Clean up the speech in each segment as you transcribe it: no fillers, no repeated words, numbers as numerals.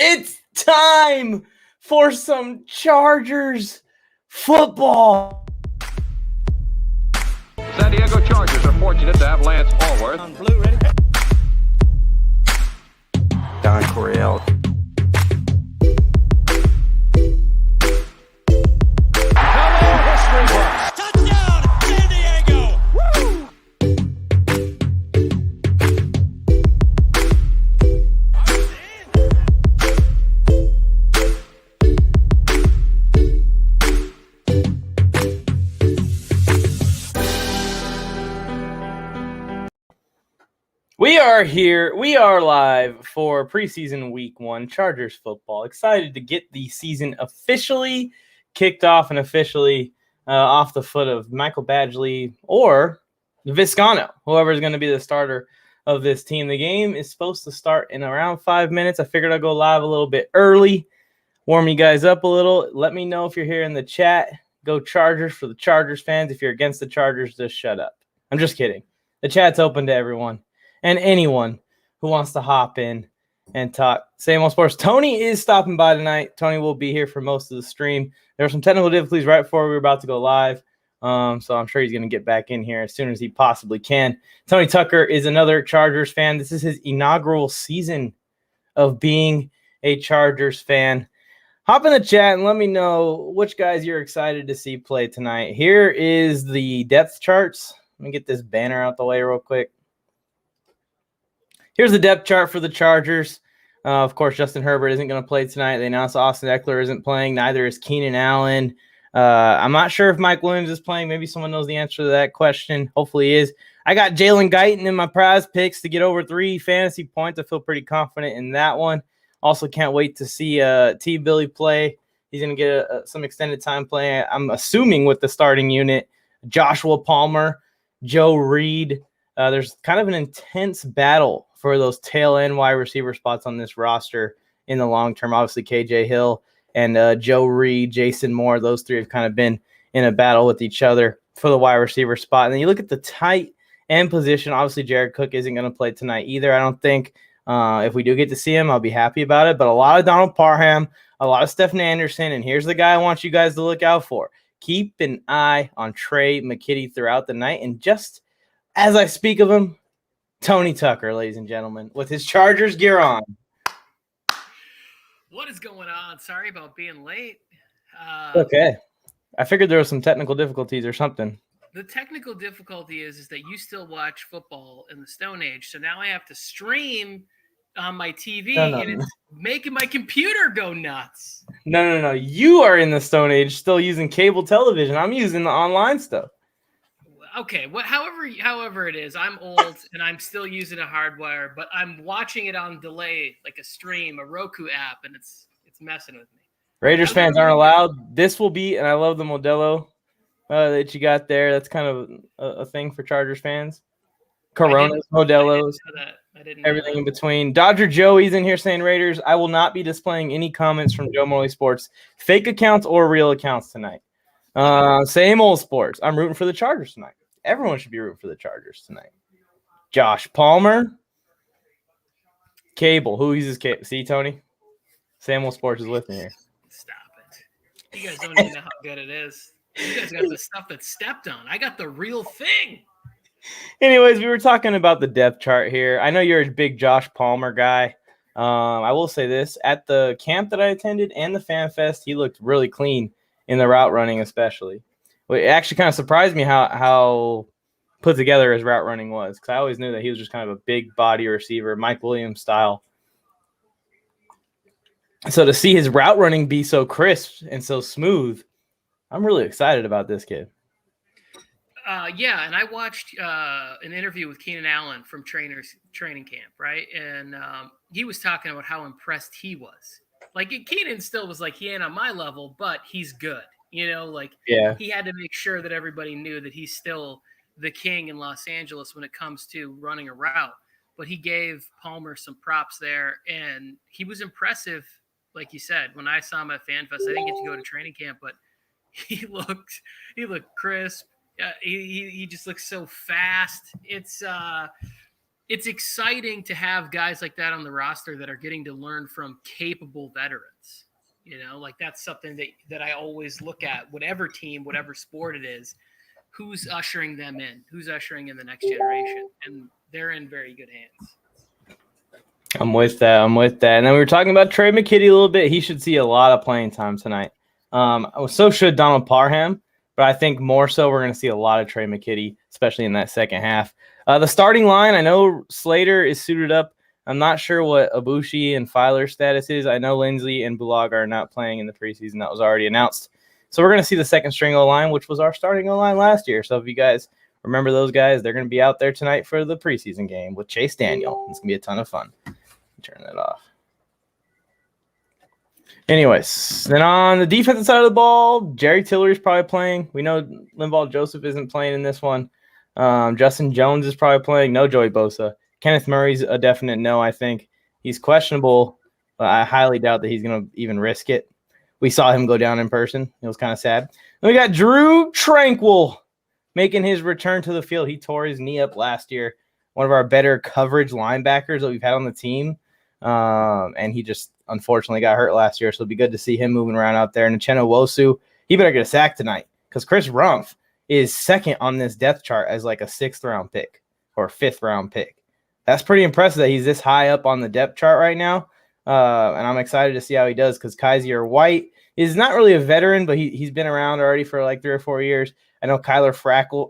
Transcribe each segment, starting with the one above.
It's time for some Chargers football. San Diego Chargers are fortunate to have Lance Allworth. On blue, ready? Don Coryell. Hello, history books. Touchdown, San Diego! Woo! We are here. We are live for preseason week 1 Chargers football. Excited to get the season officially kicked off and officially off the foot of Michael Badgley or Viscano, whoever is going to be the starter of this team. The game is supposed to start in around 5 minutes. I figured I'd go live a little bit early, warm you guys up a little. Let me know if you're here in the chat. Go Chargers for the Chargers fans. If you're against the Chargers, just shut up. I'm just kidding. The chat's open to everyone and anyone who wants to hop in and talk. Same old sports. Tony is stopping by tonight. Tony will be here for most of the stream. There were some technical difficulties right before we were about to go live, so I'm sure he's going to get back in here as soon as he possibly can. Tony Tucker is another Chargers fan. This is his inaugural season of being a Chargers fan. Hop in the chat and let me know which guys you're excited to see play tonight. Here is the depth charts. Let me get this banner out the way real quick. Here's the depth chart for the Chargers. Of course, Justin Herbert isn't going to play tonight. They announced Austin Eckler isn't playing. Neither is Keenan Allen. I'm not sure if Mike Williams is playing. Maybe someone knows the answer to that question. Hopefully he is. I got Jalen Guyton in my prize picks to get over 3 fantasy points. I feel pretty confident in that one. Also can't wait to see T. Billy play. He's going to get some extended time playing. I'm assuming with the starting unit. Joshua Palmer, Joe Reed. There's kind of an intense battle for those tail end wide receiver spots on this roster in the long term. Obviously, KJ Hill and Joe Reed, Jason Moore, those 3 have kind of been in a battle with each other for the wide receiver spot. And then you look at the tight end position. Obviously, Jared Cook isn't going to play tonight either. I don't think if we do get to see him, I'll be happy about it. But a lot of Donald Parham, a lot of Stephen Anderson, and here's the guy I want you guys to look out for. Keep an eye on Trey McKitty throughout the night. And just as I speak of him, Tony Tucker, ladies and gentlemen, with his Chargers gear on. What is going on? Sorry about being late. Okay. I figured there was some technical difficulties or something. The technical difficulty is that you still watch football in the Stone Age. So now I have to stream on my TV, and it's making my computer go nuts. No. You are in the Stone Age still using cable television. I'm using the online stuff. Okay, however it is, I'm old and I'm still using a hardwire, but I'm watching it on delay, like a stream, a Roku app, and it's messing with me. Raiders fans aren't allowed. This will be, and I love the Modelo that you got there. That's kind of a thing for Chargers fans. Coronas, Modelos, everything in between. Dodger Joey's in here saying Raiders. I will not be displaying any comments from Joe Morley Sports, fake accounts or real accounts tonight. Same old sports. I'm rooting for the Chargers tonight. Everyone should be rooting for the Chargers tonight. Josh Palmer. Cable. Who uses cable? See, Tony? Same old sports is with me here. Stop it. You guys don't even know how good it is. You guys got the stuff that's stepped on. I got the real thing. Anyways, we were talking about the depth chart here. I know you're a big Josh Palmer guy. I will say this. At the camp that I attended and the Fan Fest, he looked really clean in the route running especially. It actually kind of surprised me how put together his route running was, because I always knew that he was just kind of a big body receiver, Mike Williams style. So to see his route running be so crisp and so smooth, I'm really excited about this kid. Yeah, and I watched an interview with Keenan Allen from training camp, right? And he was talking about how impressed he was. Like, Keenan still was like, he ain't on my level, but he's good. You know, like, yeah. He had to make sure that everybody knew that he's still the king in Los Angeles when it comes to running a route. But he gave Palmer some props there, and he was impressive, like you said. When I saw him at FanFest, I didn't get to go to training camp, but he looked crisp. He just looks so fast. it's exciting to have guys like that on the roster that are getting to learn from capable veterans. Like that's something that I always look at, whatever team, whatever sport it is, who's ushering them in, who's ushering in the next generation. And they're in very good hands. I'm with that. And then we were talking about Trey McKitty a little bit. He should see a lot of playing time tonight. So should Donald Parham, but I think more so we're going to see a lot of Trey McKitty, especially in that second half. The starting line, I know Slater is suited up. I'm not sure what Ibushi and Filer's status is. I know Lindsey and Bulaga are not playing in the preseason. That was already announced. So we're going to see the second string O-line, which was our starting O-line last year. So if you guys remember those guys, they're going to be out there tonight for the preseason game with Chase Daniel. It's going to be a ton of fun. Turn that off. Anyways, then on the defensive side of the ball, Jerry Tillery's probably playing. We know Linval Joseph isn't playing in this one. Justin Jones is probably playing. No Joey Bosa. Kenneth Murray's a definite no, I think. He's questionable, but I highly doubt that he's going to even risk it. We saw him go down in person. It was kind of sad. Then we got Drew Tranquil making his return to the field. He tore his knee up last year. One of our better coverage linebackers that we've had on the team. And he just unfortunately got hurt last year. So it'll be good to see him moving around out there. And Uchenna Wosu, he better get a sack tonight because Chris Rumpf is second on this depth chart as like a 6th round pick or 5th round pick. That's pretty impressive that he's this high up on the depth chart right now. And I'm excited to see how he does because Kaiser White is not really a veteran, but he's been around already for like 3 or 4 years. I know Kyler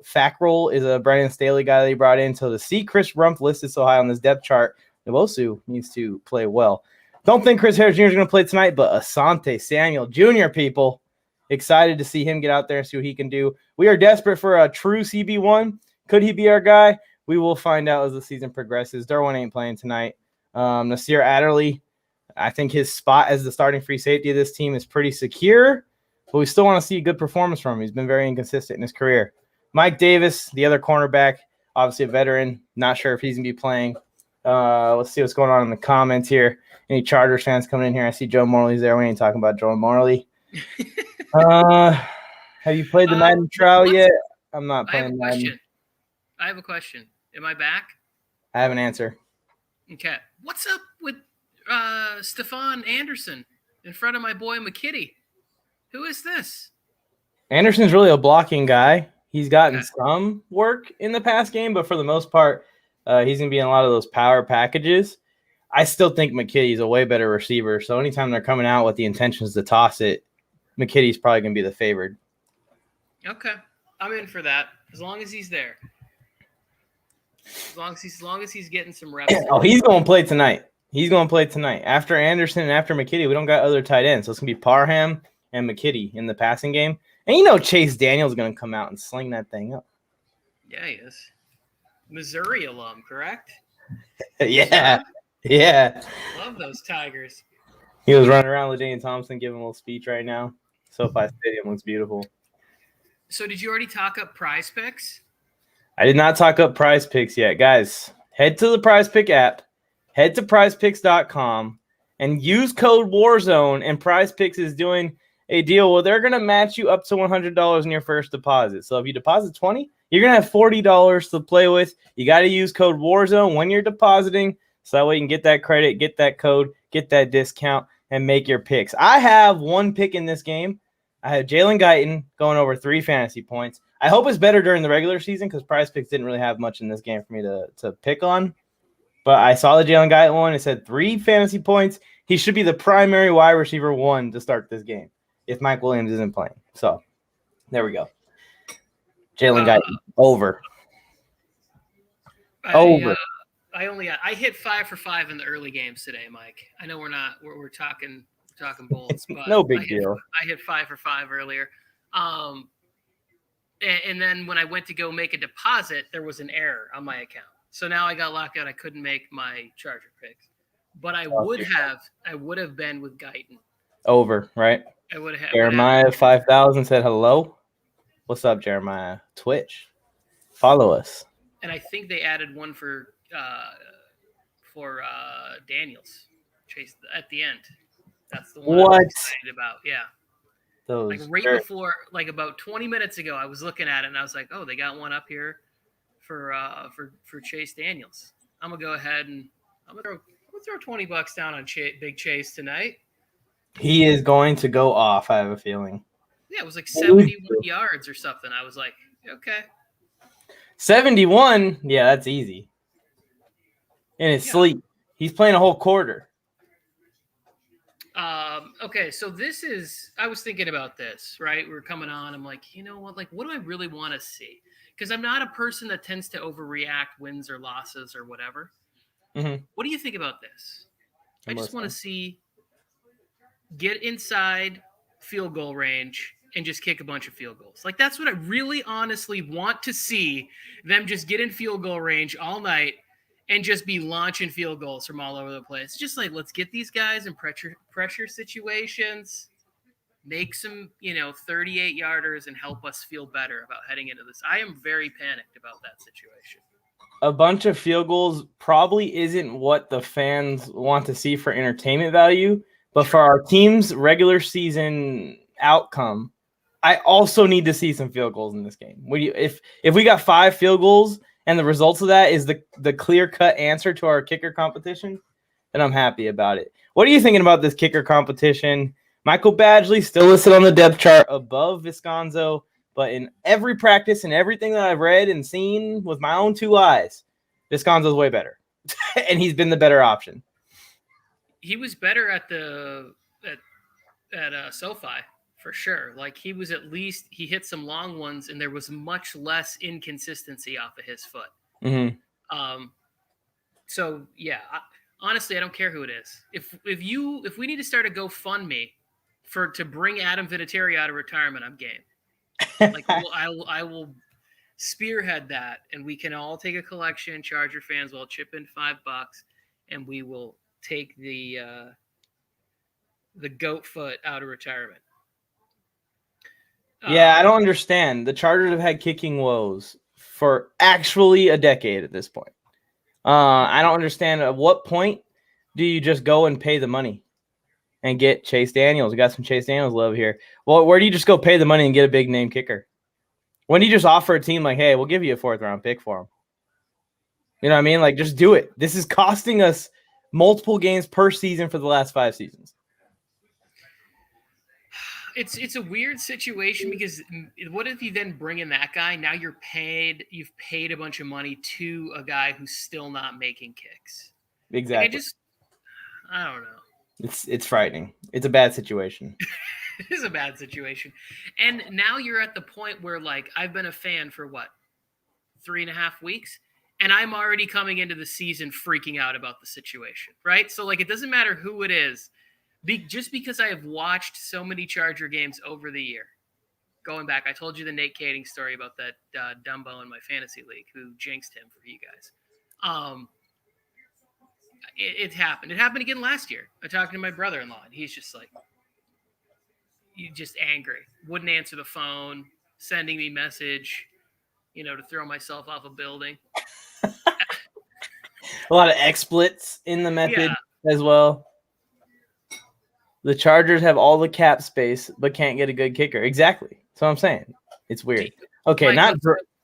Fackrell is a Brandon Staley guy that he brought in. So to see Chris Rumpf listed so high on this depth chart, Nwosu needs to play well. Don't think Chris Harris Jr. is going to play tonight, but Asante Samuel Jr., people, excited to see him get out there and see what he can do. We are desperate for a true CB1. Could he be our guy? We will find out as the season progresses. Derwin ain't playing tonight. Nasir Adderley, I think his spot as the starting free safety of this team is pretty secure, but we still want to see a good performance from him. He's been very inconsistent in his career. Mike Davis, the other cornerback, obviously a veteran. Not sure if he's going to be playing. Let's see what's going on in the comments here. Any Chargers fans coming in here? I see Joe Morley's there. We ain't talking about Joe Morley. Have you played the Madden trial yet? I'm not playing Madden. I have a question. Am I back? I have an answer. Okay. What's up with Stephon Anderson in front of my boy McKitty? Who is this? Anderson's really a blocking guy. He's gotten some work in the past game, but for the most part, he's going to be in a lot of those power packages. I still think McKitty's a way better receiver, so anytime they're coming out with the intentions to toss it, McKitty's probably going to be the favored. Okay. I'm in for that, as long as he's there. As long as he's getting some reps. Oh, he's going to play tonight. After Anderson and after McKitty, we don't got other tight ends, so it's going to be Parham and McKitty in the passing game. And Chase Daniel's going to come out and sling that thing up. Yeah, he is. Missouri alum, correct? Yeah. Love those Tigers. He was running around with Dane Thompson giving a little speech right now. SoFi Stadium looks beautiful. So did you already talk up Prize Picks? I did not talk up Prize Picks yet. Guys, head to the Prize Pick app, head to prizepicks.com, and use code WARZONE, and Prize Picks is doing a deal where they're going to match you up to $100 in your first deposit. So if you deposit $20, you're going to have $40 to play with. You got to use code WARZONE when you're depositing, so that way you can get that credit, get that code, get that discount, and make your picks. I have one pick in this game. I have Jalen Guyton going over 3 fantasy points. I hope it's better during the regular season because Prize Picks didn't really have much in this game for me to pick on. But I saw the Jalen Guyton one. It said 3 fantasy points. He should be the primary wide receiver 1 to start this game if Mike Williams isn't playing. So there we go. Jalen Guyton over. I hit 5 for 5 in the early games today, Mike. I know we're talking bolts, but no big deal. I hit 5 for 5 earlier. And then when I went to go make a deposit, there was an error on my account. So now I got locked out. I couldn't make my Charger picks. But I would have been with Guyton. Over, right? I would have. Jeremiah 5000 said hello. What's up, Jeremiah? Twitch. Follow us. And I think they added one for Daniels Chase at the end. That's the one I was excited about. Yeah. Those before, about 20 minutes ago, I was looking at it and I was like, oh, they got one up here for Chase Daniels. I'm gonna go ahead and I'm gonna throw $20 down on Big Chase tonight. He is going to go off, I have a feeling. Yeah, it was like 71 yards or something. I was like, okay. 71? Yeah, that's easy. In his sleep. He's playing a whole quarter. Okay, so I was thinking about this, right? We were coming on. I'm like, you know what? Like, what do I really want to see? Because I'm not a person that tends to overreact wins or losses or whatever. Mm-hmm. What do you think about this? I just want to see get inside field goal range and just kick a bunch of field goals. Like, that's what I really honestly want to see, them just get in field goal range all night and just be launching field goals from all over the place. Just like, let's get these guys in pressure situations, make some, 38-yarders and help us feel better about heading into this. I am very panicked about that situation. A bunch of field goals probably isn't what the fans want to see for entertainment value, but for our team's regular season outcome, I also need to see some field goals in this game. If we got 5 field goals and the results of that is the clear-cut answer to our kicker competition, then I'm happy about it. What are you thinking about this kicker competition? Michael Badgley still listed on the depth chart above Visconzo, but in every practice and everything that I've read and seen with my own 2 eyes, Visconzo's way better, and he's been the better option. He was better at SoFi for sure. Like, he was he hit some long ones, and there was much less inconsistency off of his foot. Mm-hmm. So yeah, honestly, I don't care who it is. If we need to start a GoFundMe to bring Adam Vinatieri out of retirement, I'm game. Like, I will spearhead that, and we can all take a collection. Charger fans will chip in $5, and we will take the goat foot out of retirement. Yeah, I don't understand. The Chargers have had kicking woes for actually a decade at this point. I don't understand. At what point do you just go and pay the money and get Chase Daniels? We got some Chase Daniels love here. Well, where do you just go pay the money and get a big name kicker? When do you just offer a team like, hey, we'll give you a 4th-round pick for him? You know what I mean? Like, just do it. This is costing us multiple games per season for the last 5 seasons. It's a weird situation, because what if you then bring in that guy? Now you've paid a bunch of money to a guy who's still not making kicks. Exactly. Like, I don't know. It's frightening. It's a bad situation. It is a bad situation. And now you're at the point where, like, I've been a fan for 3.5 weeks, and I'm already coming into the season freaking out about the situation, right? So, like, it doesn't matter who it is. Just because I have watched so many Charger games over the year, going back, I told you the Nate Kading story about that Dumbo in my fantasy league who jinxed him for you guys. It happened. It happened again last year. I talked to my brother-in-law, and he's just like, just angry. Wouldn't answer the phone, sending me message, to throw myself off a building. A lot of expletives in the method as well. The Chargers have all the cap space, but can't get a good kicker. Exactly. That's what I'm saying. It's weird. Okay, Mike,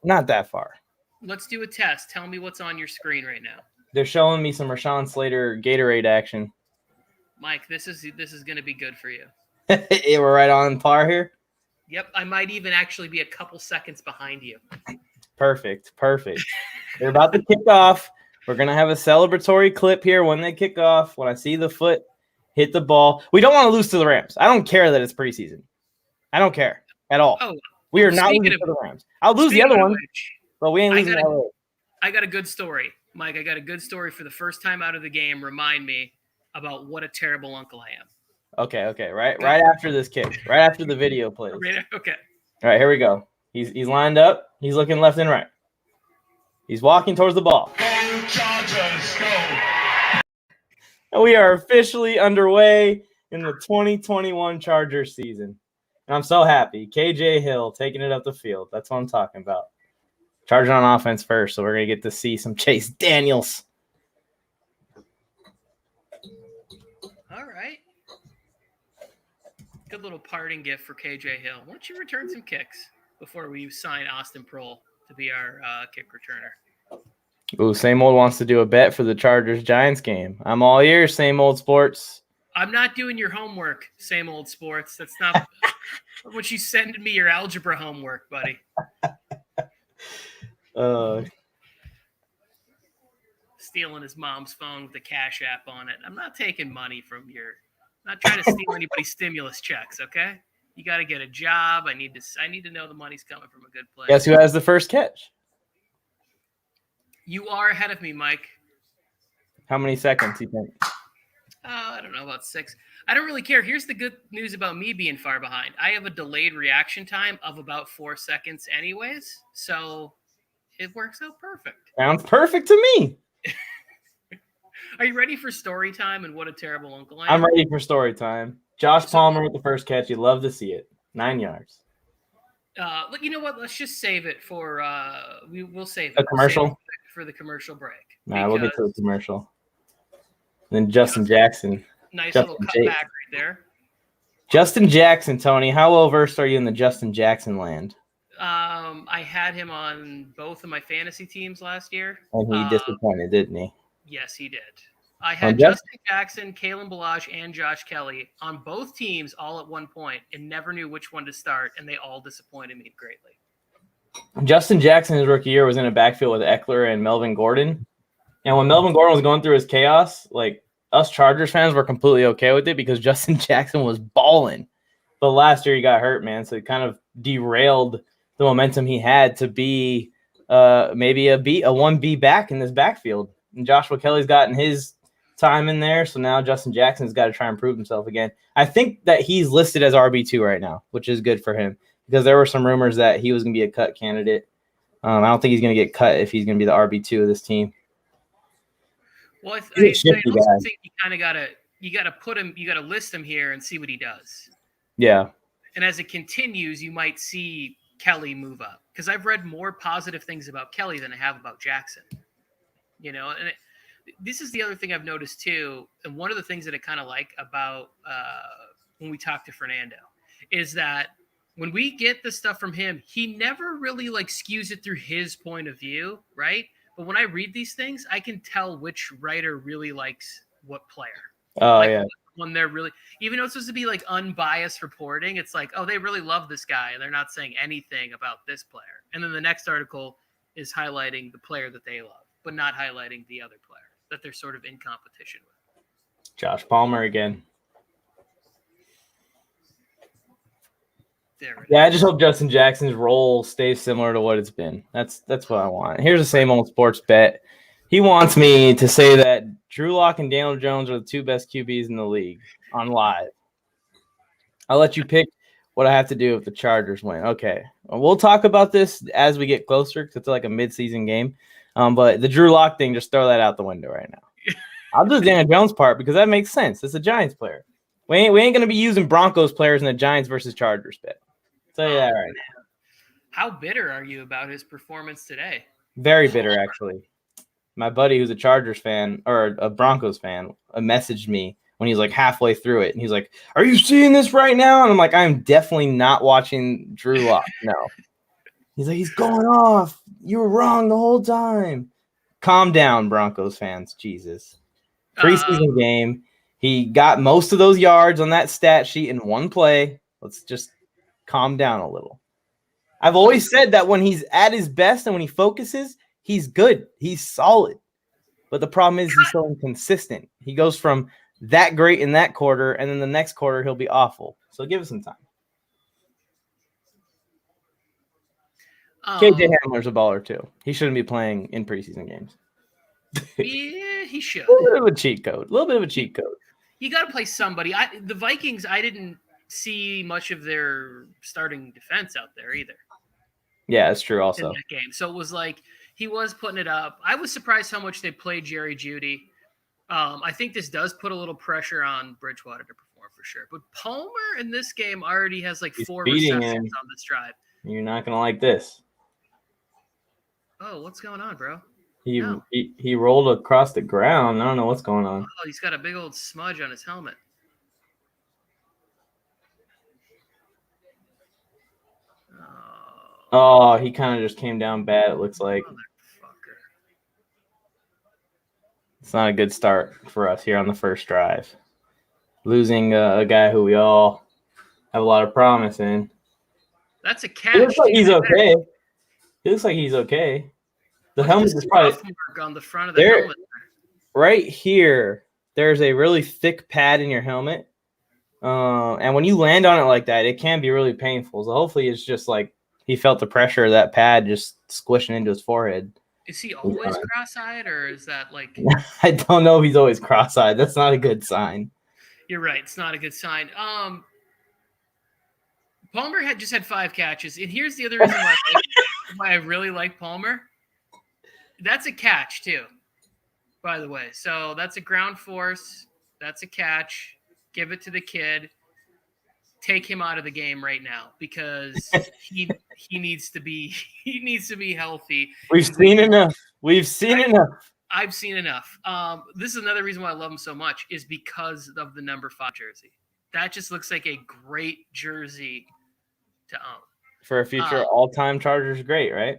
not that far. Let's do a test. Tell me what's on your screen right now. They're showing me some Rashawn Slater Gatorade action. Mike, this is going to be good for you. We're right on par here. Yep, I might even actually be a couple seconds behind you. Perfect. They're about to kick off. We're going to have a celebratory clip here when they kick off. When I see the foot hit the ball. We don't want to lose to the Rams. I don't care that it's preseason. I don't care at all. Oh, we are not losing to the Rams. I'll lose the other one, but we ain't losing the other. I got a good story. Mike, I got a good story for the first time out of the game. Remind me about what a terrible uncle I am. Okay. Right after this kick. Right after the video plays. Okay. All right, here we go. He's lined up. He's looking left and right. He's walking towards the ball. Go Chargers, go! And we are officially underway in the 2021 Chargers season. And I'm so happy. KJ Hill taking it up the field. That's what I'm talking about. Chargers on offense first, so we're going to get to see some Chase Daniels. All right. Good little parting gift for KJ Hill. Why don't you return some kicks before we sign Austin Prohl to be our kick returner? Ooh, same old wants to do a bet for the Chargers-Giants game. I'm all ears, same old sports. I'm not doing your homework, same old sports. That's not what you send me your algebra homework, buddy. Stealing his mom's phone with the Cash App on it. I'm not taking money from I'm not trying to steal anybody's stimulus checks, okay? You got to get a job. I need to know the money's coming from a good place. Guess who has the first catch? You are ahead of me, Mike. How many seconds you think? I don't know, about 6. I don't really care. Here's the good news about me being far behind. I have a delayed reaction time of about 4 seconds anyways, so it works out perfect. Sounds perfect to me. Are you ready for story time and what a terrible uncle I am? I'm ready for story time. Josh Palmer with the first catch. You love to see it. 9 yards. Look, you know what? Let's just save it for we'll save it. A commercial? We'll save it for the commercial break. Nah, we'll get to the commercial. And then Justin Jackson. Nice Justin little Jake. cutback right there. Justin Jackson, Tony. How well versed are you in the Justin Jackson land? I had him on both of my fantasy teams last year. And he disappointed, didn't he? Yes, he did. I had Justin Jackson, Kalen Balazs, and Josh Kelly on both teams all at one point and never knew which one to start, and they all disappointed me greatly. Justin Jackson, his rookie year, was in a backfield with Eckler and Melvin Gordon. And when Melvin Gordon was going through his chaos, like us Chargers fans were completely okay with it because Justin Jackson was balling. But last year he got hurt, man, so it kind of derailed the momentum he had to be maybe a 1B back in this backfield. And Joshua Kelly's gotten his time in there, so now Justin Jackson's got to try and prove himself again. I think that he's listed as RB2 right now, which is good for him because there were some rumors that he was going to be a cut candidate. I don't think he's going to get cut if he's going to be the RB2 of this team. Well, I also think you kind of gotta list him here and see what he does. Yeah. And as it continues, you might see Kelly move up because I've read more positive things about Kelly than I have about Jackson. You know, and this is the other thing I've noticed too, and one of the things that I kind of like about when we talk to Fernando is that when we get the stuff from him, he never really like skews it through his point of view, right? But when I read these things, I can tell which writer really likes what player. Oh, like, yeah. When they're really, even though it's supposed to be like unbiased reporting, it's like, oh, they really love this guy, and they're not saying anything about this player. And then the next article is highlighting the player that they love, but not highlighting the other player that they're sort of in competition with. Josh Palmer again. Yeah, I just hope Justin Jackson's role stays similar to what it's been. That's what I want. Here's the same old sports bet. He wants me to say that Drew Lock and Daniel Jones are the 2 best QBs in the league on live. I'll let you pick what I have to do if the Chargers win. Okay. We'll talk about this as we get closer because it's like a midseason game. But the Drew Lock thing, just throw that out the window right now. I'll do the Daniel Jones part because that makes sense. It's a Giants player. We ain't going to be using Broncos players in the Giants versus Chargers bet. I'll tell you that right now. How bitter are you about his performance today? Very bitter, actually. My buddy who's a Chargers fan or a Broncos fan messaged me when he's like halfway through it. And he's like, are you seeing this right now? And I'm like, I'm definitely not watching Drew Lock. No. He's like, he's going off. You were wrong the whole time. Calm down, Broncos fans. Jesus. Preseason game. He got most of those yards on that stat sheet in one play. Let's just calm down a little. I've always said that when he's at his best and when he focuses, he's good. He's solid. But the problem is he's so inconsistent. He goes from that great in that quarter, and then the next quarter he'll be awful. So give us some time. KJ Hamler's a baller too. He shouldn't be playing in preseason games. Yeah, he should. A little bit of a cheat code. You got to play somebody. The Vikings, I didn't see much of their starting defense out there either. Yeah, that's true also. In that game. So it was like he was putting it up. I was surprised how much they played Jerry Jeudy. I think this does put a little pressure on Bridgewater to perform for sure. But Palmer in this game already has like 4 receptions on this drive. You're not going to like this. Oh, what's going on, bro? He rolled across the ground. I don't know what's going on. Oh, he's got a big old smudge on his helmet. Oh, he kind of just came down bad, it looks like. Motherfucker. It's not a good start for us here on the first drive. Losing a guy who we all have a lot of promise in. That's a catch. He looks like he's okay. He looks like he's okay. The helmet is probably mark on the front of the helmet. Right here, there's a really thick pad in your helmet. And when you land on it like that, it can be really painful. So hopefully it's just like he felt the pressure of that pad just squishing into his forehead. Is he always cross-eyed, or is that like... I don't know if he's always cross-eyed. That's not a good sign. You're right. It's not a good sign. Palmer just had 5 catches. And here's the other reason why I really like Palmer. That's a catch, too, by the way. So that's a ground force. That's a catch. Give it to the kid. Take him out of the game right now because he needs to be healthy. We've seen enough. I've seen enough. This is another reason why I love him so much is because of the number 5 jersey. That just looks like a great jersey to own. For a future all-time Chargers great, right?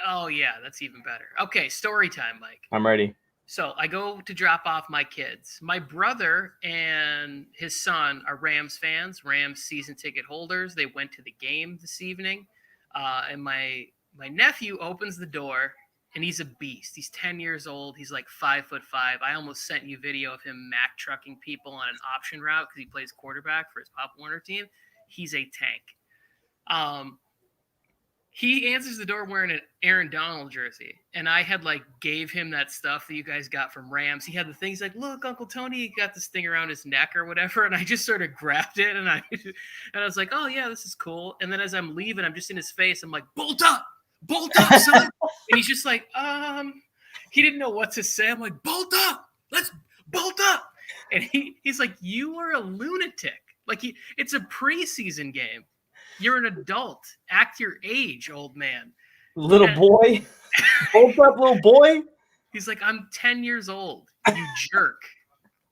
Oh, yeah, that's even better. Okay, story time, Mike. I'm ready. So I go to drop off my kids. My brother and his son are Rams fans, Rams season ticket holders. They went to the game this evening. And my nephew opens the door, and he's a beast. He's 10 years old. He's like 5'5". I almost sent you video of him Mac trucking people on an option route because he plays quarterback for his Pop Warner team. He's a tank. He answers the door wearing an Aaron Donald jersey, and I had gave him that stuff that you guys got from Rams. He had the things like, look, Uncle Tony got this thing around his neck or whatever, and I just sort of grabbed it, and I was like, oh yeah, this is cool. And then as I'm leaving, I'm just in his face. I'm like, bolt up, son. And he's just like, he didn't know what to say. I'm like, bolt up, let's bolt up. And he's like, you are a lunatic. It's a preseason game. You're an adult. Act your age, old man. Little boy? Bolt up, little boy? He's like, I'm 10 years old, you jerk.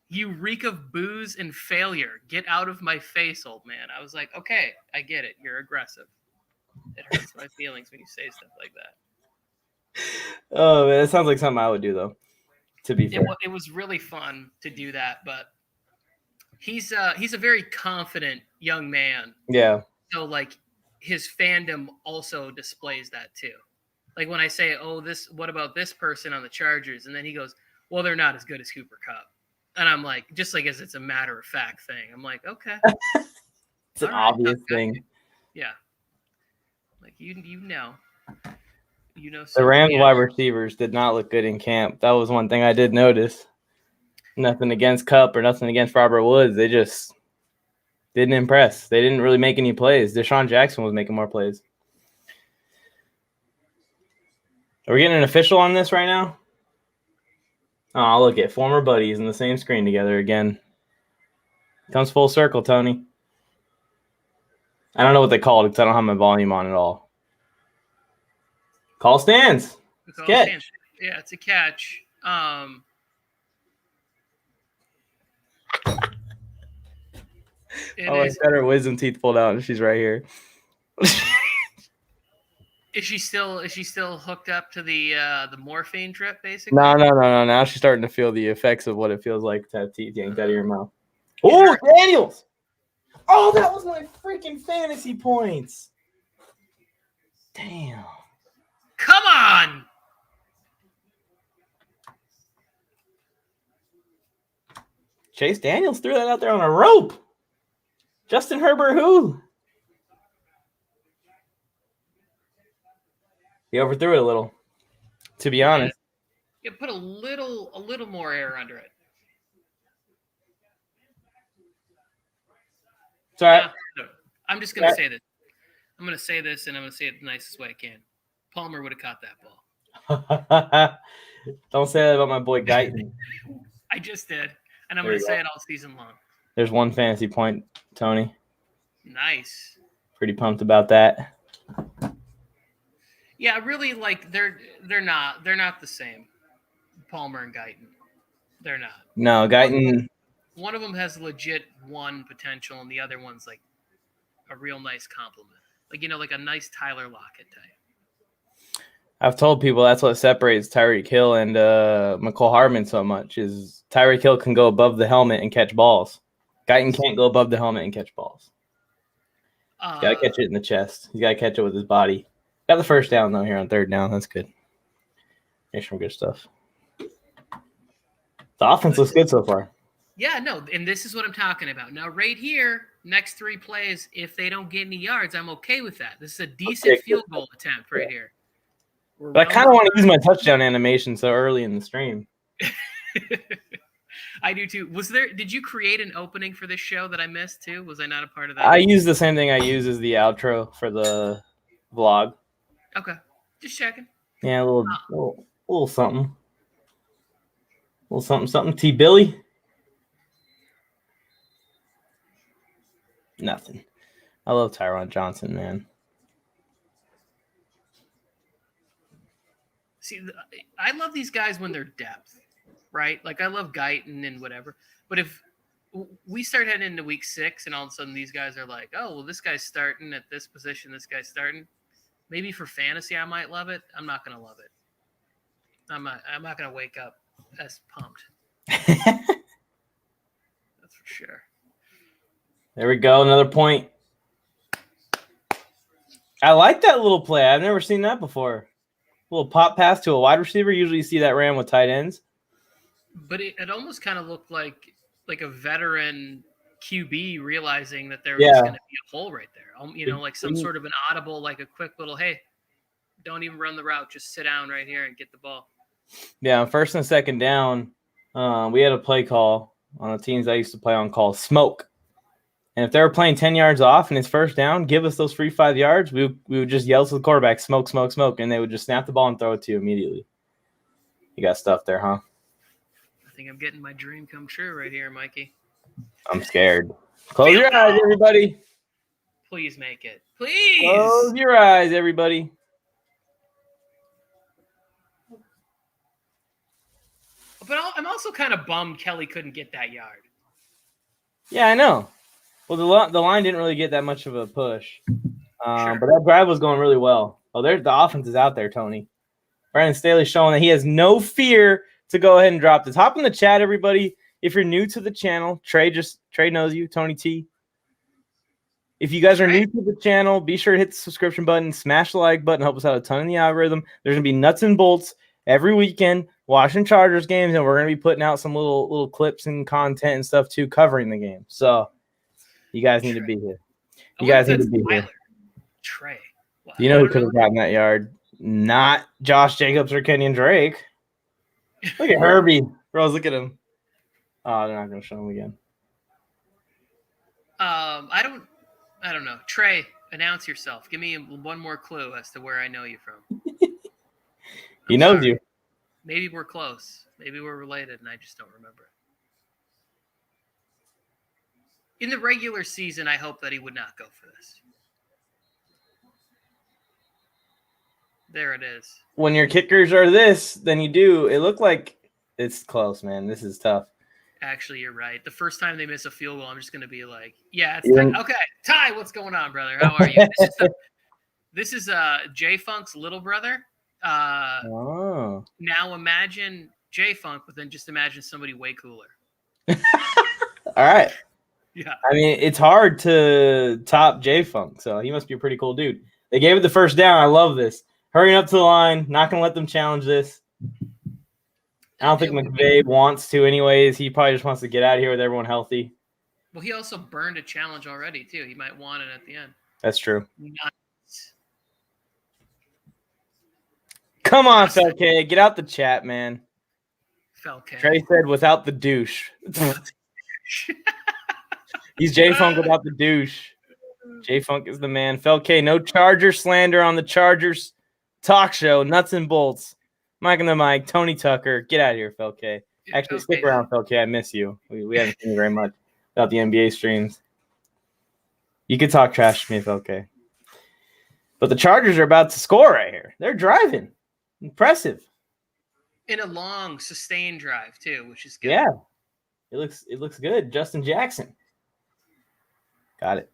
You reek of booze and failure. Get out of my face, old man. I was like, okay, I get it. You're aggressive. It hurts my feelings when you say stuff like that. Oh, man, it sounds like something I would do, though, to be fair. It was really fun to do that, but he's a very confident young man. Yeah. So, his fandom also displays that, too. When I say, what about this person on the Chargers? And then he goes, well, they're not as good as Cooper Kupp. And I'm like, just as it's a matter-of-fact thing. I'm like, okay. It's an obvious thing. Yeah. You know. The Rams wide receivers did not look good in camp. That was one thing I did notice. Nothing against Kupp or nothing against Robert Woods. They just didn't impress. They didn't really make any plays. Deshaun Jackson was making more plays. Are we getting an official on this right now? Oh, look at former buddies in the same screen together again. Comes full circle, Tony. I don't know what they called it because I don't have my volume on at all. Call stands. Catch. Yeah, it's a catch. It's got her wisdom teeth pulled out, and she's right here. Is she still hooked up to the morphine drip, basically? No. Now she's starting to feel the effects of what it feels like to have teeth yanked out of your mouth. Oh, Daniels! Oh, that was my freaking fantasy points. Damn. Come on! Chase Daniels threw that out there on a rope. Justin Herbert, who? He overthrew it a little, to be honest. Yeah, put a little more air under it. It's all right. I'm just going to say this. I'm going to say this, and I'm going to say it the nicest way I can. Palmer would have caught that ball. Don't say that about my boy Guyton. I just did, and I'm going to say it all season long. There's one fantasy point, Tony. Nice. Pretty pumped about that. Yeah, really, they're not the same. Palmer and Guyton, they're not. No, Guyton. One of them has legit one potential, and the other one's a real nice compliment. A nice Tyler Lockett type. I've told people that's what separates Tyreek Hill and McCole Hardman so much is Tyreek Hill can go above the helmet and catch balls. Guyton can't go above the helmet and catch balls. He's got to catch it in the chest. He's got to catch it with his body. Got the first down, though, here on third down. That's good. There's some good stuff. The offense looks good so far. Yeah, no, and this is what I'm talking about. Now, right here, next 3 plays, if they don't get any yards, I'm okay with that. This is a decent field goal attempt right here. But I kind of want to use my touchdown animation so early in the stream. I do too. Did you create an opening for this show that I missed too? Was I not a part of that? I use the same thing I use as the outro for the vlog. Okay. Just checking. Yeah, a little something. A little something. T Billy? Nothing. I love Tyron Johnson, man. See, I love these guys when they're depth, right? Like I love Guyton and whatever. But if we start heading into week 6 and all of a sudden these guys are like, oh, well, this guy's starting at this position, this guy's starting. Maybe for fantasy I might love it. I'm not going to love it. I'm not going to wake up as pumped. That's for sure. There we go. Another point. I like that little play. I've never seen that before. A little pop pass to a wide receiver. Usually you see that ran with tight ends. But it almost kind of looked like a veteran QB realizing that there was just going to be a hole right there. You know, like some sort of an audible, like a quick little, hey, don't even run the route. Just sit down right here and get the ball. Yeah, on first and second down, we had a play call on the teams I used to play on called Smoke. And if they were playing 10 yards off and it's first down, give us those free 5 yards. We would just yell to the quarterback, smoke, smoke, smoke, and they would just snap the ball and throw it to you immediately. You got stuff there, huh? I think I'm getting my dream come true right here, Mikey. I'm scared. Close your eyes, everybody. Please make it. Please. Close your eyes, everybody. But I'm also kind of bummed Kelly couldn't get that yard. Yeah, I know. Well, the line didn't really get that much of a push. Sure. But that drive was going really well. Oh, the offense is out there, Tony. Brandon Staley's showing that he has no fear to go ahead and drop this. Hop in the chat, everybody. If you're new to the channel, Trey knows you, Tony T. If you guys are new to the channel, be sure to hit the subscription button, smash the like button, help us out a ton in the algorithm. There's going to be nuts and bolts every weekend, watching Chargers games, and we're going to be putting out some little clips and content and stuff, too, covering the game. So you guys need to be here. You guys need to be here. Trey. Wow. You know who could have gotten that yard? Not Josh Jacobs or Kenyon Drake. Look at Herbie. Bros, look at him. Oh, they're not going to show him again. I don't know. Trey, announce yourself. Give me one more clue as to where I know you from. He knows you. Maybe we're close. Maybe we're related, and I just don't remember it. In the regular season, I hope that he would not go for this. There it is. When your kickers are this, then you do. It looked like it's close, man. This is tough. Actually, you're right. The first time they miss a field goal, I'm just going to be like, yeah, it's time. Okay, Ty, what's going on, brother? How are you? This is J-Funk's little brother. Now imagine J-Funk, but then just imagine somebody way cooler. All right. Yeah. I mean, it's hard to top J-Funk, so he must be a pretty cool dude. They gave it the first down. I love this. Hurrying up to the line. Not going to let them challenge this. I don't think McVay wants to anyways. He probably just wants to get out of here with everyone healthy. Well, he also burned a challenge already, too. He might want it at the end. That's true. Nice. Come on, Felke. Get out the chat, man. Felke. Trey said without the douche. He's J-Funk without the douche. J-Funk is the man. Felke, no Charger slander on the Chargers talk show. Nuts and bolts. Mike and the mic. Tony Tucker. Get out of here, Felke. Actually, stick around, Felke. I miss you. We haven't seen you very much about the NBA streams. You could talk trash to me, Felke. But the Chargers are about to score right here. They're driving. Impressive. In a long, sustained drive, too, which is good. Yeah. It looks good. Justin Jackson. Got it.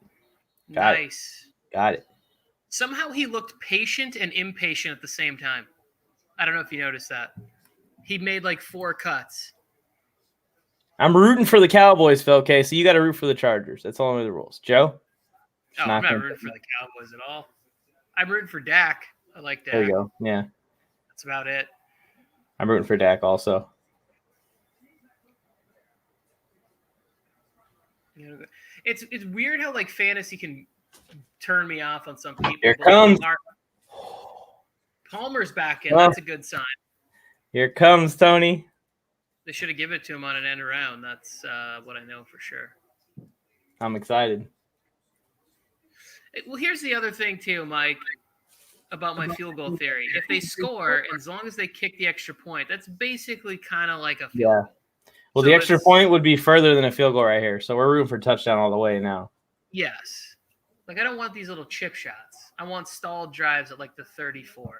Nice. Got it. Somehow he looked patient and impatient at the same time. I don't know if you noticed that. He made like 4 cuts. I'm rooting for the Cowboys, Phil. Okay, so you got to root for the Chargers. That's only the rules. Joe? Oh, I'm not rooting for the Cowboys at all. I'm rooting for Dak. I like Dak. There you go. Yeah. That's about it. I'm rooting for Dak also. It's weird how like fantasy can turn me off on some people. Here it comes. Palmer's back in. Well, that's a good sign. Here comes Tony. They should have given it to him on an end around. That's what I know for sure. I'm excited. Well, here's the other thing too, Mike, about my field goal theory. If they score, as long as they kick the extra point, that's basically kind of like a field goal. Well, the extra point would be further than a field goal right here. So we're rooting for touchdown all the way now. Yes. Like, I don't want these little chip shots. I want stalled drives at like the 34.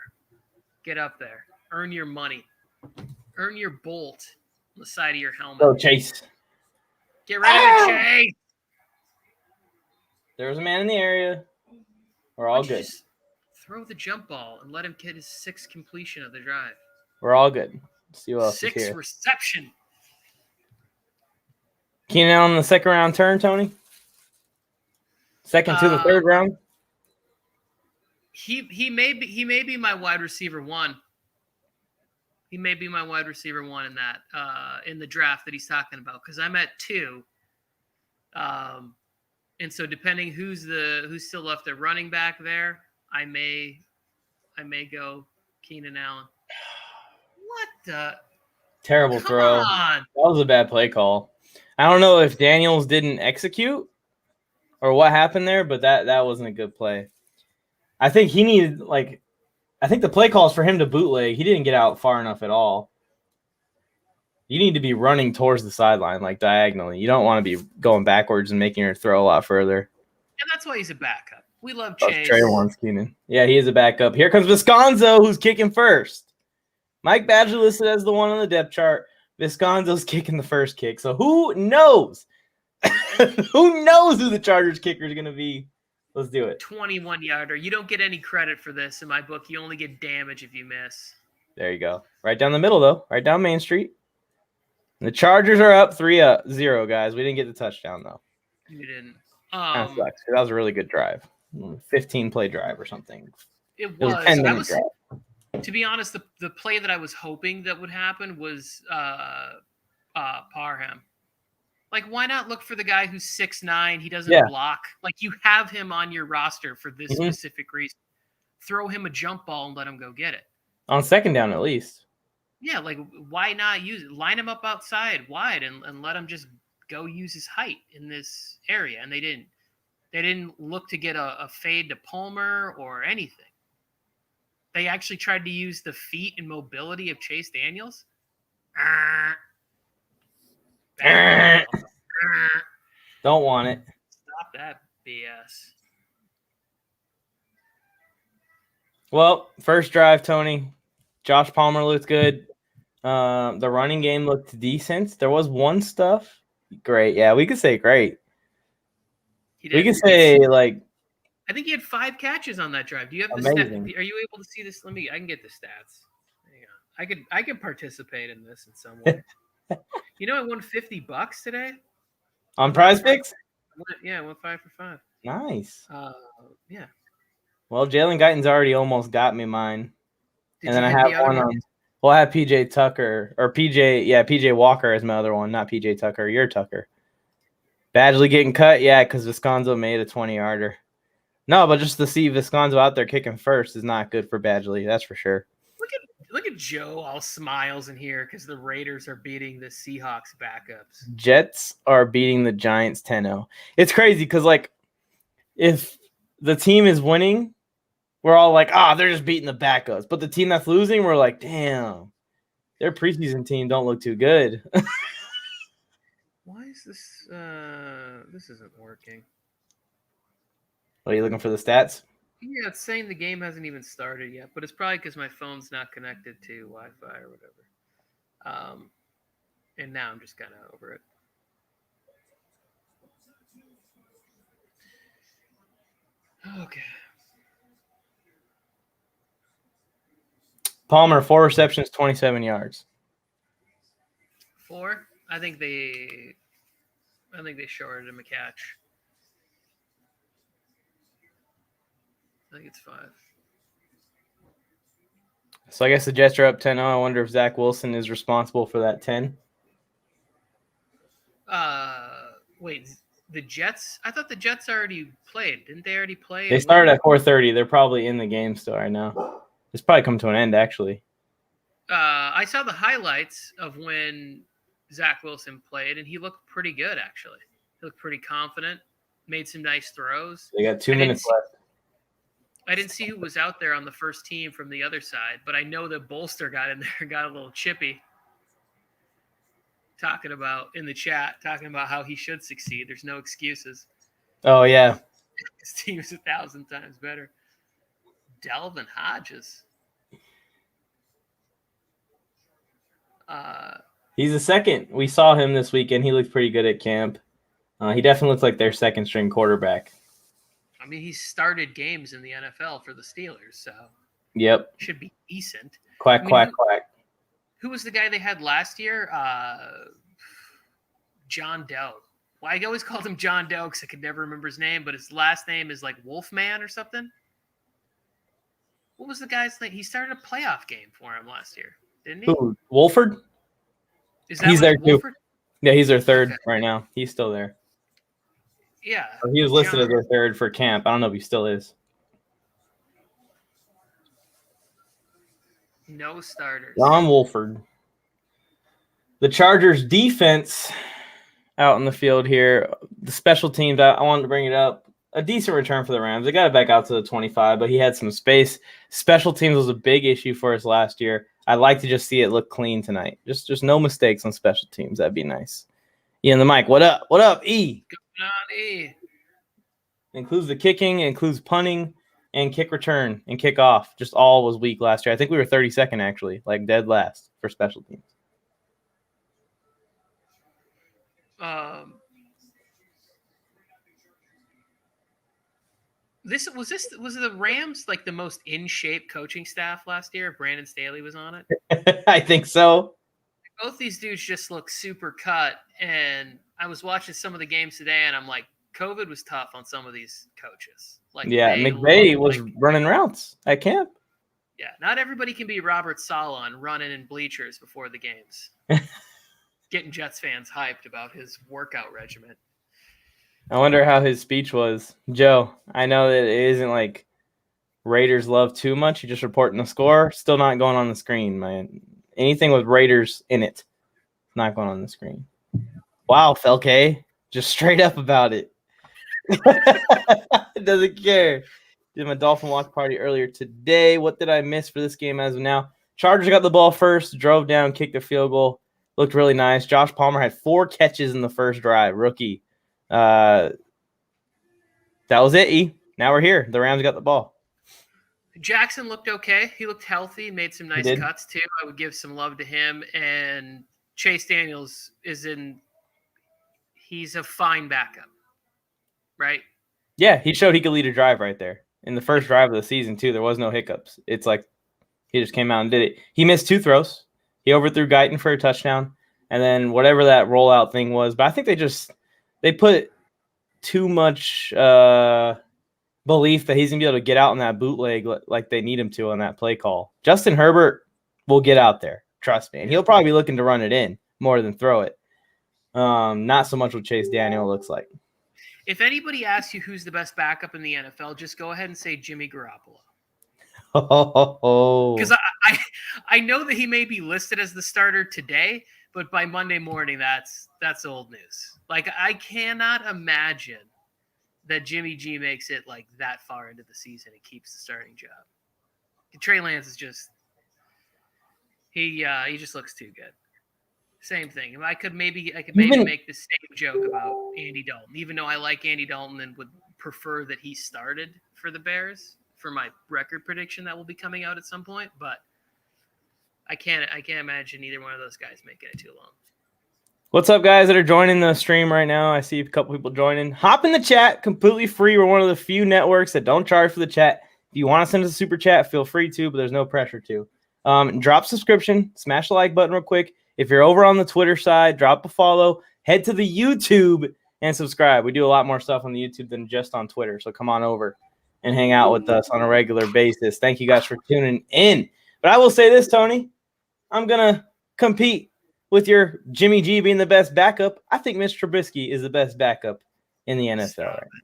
Get up there. Earn your money. Earn your bolt on the side of your helmet. Go, Chase. Get rid of it, Chase. There was a man in the area. We're all good. Just throw the jump ball and let him get his 6th completion of the drive. We're all good. Let's see what else is 6th here. reception. Keenan Allen in the second round turn, Tony? Second to the third round? He may be my wide receiver 1. He may be my wide receiver 1 in that in the draft that he's talking about, because I'm at 2. And so depending who's still left at running back there, I may go Keenan Allen. What the? Terrible throw. On. That was a bad play call. I don't know if Daniels didn't execute or what happened there, but that wasn't a good play. I think he needed, I think the play call is for him to bootleg. He didn't get out far enough at all. You need to be running towards the sideline, like diagonally. You don't want to be going backwards and making your throw a lot further. And that's why he's a backup. We love Chase. Trey wants Keenan. Yeah, he is a backup. Here comes Visconzo, who's kicking first. Mike Badger listed as the one on the depth chart. Visconzo's kicking the first kick. So who knows? Who knows who the Chargers kicker is going to be? Let's do it. 21-yarder. You don't get any credit for this in my book. You only get damage if you miss. There you go. Right down the middle, though. Right down Main Street. And the Chargers are up 3-0, guys. We didn't get the touchdown, though. You didn't. That sucks. That was a really good drive. 15-play drive or something. It was a 10-minute drive. To be honest, the play that I was hoping that would happen was Parham. Like, why not look for the guy who's 6'9"? He doesn't block. Like, you have him on your roster for this specific reason. Throw him a jump ball and let him go get it. On second down, at least. Yeah, like, why not use it? Line him up outside wide and let him just go use his height in this area. And they didn't. They didn't look to get a fade to Palmer or anything. They actually tried to use the feet and mobility of Chase Daniels. Don't want it. Stop that BS. Well, first drive, Tony. Josh Palmer looked good. The running game looked decent. There was one stuff. Great. Yeah, we could say great. We could say, like, I think he had 5 catches on that drive. Do you have the stats? Are you able to see this? I can get the stats. Hang on. I could participate in this in some way. You know, I won $50 today on Prize Picks. I won 5 for 5. Nice. Yeah. Well, Jalen Guyton's already almost got me mine. And then I have one on. Well, I have PJ Tucker or PJ Walker as my other one, not PJ Tucker. Your Tucker. Badgley getting cut, yeah, because Visconzo made a 20-yarder. No, but just to see Visconzo out there kicking first is not good for Badgley. That's for sure. Look at Joe all smiles in here because the Raiders are beating the Seahawks backups. Jets are beating the Giants 10-0. It's crazy because, like, if the team is winning, we're all like, they're just beating the backups. But the team that's losing, we're like, damn, their preseason team don't look too good. Why is this? This isn't working. Are you looking for the stats? Yeah, it's saying the game hasn't even started yet, but it's probably because my phone's not connected to Wi-Fi or whatever. And now I'm just kind of over it. Okay. Palmer, 4 receptions, 27 yards. 4? I think they shorted him a catch. I think it's 5. So I guess the Jets are up 10-0. I wonder if Zach Wilson is responsible for that 10. Wait, the Jets? I thought the Jets already played. Didn't they already play? They started at 4:30. They're probably in the game still right now. It's probably come to an end, actually. I saw the highlights of when Zach Wilson played, and he looked pretty good, actually. He looked pretty confident, made some nice throws. They got 2 minutes left. I didn't see who was out there on the first team from the other side, but I know that Bolstered got in there, got a little chippy. Talking about how he should succeed. There's no excuses. Oh, yeah. His team's 1,000 times better. Delvin Hodges. He's a second. We saw him this weekend. He looked pretty good at camp. He definitely looks like their second-string quarterback. I mean, he started games in the NFL for the Steelers, so Yep. should be decent. Quack, quack. Who was the guy they had last year? John Doe. Well, I always called him John Doe because I could never remember his name, but his last name is like Wolfman or something. What was the guy's name? He started a playoff game for him last year, didn't he? Who? Wolford? He's there too. Wolford? Yeah, he's their third right now. He's still there. Yeah. Or he was listed as their third for camp. I don't know if he still is. No starters. John Wolford. The Chargers defense out in the field here. The special teams, I wanted to bring it up. A decent return for the Rams. They got it back out to the 25, but he had some space. Special teams was a big issue for us last year. I'd like to just see it look clean tonight. Just no mistakes on special teams. That'd be nice. Ian the mic. What up? What up, E? Going on, E. Includes the kicking, includes punting, and kick return and kick off. Just all was weak last year. I think we were 32nd, actually, like dead last for special teams. Was the Rams like the most in shape coaching staff last year? Brandon Staley was on it. I think so. Both these dudes just look super cut, and I was watching some of the games today, and I'm like, COVID was tough on some of these coaches. Like, yeah, McVay was running routes at camp. Yeah, not everybody can be Robert Saleh and running in bleachers before the games. Getting Jets fans hyped about his workout regimen. I wonder how his speech was. Joe, I know that it isn't like Raiders love too much. You're just reporting the score. Still not going on the screen, man. Anything with Raiders in it, not going on the screen. Wow, Felke, just straight up about it. Doesn't care. Did my Dolphin watch party earlier today. What did I miss for this game as of now? Chargers got the ball first, drove down, kicked a field goal. Looked really nice. Josh Palmer had 4 catches in the first drive. Rookie. That was it, E. Now we're here. The Rams got the ball. Jackson looked okay. He looked healthy, made some nice cuts too. I would give some love to him. And Chase Daniels he's a fine backup, right? Yeah, he showed he could lead a drive right there. In the first drive of the season, too, there was no hiccups. It's like he just came out and did it. He missed 2 throws. He overthrew Guyton for a touchdown. And then whatever that rollout thing was. But I think they put too much belief that he's going to be able to get out in that bootleg like they need him to on that play call. Justin Herbert will get out there. Trust me. And he'll probably be looking to run it in more than throw it. Not so much what Chase Daniel looks like. If anybody asks you who's the best backup in the NFL, just go ahead and say Jimmy Garoppolo. Because I know that he may be listed as the starter today, but by Monday morning, that's old news. Like, I cannot imagine that Jimmy G makes it like that far into the season and keeps the starting job. Trey Lance is just he just looks too good. Same thing. I could maybe make the same joke about Andy Dalton, even though I like Andy Dalton and would prefer that he started for the Bears for my record prediction that will be coming out at some point. But I can't imagine either one of those guys making it too long. What's up, guys that are joining the stream right now? I see a couple people joining. Hop in the chat, completely free. We're one of the few networks that don't charge for the chat. If you want to send us a super chat, feel free to, but there's no pressure to. Drop subscription, smash the like button real quick. If you're over on the Twitter side, drop a follow. Head to the YouTube and subscribe. We do a lot more stuff on the YouTube than just on Twitter, so come on over and hang out with us on a regular basis. Thank you guys for tuning in. But I will say this, Tony. I'm going to compete with your Jimmy G being the best backup. I think Mr. Trubisky is the best backup in the NFL right now.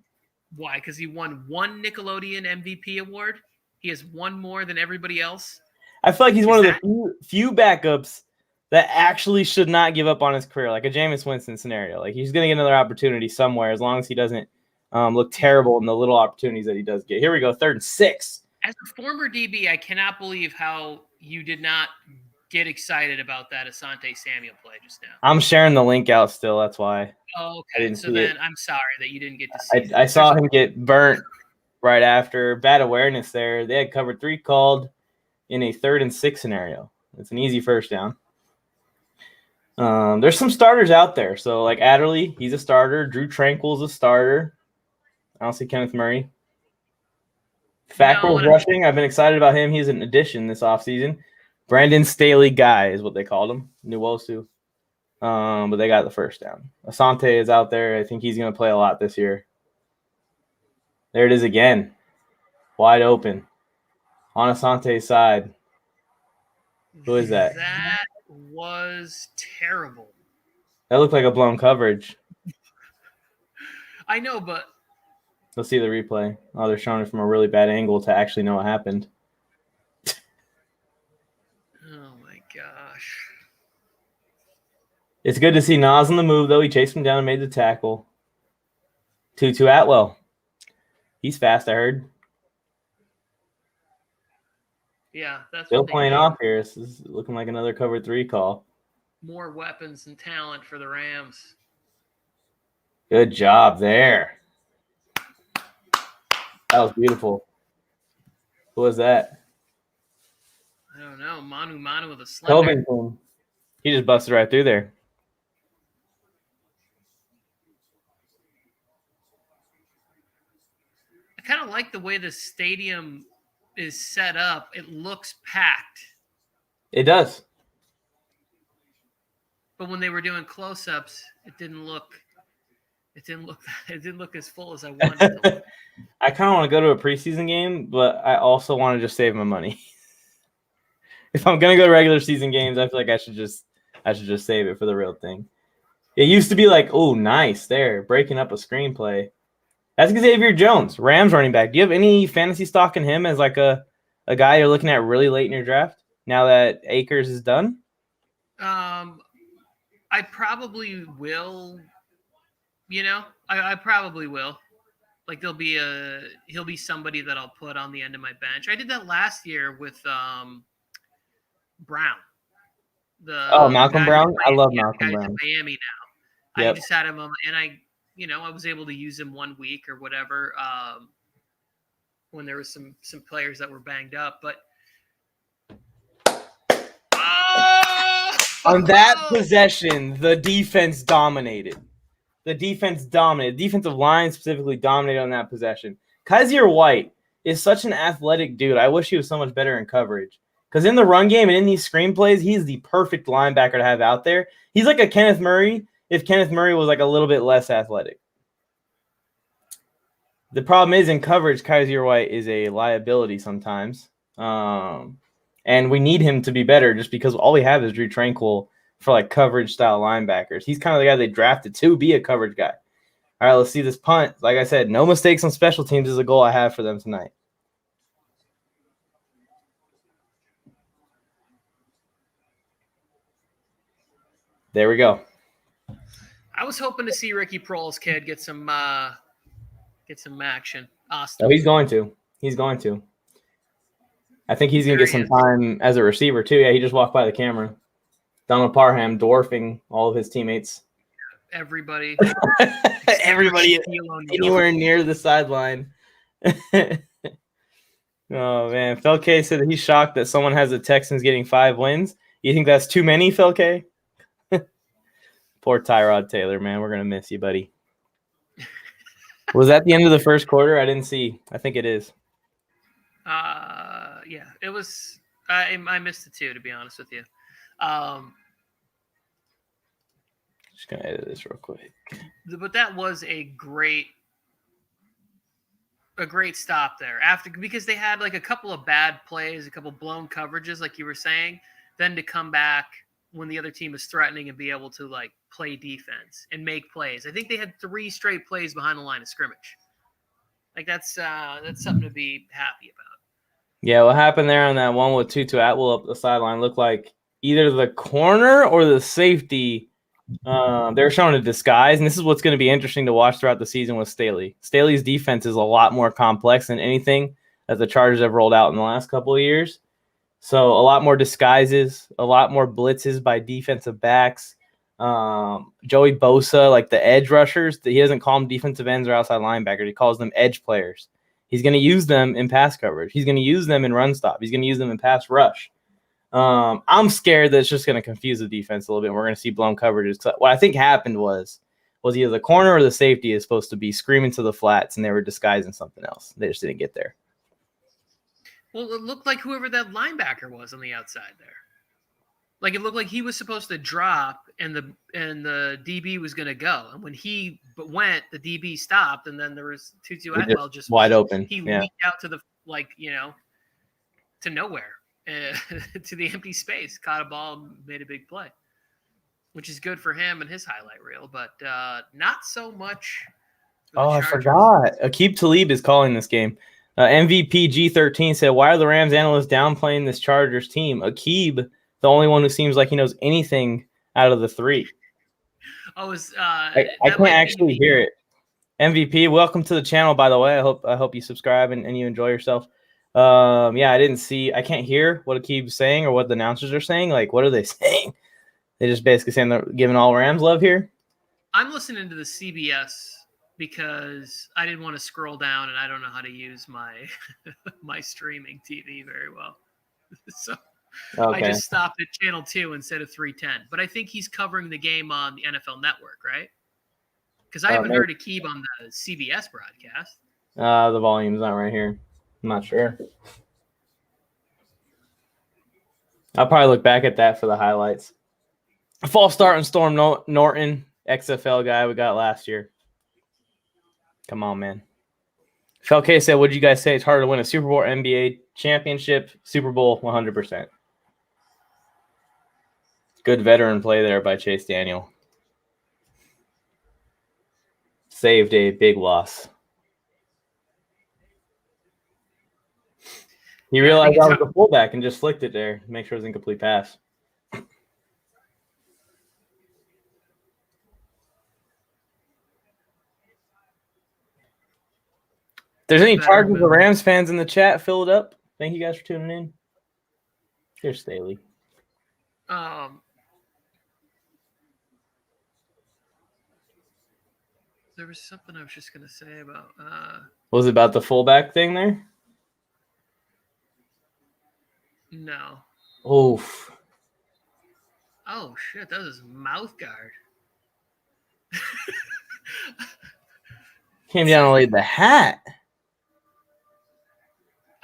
Why? Because he won one Nickelodeon MVP award? He has one more than everybody else? I feel like he's one of the few backups that actually should not give up on his career, like a Jameis Winston scenario. Like, he's going to get another opportunity somewhere as long as he doesn't look terrible in the little opportunities that he does get. Here we go, 3rd and 6. As a former DB, I cannot believe how you did not get excited about that Asante Samuel play just now. I'm sharing the link out still. That's why. Oh, okay. So then I'm sorry that you didn't get to see it. I saw him get burnt right after. Bad awareness there. They had cover 3 called in a 3rd and 6 scenario. It's an easy first down. There's some starters out there. So, like Adderley, he's a starter. Drew Tranquil's a starter. I don't see Kenneth Murray. Fackrell's rushing. I've been excited about him. He's an addition this offseason. Brandon Staley Guy is what they called him. Nuwosu. But they got the first down. Asante is out there. I think he's going to play a lot this year. There it is again. Wide open. On Asante's side. Who is that? That was terrible. That looked like a blown coverage. I know, but let's see the replay. Oh, they're showing it from a really bad angle to actually know what happened. Oh, my gosh. It's good to see Nas on the move, though. He chased him down and made the tackle. Tutu Atwell. He's fast, I heard. Yeah, that's still playing off here. This is looking like another cover 3 call. More weapons and talent for the Rams. Good job there. That was beautiful. Who was that? I don't know. Manu with a slender. Covington. He just busted right through there. I kind of like the way the stadium is set up. It looks packed. It does. But when they were doing close-ups, it didn't look as full as I wanted it to look. I kind of want to go to a preseason game, but I also want to just save my money. If I'm gonna go to regular season games, I feel like I should just save it for the real thing. It used to be like, oh, nice, there, breaking up a screenplay. That's Xavier Jones, Rams running back. Do you have any fantasy stock in him as like a guy you're looking at really late in your draft now that Akers is done? I probably will. I probably will. Like he'll be somebody that I'll put on the end of my bench. I did that last year with Brown. Malcolm Brown. I love Malcolm Brown. In Miami now. Yep. I just had him, and I was able to use him 1 week or whatever when there was some players that were banged up. But on that possession, the defense dominated. The defensive line specifically dominated on that possession. Kaiser White is such an athletic dude. I wish he was so much better in coverage. Because in the run game and in these screenplays, he's the perfect linebacker to have out there. He's like a Kenneth Murray if Kenneth Murray was like a little bit less athletic. The problem is in coverage, Kaiser White is a liability sometimes. And we need him to be better just because all we have is Drew Tranquil for like coverage style linebackers. He's kind of the guy they drafted to be a coverage guy. All right, let's see this punt. Like I said, no mistakes on special teams is a goal I have for them tonight. There we go. I was hoping to see Ricky Prohl's kid get some action. Austin. Oh, he's going to. I think he's going to get some time as a receiver too. Yeah, he just walked by the camera. Donald Parham dwarfing all of his teammates. Everybody anywhere near the sideline. Oh, man. Felke said that he's shocked that someone has the Texans getting 5 wins. You think that's too many, Felke? Poor Tyrod Taylor, man. We're going to miss you, buddy. Was that the end of the first quarter? I didn't see. I think it is. Yeah, it was I missed it too, to be honest with you. Just gonna edit this real quick. But that was a great stop there because they had like a couple of bad plays, a couple blown coverages, like you were saying, then to come back when the other team is threatening and be able to like play defense and make plays. I think they had 3 straight plays behind the line of scrimmage. Like that's something to be happy about. Yeah, what happened there on that one with Tutu Atwell up the sideline looked like either the corner or the safety. They're showing a disguise, and this is what's going to be interesting to watch throughout the season with Staley. Staley's defense is a lot more complex than anything that the Chargers have rolled out in the last couple of years. So a lot more disguises, a lot more blitzes by defensive backs. Joey Bosa, like the edge rushers, he doesn't call them defensive ends or outside linebackers. He calls them edge players. He's going to use them in pass coverage. He's going to use them in run stop. He's going to use them in pass rush. I'm scared that it's just going to confuse the defense a little bit. We're going to see blown coverages. What I think happened was either the corner or the safety is supposed to be screaming to the flats, and they were disguising something else. They just didn't get there. Well, it looked like whoever that linebacker was on the outside there. Like it looked like he was supposed to drop, and the DB was going to go. And when he went, the DB stopped, and then there was Tutu Atwell just wide open. He leaked out to the to nowhere. To the empty space, caught a ball, made a big play, which is good for him and his highlight reel, but not so much. I forgot. Aqib Talib is calling this game. MVP G13 said, "Why are the Rams analysts downplaying this Chargers team?" Aqib, the only one who seems like he knows anything out of the 3. I can't actually hear it. MVP, welcome to the channel, by the way. I hope you subscribe and you enjoy yourself. I can't hear what Aqib's saying or what the announcers are saying. Like, what are they saying? They just basically saying they're giving all Rams love here. I'm listening to the CBS because I didn't want to scroll down, and I don't know how to use my my streaming TV very well. So I just stopped at channel 2 instead of 310. But I think he's covering the game on the NFL Network, right? Because I haven't heard Aqib on the CBS broadcast. The volume's not right here. I'm not sure. I'll probably look back at that for the highlights. False start on Storm Norton, XFL guy we got last year. Come on, man. Felke said, what did you guys say? It's harder to win a Super Bowl or NBA championship. Super Bowl, 100%. Good veteran play there by Chase Daniel. Saved a big loss. He realized I was the fullback and just flicked it there to make sure it was an incomplete pass. If there's any Chargers or Rams fans in the chat, fill it up. Thank you guys for tuning in. Here's Staley. There was something I was just going to say about... Was it about the fullback thing there? No. Oof. Oh, shit. That was mouth guard. Came down and laid the hat.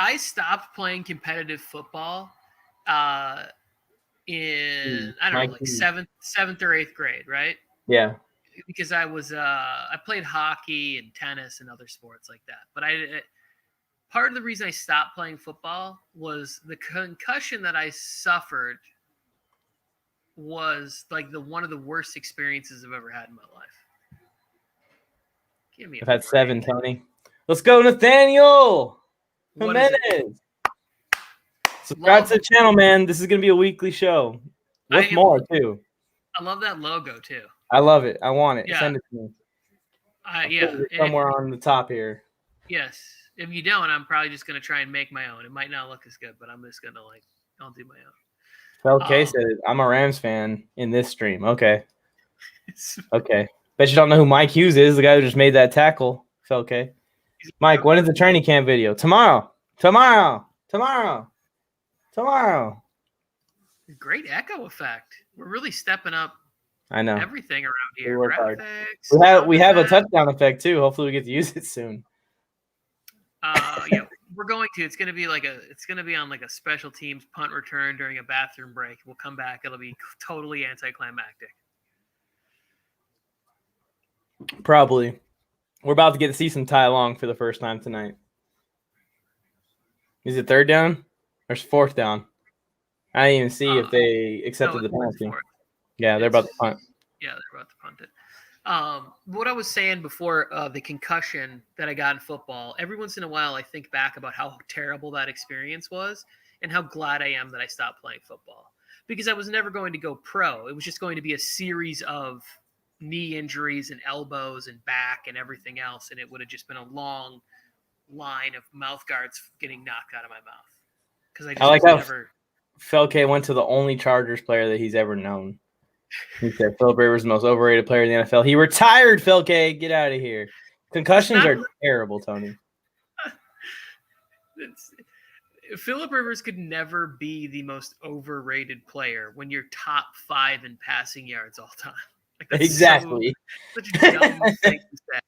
I stopped playing competitive football in, I don't know, like seventh or eighth grade, right? Yeah. Because I was, I played hockey and tennis and other sports like that. But part of the reason I stopped playing football was the concussion that I suffered was like one of the worst experiences I've ever had in my life. Give me I've had 7, Tony. Let's go, Nathaniel Jimenez. Subscribe to the channel, man. This is going to be a weekly show. With more, too. I love that logo, too. I love it. I want it. Yeah. Send it to me. Yeah. Somewhere on the top here. Yes. If you don't, I'm probably just going to try and make my own. It might not look as good, but I'm just going to I'll do my own. Okay, said I'm a Rams fan in this stream. Okay. Okay. Bet you don't know who Mike Hughes is, the guy who just made that tackle. Okay. Mike, when is the training camp video? Tomorrow. Great echo effect. We're really stepping up. I know. Everything around here. We work hard. We have a touchdown effect too. Hopefully we get to use it soon. Yeah. We're going to. It's gonna be on like a special teams punt return during a bathroom break. We'll come back. It'll be totally anticlimactic. Probably. We're about to get to see some Ty Long for the first time tonight. Is it third down or fourth down? I didn't even see if they accepted the penalty. Yeah, they're about to punt. Yeah, they're about to punt it. What I was saying before the concussion that I got in football, every once in a while I think back about how terrible that experience was and how glad I am that I stopped playing football. Because I was never going to go pro. It was just going to be a series of knee injuries and elbows and back and everything else, and it would have just been a long line of mouth guards getting knocked out of my mouth. Because I like how never. Felke went to the only Chargers player that he's ever known. He said Philip Rivers is the most overrated player in the NFL. He retired, Felke. Get out of here. Concussions are terrible, Tony. Philip Rivers could never be the most overrated player when you're top 5 in passing yards all time. Like, that's exactly. Such a dumb thing to say.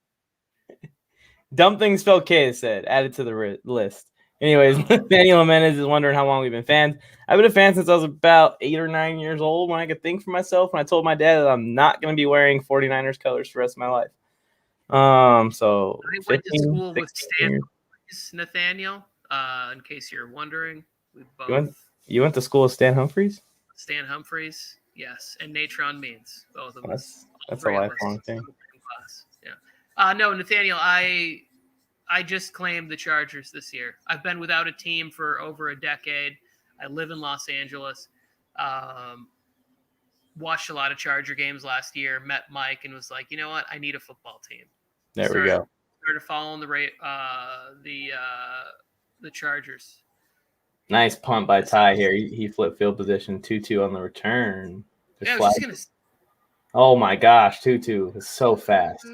Dumb things Felke said. Added to the list. Anyways, Daniel Jimenez is wondering how long we've been fans. I've been a fan since I was about 8 or 9 years old when I could think for myself. And I told my dad that I'm not going to be wearing 49ers colors for the rest of my life. So I went to school with Stan Nathaniel. In case you're wondering, we both. You went to school with Stan Humphries? Stan Humphries, yes, and Natron Means, both of us. That's a lifelong thing. Yeah. No, Nathaniel, I just claimed the Chargers this year. I've been without a team for over a decade. I live in Los Angeles. Watched a lot of Charger games last year. Met Mike and was like, you know what? I need a football team. We go. Started following the Chargers. Nice punt by Ty here. He flipped field position. 2-2 on the return. Oh my gosh, Tutu is so fast.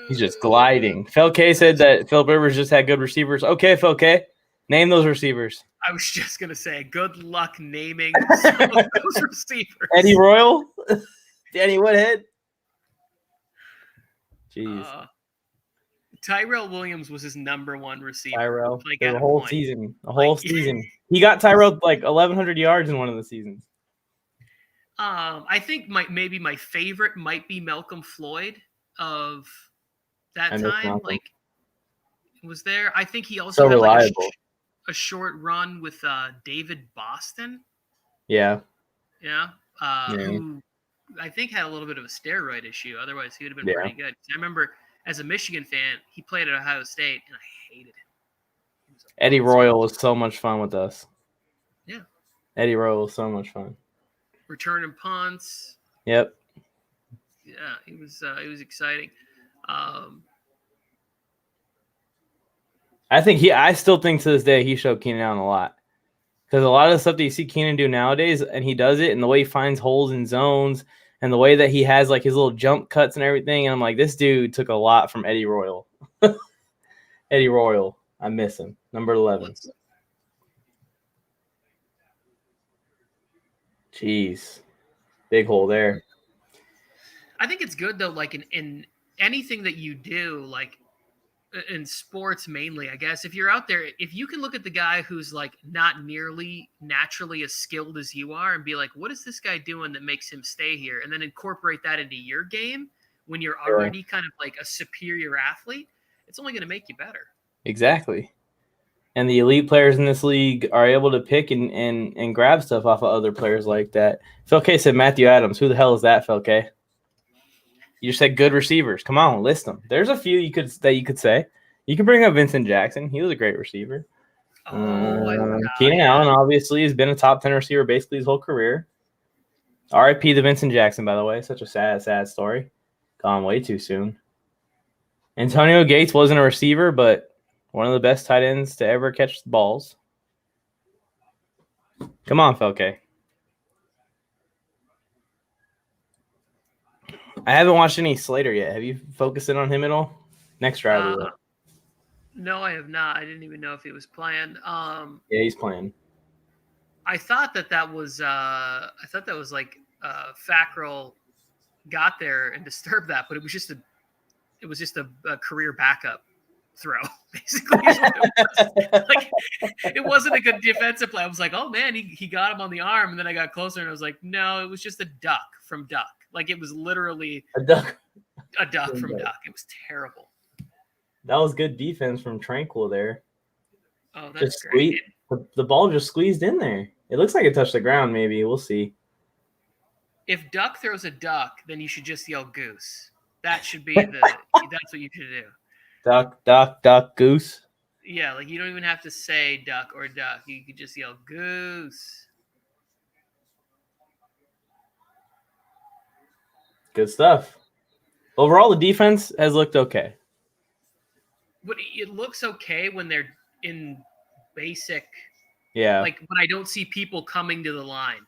He's just gliding. Felke said that Philip Rivers just had good receivers. Okay, Felke, name those receivers. I was just gonna say, good luck naming some of those receivers. Eddie Royal, Danny Woodhead. Jeez. Tyrell Williams was his number one receiver. Tyrell, the whole season. Season. He got Tyrell like 1,100 yards in one of the seasons. I think maybe my favorite might be Malcolm Floyd of that time. Like, was there? I think he also had like a short run with David Boston. Yeah. Yeah. Who I think had a little bit of a steroid issue. Otherwise, he would have been pretty good. I remember as a Michigan fan, he played at Ohio State, and I hated him. Eddie Royal was so much fun with us. Yeah. Eddie Royal was so much fun. Returning punts. Yep. Yeah, it was exciting. I still think to this day he showed Keenan Allen a lot. Because a lot of the stuff that you see Keenan do nowadays, and he does it, and the way he finds holes in zones, and the way that he has like his little jump cuts and everything, and I'm like, this dude took a lot from Eddie Royal. Eddie Royal, I miss him. Number 11. Jeez, big hole there. I think it's good though. Like in anything that you do, like in sports mainly, I guess, if you're out there, if you can look at the guy who's like not nearly naturally as skilled as you are and be like, what is this guy doing that makes him stay here? And then incorporate that into your game when you're already kind of like a superior athlete, it's only going to make you better. Exactly. And the elite players in this league are able to pick and grab stuff off of other players like that. Felke said Matthew Adams. Who the hell is that, Felke? You just said good receivers. Come on, list them. There's a few you could say. You can bring up Vincent Jackson. He was a great receiver. Keenan Allen obviously has been a top 10 receiver basically his whole career. R.I.P. to Vincent Jackson, by the way. Such a sad story. Gone way too soon. Antonio Gates wasn't a receiver, but one of the best tight ends to ever catch the balls. Come on, Felke. I haven't watched any Slater yet. Have you focused in on him at all? Next driver. No, I have not. I didn't even know if he was playing. Yeah, he's playing. I thought that was like Fackrell got there and disturbed that, but it was just a career backup. throw. Basically, is what it was. Like, it wasn't a good defensive play. I was like, oh man, he got him on the arm, and then I got closer and I was like, no, it was just a duck from Duck. Like, it was literally A duck. a duck from Duck. It was terrible. That was good defense from Tranquil there. Oh, that's great. The ball just squeezed in there. It looks like it touched the ground. Maybe we'll see. If Duck throws a duck, then you should just yell goose. That should be that's what you should do. Duck, duck, duck, goose. Yeah, like you don't even have to say duck or duck. You could just yell goose. Good stuff. Overall, the defense has looked okay. But it looks okay when they're in basic. Yeah. Like when I don't see people coming to the line,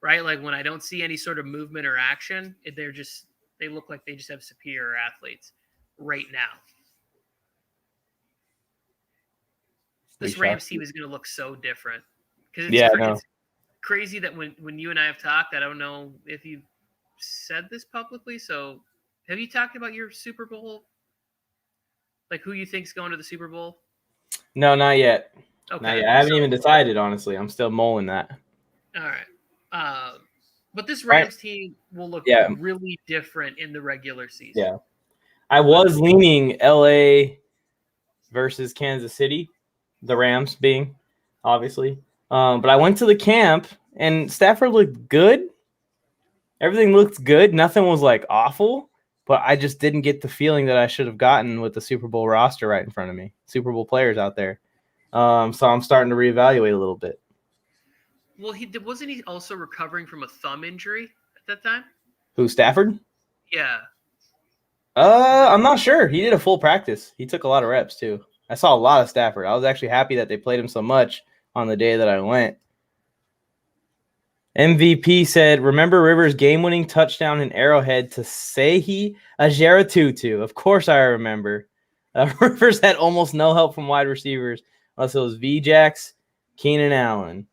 right? Like when I don't see any sort of movement or action, they look like they just have superior athletes right now. This Rams team is going to look so different because it's crazy that when you and I have talked, I don't know if you've said this publicly. So have you talked about your Super Bowl? Like who you think's going to the Super Bowl? No, not yet. Okay. Not yet. I haven't even decided, honestly. I'm still mulling that. All right. But this Rams team will look really different in the regular season. Yeah. I was leaning LA versus Kansas City, the Rams being, obviously. But I went to the camp, and Stafford looked good. Everything looked good. Nothing was, like, awful. But I just didn't get the feeling that I should have gotten with the Super Bowl roster right in front of me. Super Bowl players out there. So I'm starting to reevaluate a little bit. Well, wasn't he also recovering from a thumb injury at that time? Who, Stafford? Yeah. I'm not sure. He did a full practice. He took a lot of reps, too. I saw a lot of Stafford. I was actually happy that they played him so much on the day that I went. MVP said, remember Rivers' game-winning touchdown in Arrowhead to Sehi Ajeratutu. Of course I remember. Rivers had almost no help from wide receivers unless it was V-Jax, Keenan Allen.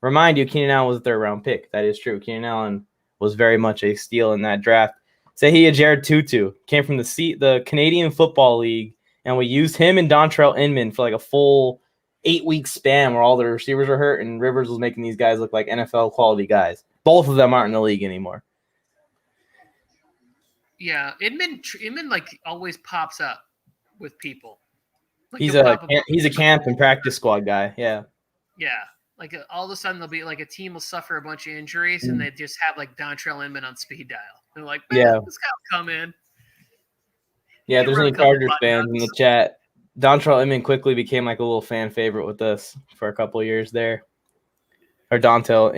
Remind you, Keenan Allen was a third-round pick. That is true. Keenan Allen was very much a steal in that draft. Sehi Ajeratutu came from the Canadian Football League, and we used him and Dontrell Inman for like a full 8-week span where all the receivers were hurt, and Rivers was making these guys look like NFL quality guys. Both of them aren't in the league anymore. Yeah, Inman like always pops up with people. Like He's a camp and practice squad guy. Yeah. Yeah. Like all of a sudden there'll be like a team will suffer a bunch of injuries and they just have like Dontrell Inman on speed dial. They're like, man, this guy will come in. Yeah, there's any Chargers fans in the chat. Dontrell Inman quickly became like a little fan favorite with us for a couple of years there. Or Dontrell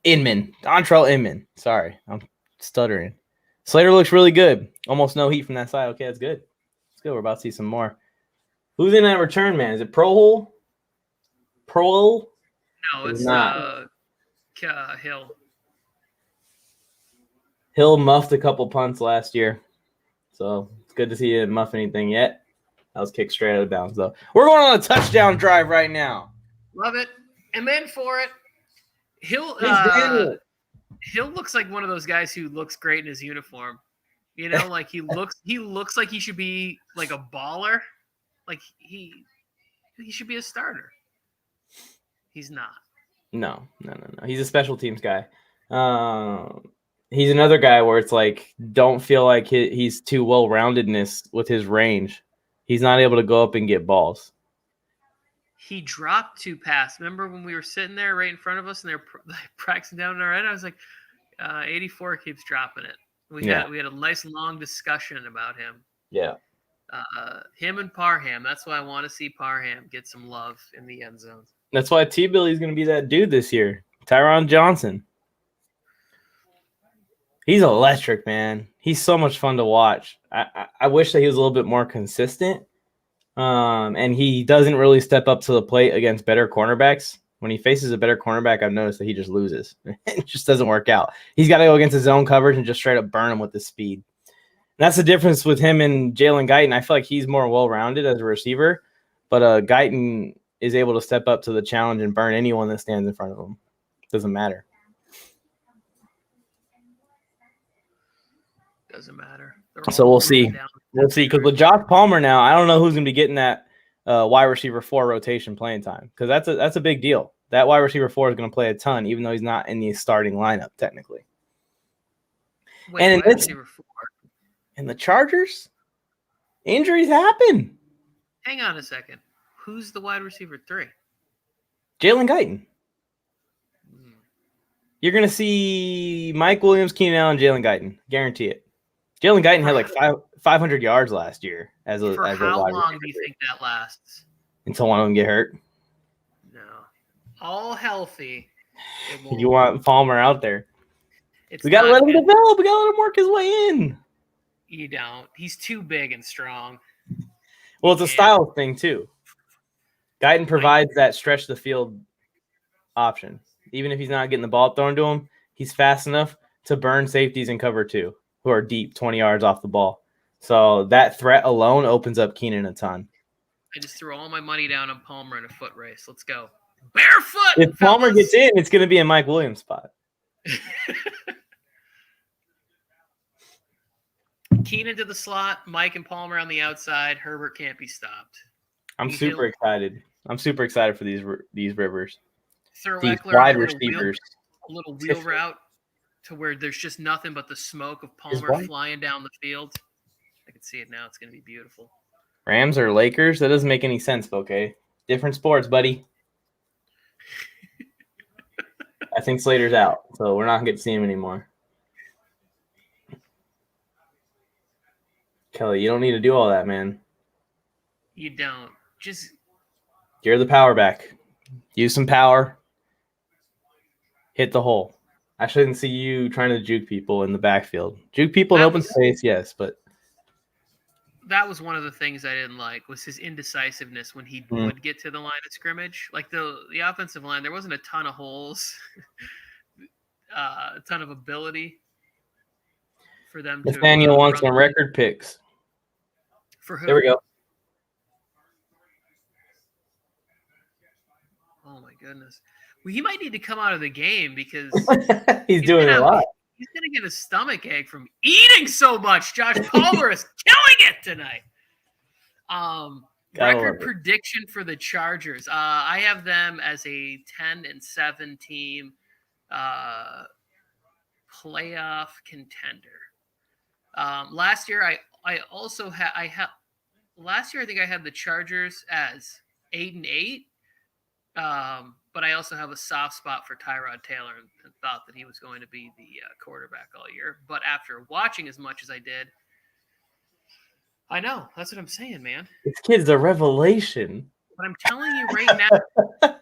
Inman. Sorry, I'm stuttering. Slater looks really good. Almost no heat from that side. Okay, that's good. It's good. We're about to see some more. Who's in that return, man? Is it Prohol? No, it's not. Hill. Hill muffed a couple punts last year. So it's good to see he didn't muff anything yet. That was kicked straight out of bounds, though. We're going on a touchdown drive right now. Love it. I'm in for it. Hill looks like one of those guys who looks great in his uniform. You know, like he looks like he should be like a baller. Like he should be a starter. He's not. No. He's a special teams guy. He's another guy where it's like, don't feel like he's too well-roundedness with his range. He's not able to go up and get balls. He dropped 2 passes. Remember when we were sitting there right in front of us and they're practicing down in our head? I was like, 84 keeps dropping it. We had a nice long discussion about him. Yeah. Him and Parham. That's why I want to see Parham get some love in the end zone. That's why T-Billy's going to be that dude this year. Tyron Johnson. He's electric, man. He's so much fun to watch. I wish that he was a little bit more consistent. And he doesn't really step up to the plate against better cornerbacks. When he faces a better cornerback, I've noticed that he just loses. It just doesn't work out. He's got to go against his own coverage and just straight up burn him with his speed. And that's the difference with him and Jalen Guyton. I feel like he's more well-rounded as a receiver, but Guyton is able to step up to the challenge and burn anyone that stands in front of him. Doesn't matter. Doesn't matter. So we'll see. We'll see. Because with Josh Palmer now, I don't know who's going to be getting that wide receiver 4 rotation playing time. Because that's a big deal. That wide receiver 4 is going to play a ton, even though he's not in the starting lineup technically. Wait, and wide receiver 4. in the Chargers, injuries happen. Hang on a second. Who's the wide receiver 3? Jalen Guyton. You're going to see Mike Williams, Keenan Allen, Jalen Guyton. Guarantee it. Jalen Guyton had like 500 yards last year as a For as how a wide long receiver do you think that lasts? until one of them get hurt. No. All healthy. You want Palmer out there. We got to not let him good. develop. We got to let him work his way in. You don't. He's too big and strong. Well, it's a style thing too. Guyton provides that stretch the field option. Even if he's not getting the ball thrown to him, he's fast enough to burn safeties in cover 2 who are deep 20 yards off the ball. So that threat alone opens up Keenan a ton. I just threw all my money down on Palmer in a foot race. Let's go. Barefoot! If Palmer fellas! gets in, it's going to be a Mike Williams spot. Keenan to the slot, Mike and Palmer on the outside. Herbert can't be stopped. I'm super excited. I'm super excited for these Rivers. Throw These Eckler wide a little receivers. a little wheel route to where there's just nothing but the smoke of Palmer flying down the field. I can see it now. It's going to be beautiful. Rams or Lakers? That doesn't make any sense, okay? Different sports, buddy. I think Slater's out, so we're not going to get to see him anymore. Kelly, you don't need to do all that, man. You don't. Just You're the power back. Use some power. Hit the hole. I shouldn't see you trying to juke people in the backfield. Juke people in open space, yes, but that was one of the things I didn't like was his indecisiveness when he would get to the line of scrimmage. Like the offensive line, there wasn't a ton of holes, a ton of ability for them to. Nathaniel wants some record picks. For who? There we go. Oh my goodness. Well, he might need to come out of the game because he's doing a lot. He's going to get a stomach ache from eating so much. Josh Palmer is killing it tonight. Record prediction for the Chargers. I have them as a 10-7 team, playoff contender. Last year, I also had last year I think I had the Chargers as 8-8. But I also have a soft spot for Tyrod Taylor and thought that he was going to be the quarterback all year. But after watching as much as I did, I know. That's what I'm saying, man. This kid's a revelation. What I'm telling you right now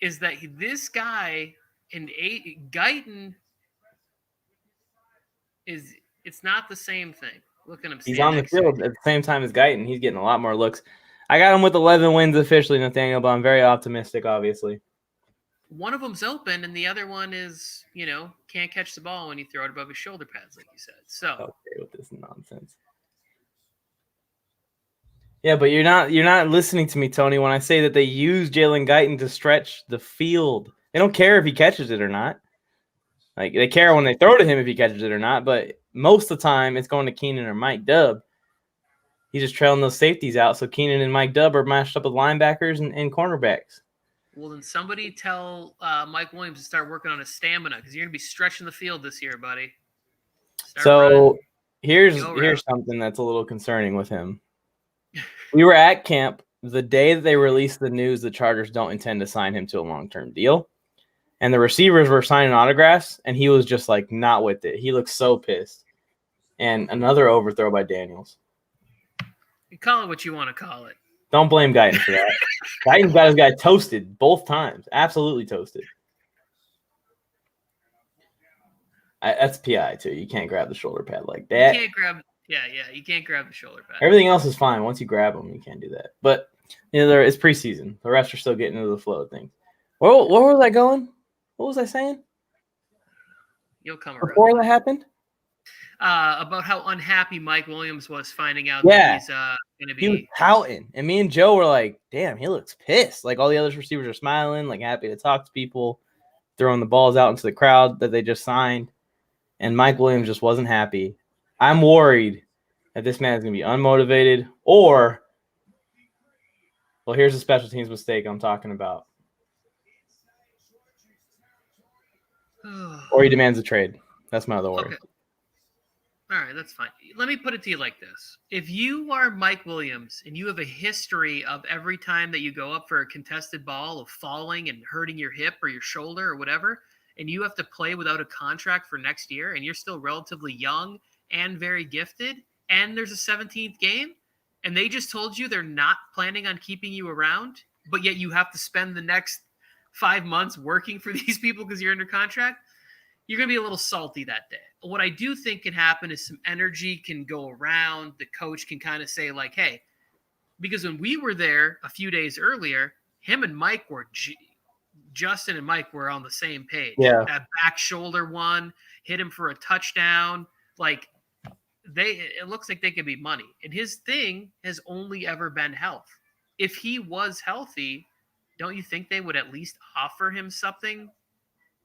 is that this guy in Guyton it's not the same thing. Look at him. He's on the field at the same time as Guyton. He's getting a lot more looks. I got him with 11 wins officially, Nathaniel, but I'm very optimistic, obviously. One of them's open, and the other one is, can't catch the ball when you throw it above his shoulder pads, like you said. So okay with this nonsense. Yeah, but you're not listening to me, Tony, when I say that they use Jalen Guyton to stretch the field. They don't care if he catches it or not. Like they care when they throw to him if he catches it or not, but most of the time it's going to Keenan or Mike Dubb. He's just trailing those safeties out, so Keenan and Mike Dubb are matched up with linebackers and cornerbacks. Well, then somebody tell Mike Williams to start working on his stamina because you're going to be stretching the field this year, buddy. Here's something that's a little concerning with him. We were at camp the day that they released the news the Chargers don't intend to sign him to a long-term deal, and the receivers were signing autographs, and he was just like not with it. He looked so pissed. And another overthrow by Daniels. You call it what you want to call it. Don't blame Guyton for that. Guyton's got his guy toasted both times. Absolutely toasted. That's PI, too. You can't grab the shoulder pad like that. You can't grab the shoulder pad. Everything else is fine. Once you grab them, you can't do that. But, it's preseason. The refs are still getting into the flow of things. Where was I going? What was I saying? You'll come around. Before that happened? About how unhappy Mike Williams was finding out that he's going to be. He was pouting. And me and Joe were like, damn, he looks pissed. Like all the other receivers are smiling, like happy to talk to people, throwing the balls out into the crowd that they just signed. And Mike Williams just wasn't happy. I'm worried that this man is going to be unmotivated, or, well, here's a special teams mistake I'm talking about. Or he demands a trade. That's my other worry. Okay. All right, that's fine. Let me put it to you like this. If you are Mike Williams and you have a history of every time that you go up for a contested ball of falling and hurting your hip or your shoulder or whatever, and you have to play without a contract for next year, and you're still relatively young and very gifted, and there's a 17th game, and they just told you they're not planning on keeping you around, but yet you have to spend the next 5 months working for these people because you're under contract, you're going to be a little salty that day. What I do think can happen is some energy can go around. The coach can kind of say like, hey, because when we were there a few days earlier, him and Mike were Justin and Mike were on the same page. Yeah. That back shoulder one hit him for a touchdown. Like it looks like they could be money. And his thing has only ever been health. If he was healthy, don't you think they would at least offer him something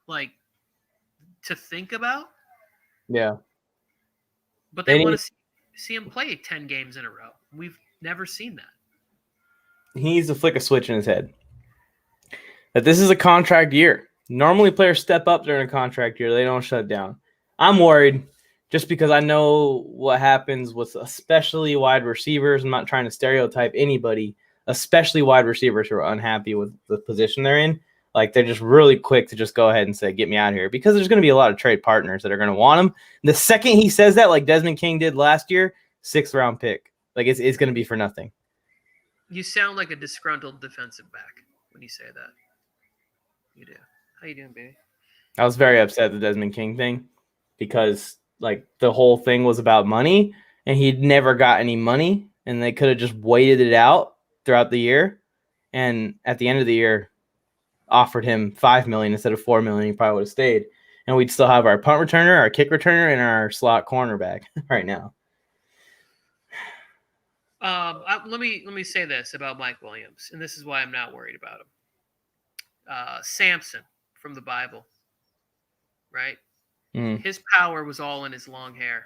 like to think about? Yeah. But they want to see him play 10 games in a row. We've never seen that. He needs to flick a switch in his head. That this is a contract year. Normally players step up during a contract year. They don't shut down. I'm worried just because I know what happens with especially wide receivers. I'm not trying to stereotype anybody, especially wide receivers who are unhappy with the position they're in. Like, they're just really quick to just go ahead and say, get me out of here, because there's going to be a lot of trade partners that are going to want him. The second he says that, like Desmond King did last year, 6th round pick. Like, it's going to be for nothing. You sound like a disgruntled defensive back when you say that. You do. How you doing, baby? I was very upset at the Desmond King thing because, like, the whole thing was about money, and he'd never got any money, and they could have just waited it out throughout the year. And at the end of the year, offered him $5 million instead of $4 million, he probably would have stayed, and we'd still have our punt returner, our kick returner, and our slot cornerback right now. Let me say this about Mike Williams, and this is why I'm not worried about him. Samson from the Bible, right? His power was all in his long hair,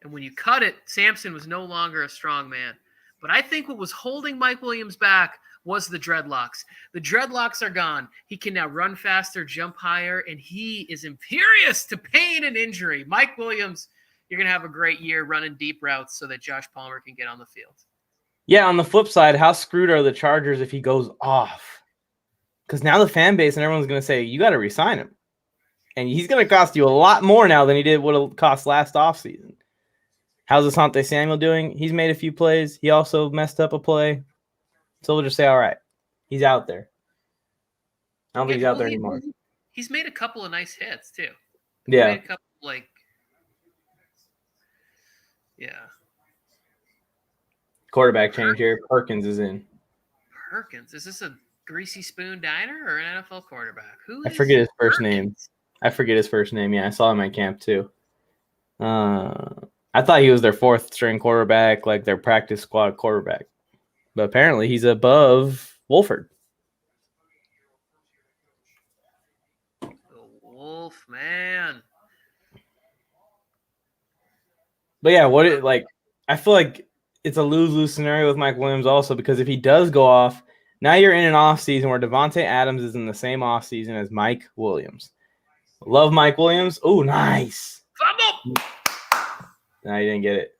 and when you cut it, Samson was no longer a strong man. But I think what was holding Mike Williams back was the dreadlocks. The dreadlocks are gone. He can now run faster, jump higher, and he is impervious to pain and injury. Mike Williams, you're going to have a great year running deep routes so that Josh Palmer can get on the field. Yeah, on the flip side, how screwed are the Chargers if he goes off? Because now the fan base and everyone's going to say, you got to re-sign him. And he's going to cost you a lot more now than he did what it cost last offseason. How's Asante Samuel doing? He's made a few plays. He also messed up a play. So we'll just say, all right, he's out there. I don't think he's out there anymore. He's made a couple of nice hits, too. Yeah. Made a couple, yeah. Quarterback change here. Perkins is in. Perkins? Is this a Greasy Spoon Diner or an NFL quarterback? I forget his first name. Yeah, I saw him at camp, too. I thought he was their 4th string quarterback, like their practice squad quarterback. But apparently he's above Wolford. The Wolf, man. But yeah, I feel like it's a lose-lose scenario with Mike Williams also, because if he does go off, now you're in an offseason where Devontae Adams is in the same offseason as Mike Williams. Love Mike Williams. Oh, nice. Fumble! No, you didn't get it.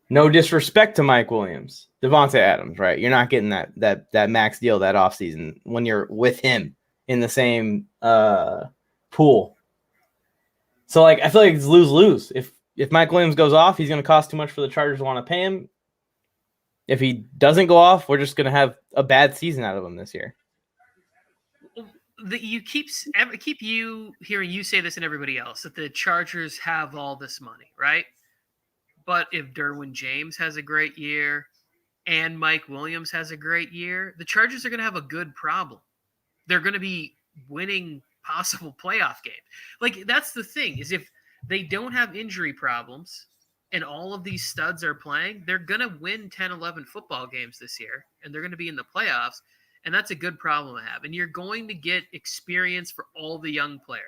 No disrespect to Mike Williams. Devontae Adams, right? You're not getting that max deal that offseason when you're with him in the same pool. So, like, I feel like it's lose-lose. If Mike Williams goes off, he's going to cost too much for the Chargers to want to pay him. If he doesn't go off, we're just going to have a bad season out of him this year. You keep hearing you say this and everybody else, that the Chargers have all this money, right? But if Derwin James has a great year and Mike Williams has a great year, the Chargers are going to have a good problem. They're going to be winning possible playoff games. Like, that's the thing, is if they don't have injury problems and all of these studs are playing, they're going to win 10, 11 football games this year, and they're going to be in the playoffs, and that's a good problem to have. And you're going to get experience for all the young players.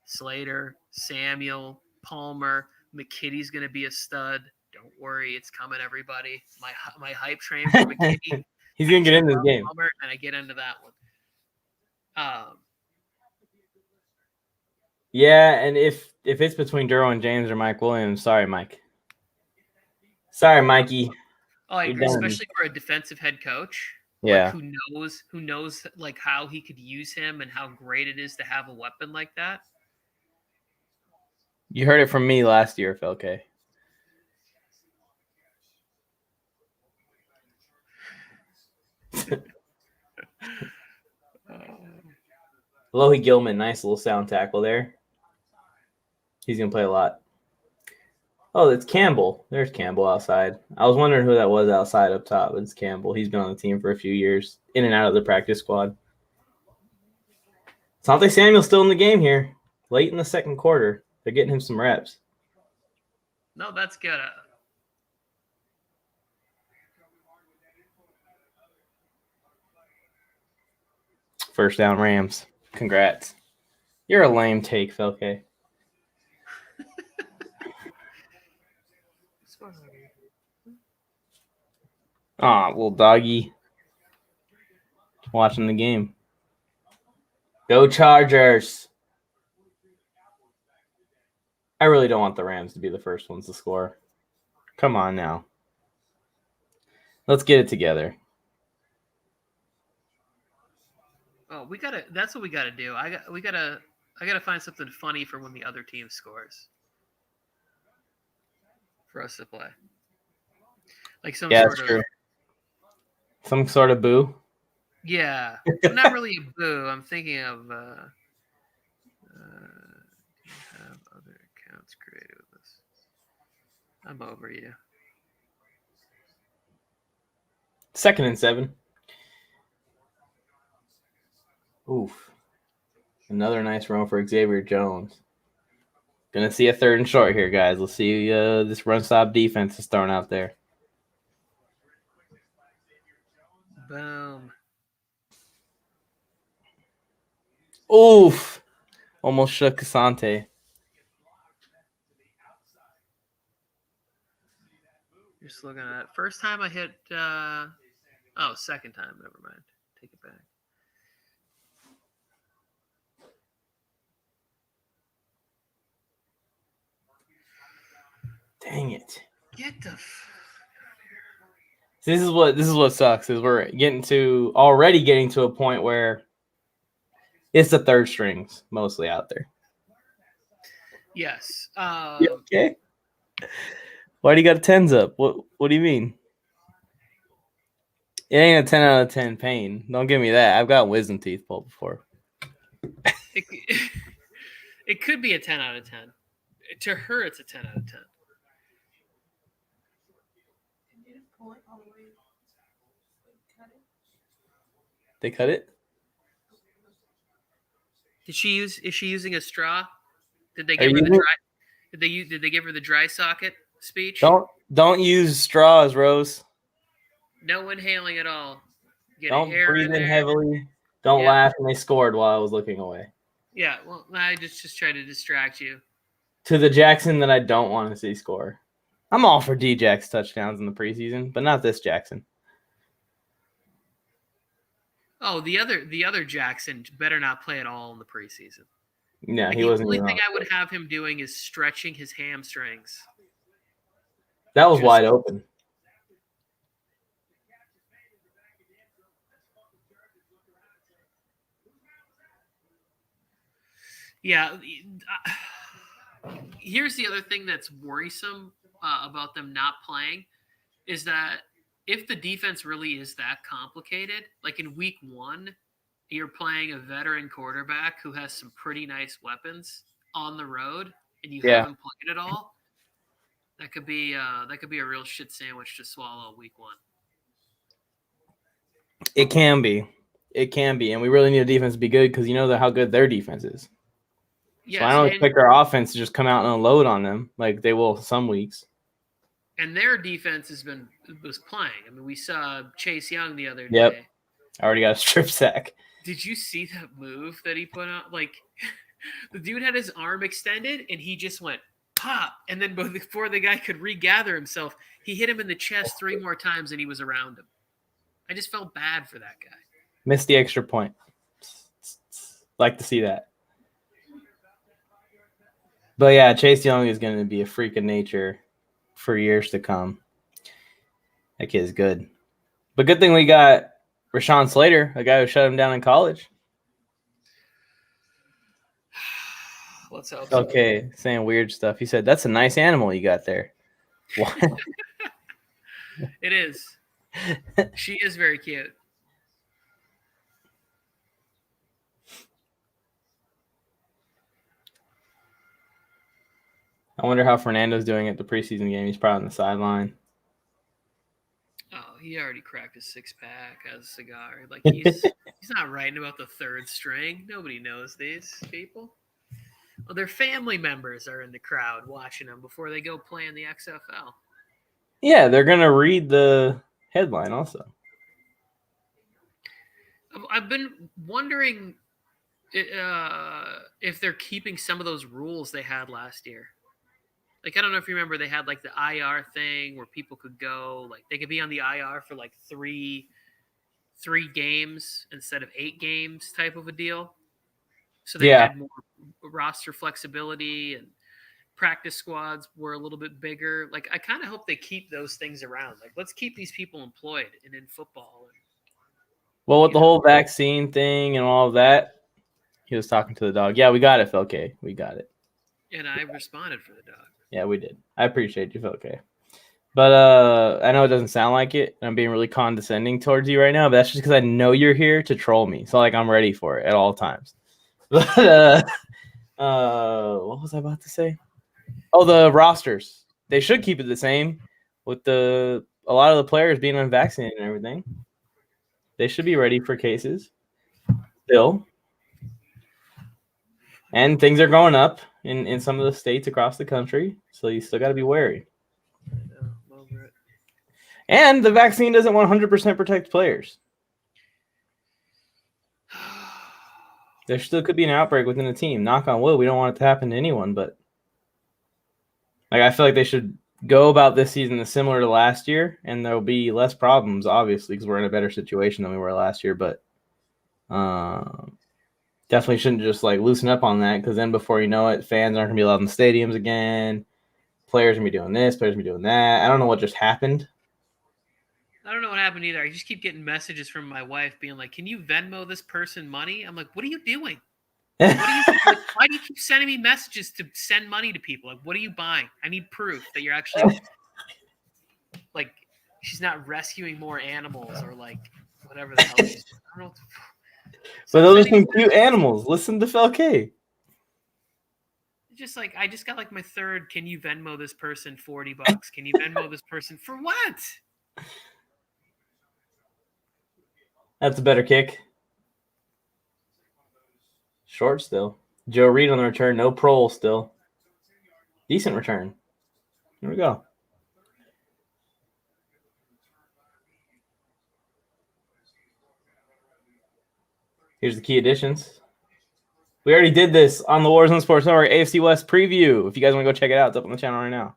Slater, Samuel, Palmer, McKitty's going to be a stud. Don't worry, it's coming, everybody. My hype train for McKinney. He's gonna get into this game. Palmer, and I get into that one. Yeah, and if it's between Derwin James or Mike Williams, sorry, Mike. Sorry, Mikey. Oh, I agree, especially for a defensive head coach. Yeah. Like, who knows like how he could use him and how great it is to have a weapon like that. You heard it from me last year, Felke. Lohi Gilman, nice little sound tackle there. He's going to play a lot. Oh, it's Campbell. There's Campbell outside. I was wondering who that was outside up top, but it's Campbell. He's been on the team for a few years, in and out of the practice squad. Asante Samuel's still in the game here, late in the second quarter. They're getting him some reps. No, that's good. First down, Rams. Congrats. You're a lame take, Felke. Aw, little doggy. Watching the game. Go Chargers. I really don't want the Rams to be the first ones to score. Come on now. Let's get it together. Oh, that's what we gotta do. I gotta find something funny for when the other team scores. For us to play. Like some Yeah, sort that's of true. Some sort of boo. Yeah. Not really a boo. I'm thinking of do you have other accounts created with this? I'm over you. 2nd and 7. Oof. Another nice run for Xavier Jones. Gonna see a 3rd and short here, guys. Let's see this run stop defense is thrown out there. Boom. Oof. Almost shook Asante. Just looking at it. First time I hit second time, never mind. Take it back. Dang it. Get the This is what sucks is we're already getting to a point where it's the third strings mostly out there. Yes. Okay. Why do you got 10s up? What do you mean? It ain't a 10 out of 10 pain. Don't give me that. I've got wisdom teeth pulled before. It could be a 10 out of 10. To her, it's a 10 out of 10. They cut it? Is she using a straw? Did they give her the dry? Did they give her the dry socket speech? Don't use straws, Rose. No inhaling at all. Don't breathe in heavily. Don't laugh. And they scored while I was looking away. Yeah, well, I just tried to distract you. To the Jackson that I don't want to see score. I'm all for D-Jack's touchdowns in the preseason, but not this Jackson. Oh, the other Jackson better not play at all in the preseason. Yeah, like he wasn't. The only thing I would have him doing is stretching his hamstrings. That was wide open. Yeah. Here's the other thing that's worrisome about them not playing is that if the defense really is that complicated, like in week 1, you're playing a veteran quarterback who has some pretty nice weapons on the road, and you haven't played it all. That could be a real shit sandwich to swallow week 1. It can be, and we really need a defense to be good because you know how good their defense is. Yes, so I don't expect our offense to just come out and unload on them like they will some weeks. And their defense was playing. I mean, we saw Chase Young the other day. Yep. Already got a strip sack. Did you see that move that he put out? Like, the dude had his arm extended, and he just went pop. And then before the guy could regather himself, he hit him in the chest 3 more times and he was around him. I just felt bad for that guy. Missed the extra point. Like to see that. But yeah, Chase Young is going to be a freak of nature for years to come. That kid's good. But good thing we got Rashawn Slater, a guy who shut him down in college. Let's hope so. Okay, saying weird stuff. He said, that's a nice animal you got there. What? It is. She is very cute. I wonder how Fernando's doing at the preseason game. He's probably on the sideline. Oh, he already cracked his 6-pack, has a cigar. Like he's not writing about the third string. Nobody knows these people. Well, their family members are in the crowd watching them before they go play in the XFL. Yeah, they're going to read the headline also. I've been wondering if they're keeping some of those rules they had last year. Like, I don't know if you remember, they had like the IR thing where people could go, like they could be on the IR for like three games instead of 8 games type of a deal. So they had more roster flexibility and practice squads were a little bit bigger. Like, I kind of hope they keep those things around. Like, let's keep these people employed and in football. Well, with the whole vaccine thing and all of that, he was talking to the dog. Yeah, we got it, Felke. We got it. And I responded for the dog. Yeah, we did. I appreciate you, Felke. But I know it doesn't sound like it, and I'm being really condescending towards you right now, but that's just because I know you're here to troll me. So, like, I'm ready for it at all times. But what was I about to say? Oh, the rosters. They should keep it the same with a lot of the players being unvaccinated and everything. They should be ready for cases still. And things are going up in some of the states across the country, so you still got to be wary. I'm over it. And the vaccine doesn't 100% protect players. There still could be an outbreak within a team. Knock on wood, we don't want it to happen to anyone, but like I feel like they should go about this season similar to last year, and there'll be less problems, obviously, because we're in a better situation than we were last year, but definitely shouldn't just like loosen up on that, because then before you know it, fans aren't going to be allowed in the stadiums again. Players are going to be doing this, players are going to be doing that. I don't know what just happened. I don't know what happened either. I just keep getting messages from my wife being like, can you Venmo this person money? I'm like, what are you doing? Why do you keep sending me messages to send money to people? Like, what are you buying? I need proof that you're actually like, she's not rescuing more animals or like whatever the hell. I don't know. So those are some cute animals. Listen to Felke. Just like, I just got like my third, can you Venmo this person $40? Can you Venmo this person for what? That's a better kick. Short still. Joe Reed on the return. No Prohl still. Decent return. Here we go. Here's the key additions. We already did this on the Warzone Sports Network AFC West preview. If you guys want to go check it out, it's up on the channel right now.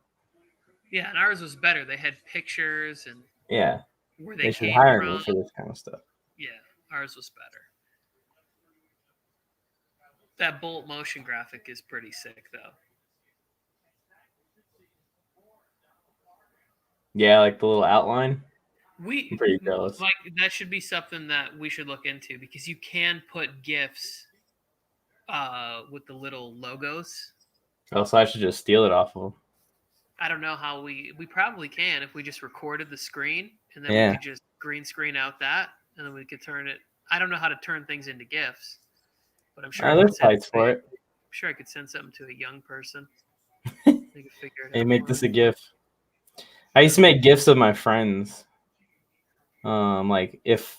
Yeah, and ours was better. They had pictures and where they should came hire from. me for this kind of stuff. Yeah, ours was better. That bolt motion graphic is pretty sick, though. Yeah, like the little outline. I'm pretty jealous. Like, that should be something that we should look into, because you can put GIFs with the little logos. Oh, so I should just steal it off of them. I don't know how we probably can if we just recorded the screen and then we could just green screen out that, and then we could turn it. I don't know how to turn things into GIFs, but I'm sure there's sites for it. I'm sure I could send something to a young person. They could figure it out. Hey, make this a GIF. I used to make GIFs of my friends. Like if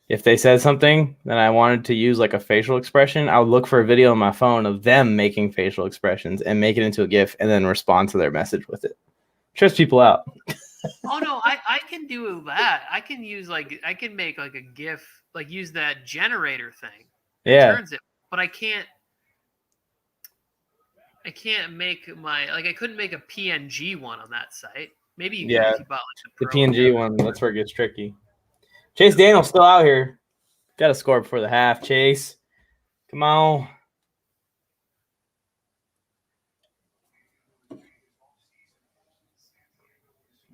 they said something that I wanted to use like a facial expression, I would look for a video on my phone of them making facial expressions and make it into a GIF and then respond to their message with it. Trips people out. Oh no, I can do that. I can make like a GIF, like use that generator thing. Yeah. Turns it, but I can't. I can't make I couldn't make a PNG one on that site. Maybe you could Yeah, if you bought like the the Pro. PNG one, that's where it gets tricky. Chase Daniel's still out here. Got to score before the half, Chase. Come on.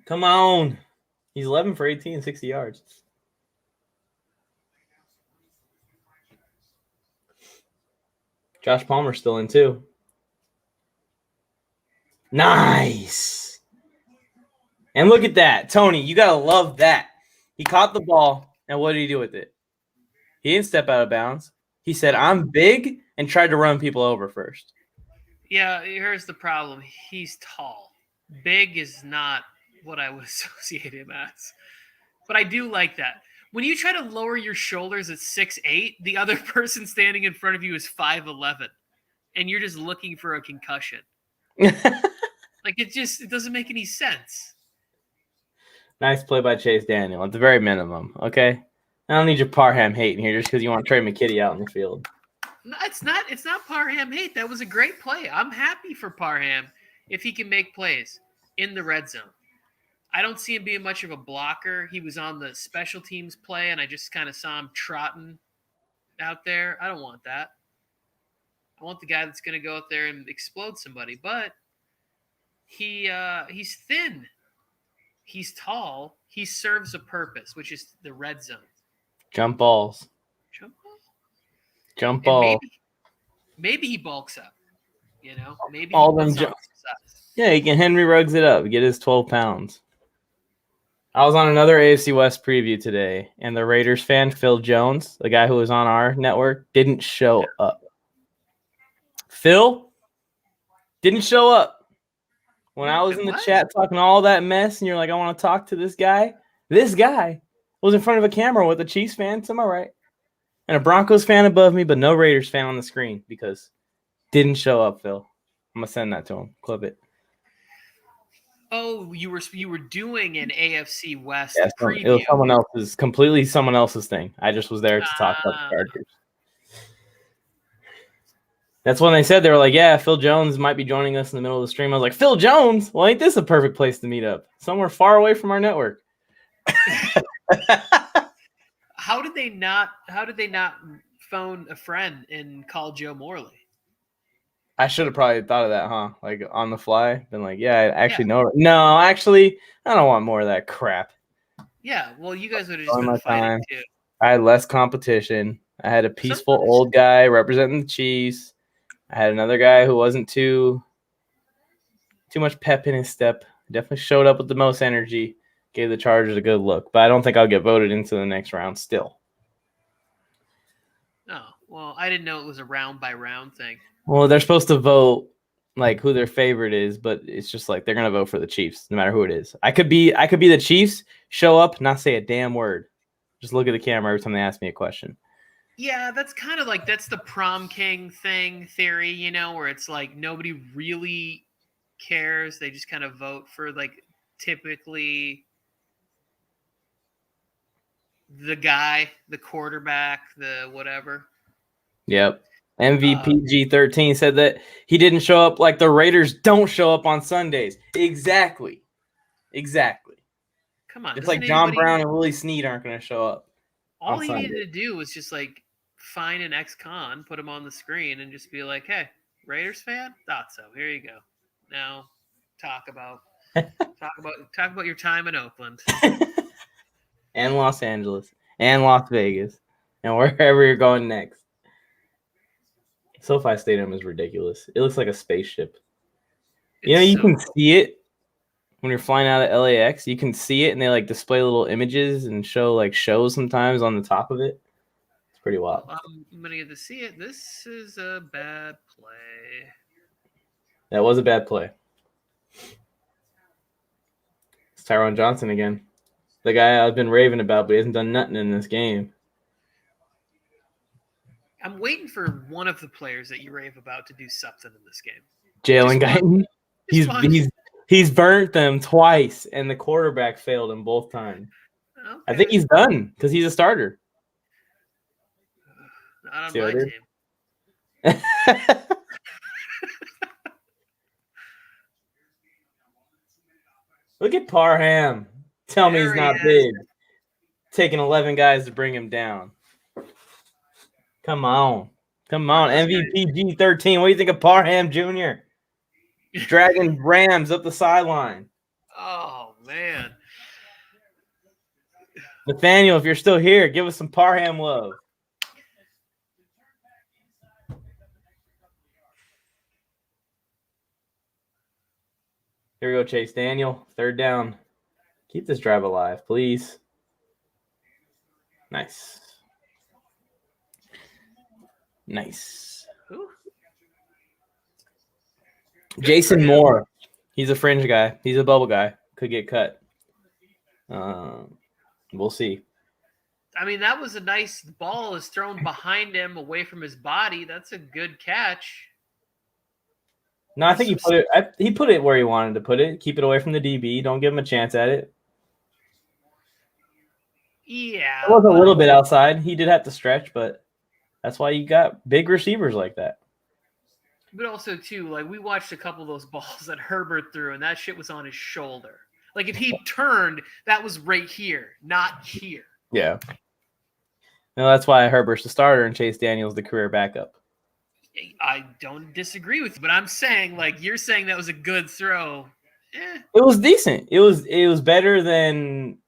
Come on. He's 11 for 18, 60 yards. Josh Palmer's still in too. Nice. And look at that. Tony, you got to love that. He caught the ball, and what did he do with it? He didn't step out of bounds. He said, I'm big, and tried to run people over first. Yeah, here's the problem. He's tall. Big is not what I would associate him as. But I do like that. When you try to lower your shoulders at 6'8", the other person standing in front of you is 5'11", and you're just looking for a concussion. It doesn't make any sense. Nice play by Chase Daniel at the very minimum, okay? I don't need your Parham hating here just because you want to trade McKitty out in the field. No, it's not Parham hate. That was a great play. I'm happy for Parham if he can make plays in the red zone. I don't see him being much of a blocker. He was on the special teams play, and I just kind of saw him trotting out there. I don't want that. I want the guy that's going to go out there and explode somebody. But he's thin. He's tall. He serves a purpose, which is the red zone. Jump balls. Jump ball. Maybe he bulks up. Maybe all he them puts on some size. Yeah, he can Henry Ruggs it up. Get his 12 pounds. I was on another AFC West preview today, and the Raiders fan, Phil Jones, the guy who was on our network, didn't show up. Phil didn't show up. When I was in the chat talking all that mess, and you're like, I want to talk to this guy was in front of a camera with a Chiefs fan to my right and a Broncos fan above me, but no Raiders fan on the screen because didn't show up, Phil. I'm going to send that to him. Clip it. Oh, you were doing an AFC West preview. It was completely someone else's thing. I just was there to talk about the Chargers. That's when they said, they were like, yeah, Phil Jones might be joining us in the middle of the stream. I was like, Phil Jones? Well, ain't this a perfect place to meet up? Somewhere far away from our network. How did they not phone a friend and call Joe Morley? I should have probably thought of that, huh? Like on the fly. Been like, no, actually, I don't want more of that crap. Yeah, well, you guys would have just been fighting too. I had less competition. I had a peaceful old guy representing the Chiefs. I had another guy who wasn't too much pep in his step. Definitely showed up with the most energy. Gave the Chargers a good look. But I don't think I'll get voted into the next round still. Oh, well, I didn't know it was a round by round thing. Well, they're supposed to vote like who their favorite is, but it's just like they're gonna vote for the Chiefs, no matter who it is. I could be the Chiefs, show up, not say a damn word. Just look at the camera every time they ask me a question. Yeah, that's kind of like that's the prom king theory, where it's like nobody really cares. They just kind of vote for like typically the guy, the quarterback, the whatever. Yep. MVP G13 said that he didn't show up like the Raiders don't show up on Sundays. Exactly. Come on. It's like John Brown and Willie Snead aren't going to show up. All he needed to do was just like find an ex-con, put him on the screen, and just be like, "Hey, Raiders fan, thought so. Here you go. Now, talk about your time in Oakland and Los Angeles and Las Vegas and wherever you're going next." SoFi Stadium is ridiculous. It looks like a spaceship. You can see it when you're flying out of LAX. You can see it, and they like display little images and show like shows sometimes on the top of it. It's pretty wild. I'm gonna get to see it. This is a bad play. That was a bad play. It's Tyron Johnson again. The guy I've been raving about, but he hasn't done nothing in this game. I'm waiting for one of the players that you rave about to do something in this game. Jalen Guyton. He's burnt them twice, and the quarterback failed him both times. Okay. I think he's done because he's a starter. Not on my team. Look at Parham. Tell me he's There he not is. big. Taking 11 guys to bring him down. Come on. Come on. MVP G13. What do you think of Parham Jr.? Dragging Rams up the sideline. Oh, man. Nathaniel, if you're still here, give us some Parham love. Here we go, Chase Daniel. Third down. Keep this drive alive, please. Nice. Nice. Who? Jason Moore. He's a fringe guy. He's a bubble guy. Could get cut. We'll see. I mean, that was a nice ball is thrown behind him away from his body. That's a good catch. No, I think he put it where he wanted to put it. Keep it away from the DB. Don't give him a chance at it. Yeah. It was a little bit outside. He did have to stretch, but that's why you got big receivers like that. But also, too, like we watched a couple of those balls that Herbert threw, and that shit was on his shoulder. Like if he turned, that was right here, not here. Yeah. No, that's why Herbert's the starter and Chase Daniel's the career backup. I don't disagree with you, but I'm saying, like, you're saying that was a good throw. It was decent. It was better than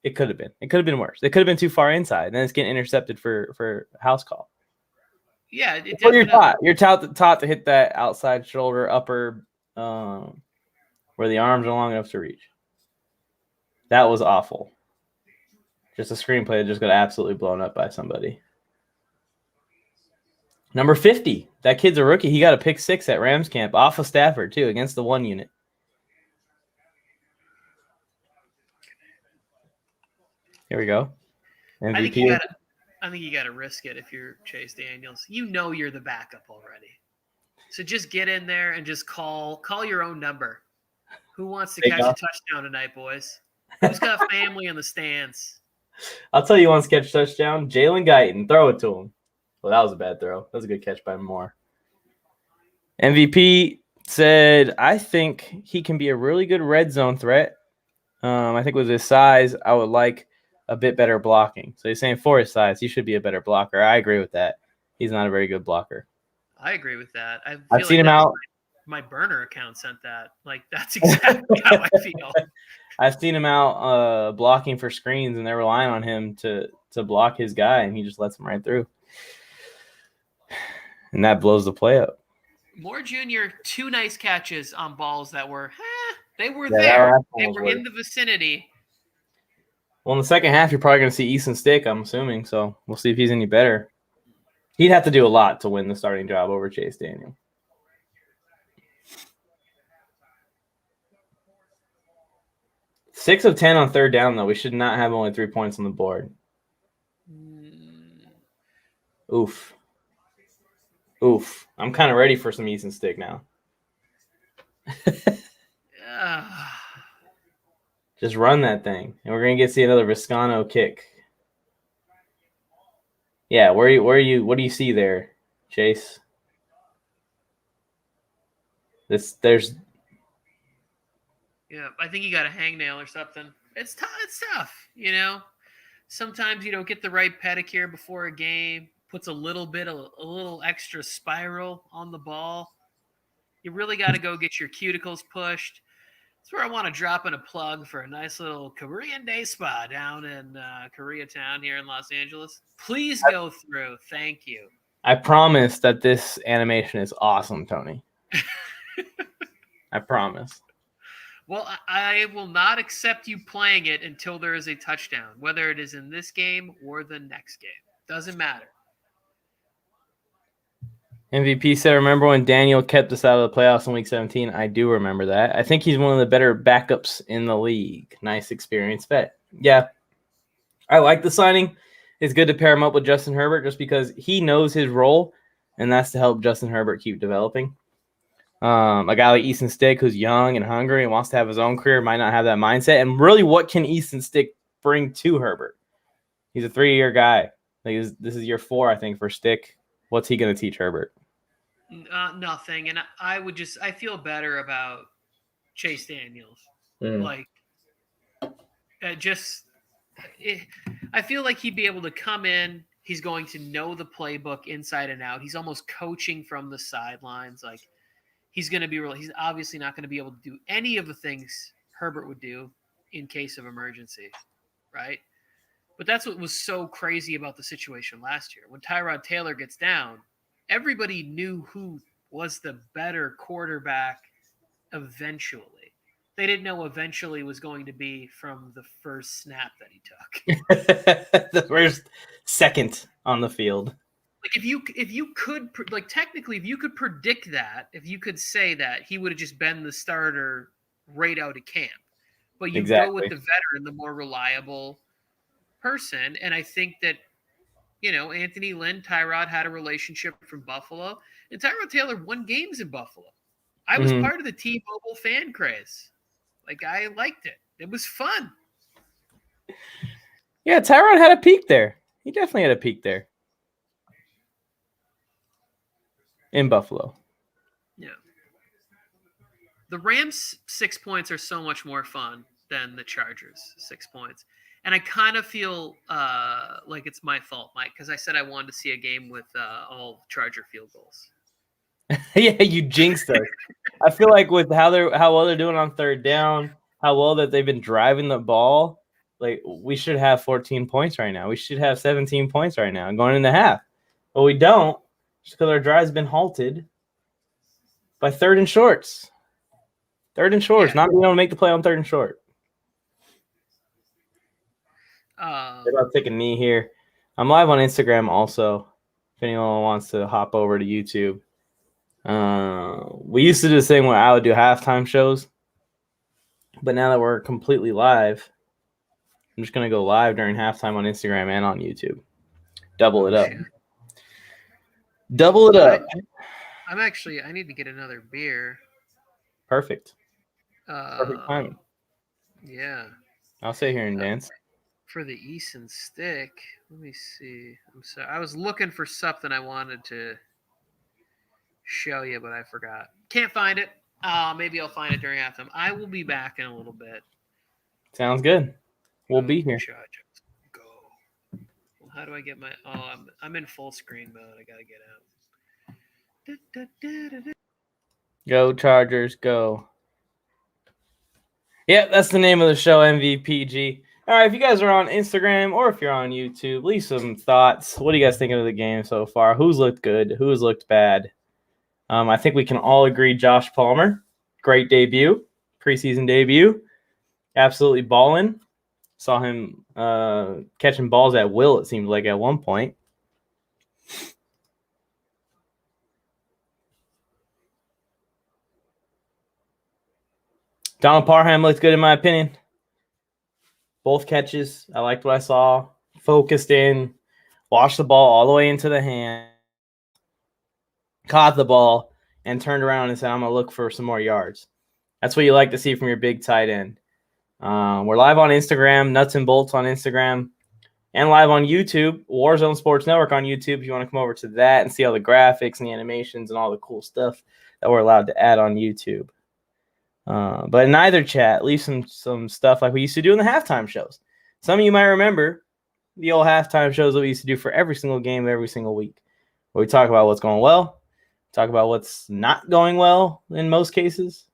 it could have been. It could have been worse. It could have been too far inside. Then it's getting intercepted for house call. Yeah, Well, you're taught to hit that outside shoulder, upper, where the arms are long enough to reach. That was awful. Just a screenplay that just got absolutely blown up by somebody. Number 50. That kid's a rookie. He got a pick 6 at Rams camp off of Stafford, too, against the 1 unit. Here we go. MVP. I think you gotta risk it if you're Chase Daniels. You know you're the backup already. So just get in there and just call your own number. Who wants to catch a touchdown tonight, boys? Who's got family in the stands? I'll tell you who wants to catch a touchdown. Jalen Guyton. Throw it to him. Well, that was a bad throw. That was a good catch by Moore. MVP said, I think he can be a really good red zone threat. I think with his size, I would like a bit better blocking. So he's saying for his size, he should be a better blocker. I agree with that. He's not a very good blocker. I agree with that. I've seen him out. My burner account sent that. Like, that's exactly how I feel. I've seen him out blocking for screens, and they're relying on him to block his guy, and he just lets him right through. And that blows the play up. Moore Jr., 2 nice catches on balls that were, they were there. They were in the vicinity. Well, in the second half, you're probably going to see Easton Stick, I'm assuming. So we'll see if he's any better. He'd have to do a lot to win the starting job over Chase Daniel. Six of 10 on third down, though. We should not have only 3 points on the board. Oof. I'm kind of ready for some Easton Stick now. Just run that thing, and we're gonna see another Viscano kick. Yeah, what do you see there, Chase? There's. Yeah, I think you got a hangnail or something. It's tough. It's tough, you know. Sometimes you don't get the right pedicure before a game. Puts a little extra spiral on the ball. You really got to go get your cuticles pushed. That's where I want to drop in a plug for a nice little Korean day spa down in Koreatown here in Los Angeles. Please go through. Thank you. I promise that this animation is awesome, Tony. I promise. Well, I will not accept you playing it until there is a touchdown, whether it is in this game or the next game. Doesn't matter. MVP said, remember when Daniel kept us out of the playoffs in Week 17? I do remember that. I think he's one of the better backups in the league. Nice experienced vet. Yeah, I like the signing. It's good to pair him up with Justin Herbert just because he knows his role, and that's to help Justin Herbert keep developing. A guy like Easton Stick, who's young and hungry and wants to have his own career, might not have that mindset. And really, what can Easton Stick bring to Herbert? He's a 3-year guy. Like this is year 4, I think, for Stick. What's he going to teach Herbert? Nothing. And I feel better about Chase Daniels. Like, I feel like he'd be able to come in. He's going to know the playbook inside and out. He's almost coaching from the sidelines. Like he's obviously not going to be able to do any of the things Herbert would do in case of emergency, right? But that's what was so crazy about the situation last year. When Tyrod Taylor gets down, everybody knew who was the better quarterback eventually. They didn't know eventually was going to be from the first snap that he took. The first second on the field. Like if you could like technically if you could predict that, if you could say that, he would have just been the starter right out of camp. But you go with the veteran, the more reliable person, and I think that Anthony Lynn, Tyrod had a relationship from Buffalo, and Tyrod Taylor won games in Buffalo. I was part of the T-Mobile fan craze. Like, I liked it. It was fun. Yeah, Tyrod had a peak there. He definitely had a peak there. In Buffalo. Yeah. The Rams 6 points are so much more fun than the Chargers 6 points. And I kind of feel like it's my fault, Mike, because I said I wanted to see a game with all Charger field goals. Yeah, you jinxed us. I feel like with how well they're doing on third down, how well that they've been driving the ball, like we should have 14 points right now. We should have 17 points right now going into half. But we don't, just because our drive's been halted by third and shorts. Third and shorts, not being able to make the play on third and short. They're about to take a knee here. I'm live on Instagram also, if anyone wants to hop over to YouTube. We used to do this thing where I would do halftime shows, but now that we're completely live, I'm just going to go live during halftime on Instagram and on YouTube. Double it up. Double it up. I need to get another beer. Perfect. Perfect timing. Yeah. I'll sit here and dance. For the Easton stick, let me see. I'm sorry. I was looking for something I wanted to show you, but I forgot. Can't find it. Maybe I'll find it during halftime. I will be back in a little bit. Sounds good. We'll be here. Go. Well, how do I get my? Oh, I'm in full screen mode. I gotta get out. Go Chargers, go. Yeah, that's the name of the show, MVPG. All right, if you guys are on Instagram or if you're on YouTube, leave some thoughts. What are you guys thinking of the game so far? Who's looked good? Who's looked bad? I think we can all agree Josh Palmer, great debut, preseason debut, absolutely balling. Saw him catching balls at will, it seemed like, at one point. Donald Parham looked good in my opinion. Both catches, I liked what I saw. Focused in, washed the ball all the way into the hand, caught the ball, and turned around and said, I'm going to look for some more yards. That's what you like to see from your big tight end. We're live on Instagram, Nuts and Bolts on Instagram, and live on YouTube, Warzone Sports Network on YouTube. If you want to come over to that and see all the graphics and the animations and all the cool stuff that we're allowed to add on YouTube. But in either chat, leave some stuff like we used to do in the halftime shows. Some of you might remember the old halftime shows that we used to do for every single game, every single week, where we talk about what's going well, talk about what's not going well in most cases.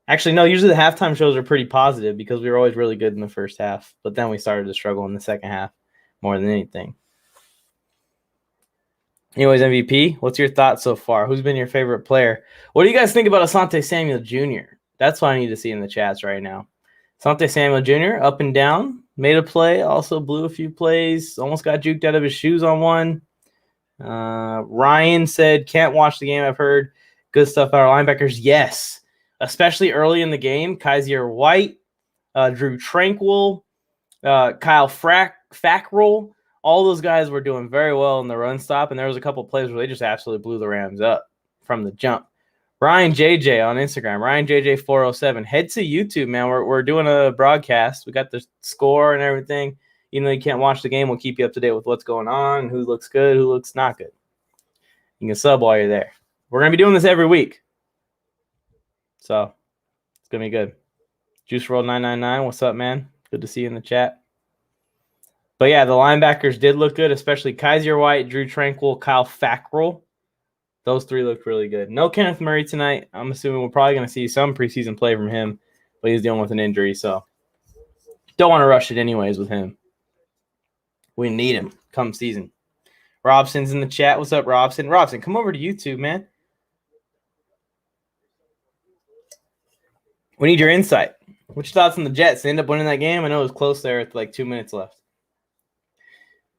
Actually, no, usually the halftime shows are pretty positive because we were always really good in the first half, but then we started to struggle in the second half more than anything. Anyways, MVP, what's your thoughts so far? Who's been your favorite player? What do you guys think about Asante Samuel Jr.? That's what I need to see in the chats right now. Asante Samuel Jr., up and down, made a play, also blew a few plays, almost got juked out of his shoes on one. Ryan said, can't watch the game. I've heard good stuff about our linebackers. Yes, especially early in the game. Kaiser White, Drew Tranquil, Kyle Fackrell. All those guys were doing very well in the run stop, and there was a couple plays where they just absolutely blew the Rams up from the jump. Ryan JJ on Instagram, Ryan JJ407. Head to YouTube, man. We're doing a broadcast. We got the score and everything. Even though you can't watch the game, we'll keep you up to date with what's going on, who looks good, who looks not good. You can sub while you're there. We're going to be doing this every week. So it's going to be good. Juice Roll 999, what's up, man? Good to see you in the chat. But yeah, the linebackers did look good, especially Kaiser White, Drew Tranquil, Kyle Fackrell. Those three looked really good. No Kenneth Murray tonight. I'm assuming we're probably going to see some preseason play from him, but he's dealing with an injury, so don't want to rush it anyways with him. We need him come season. Robson's in the chat. What's up, Robson? Robson, come over to YouTube, man. We need your insight. What's your thoughts on the Jets? They end up winning that game. I know it was close there with like 2 minutes left.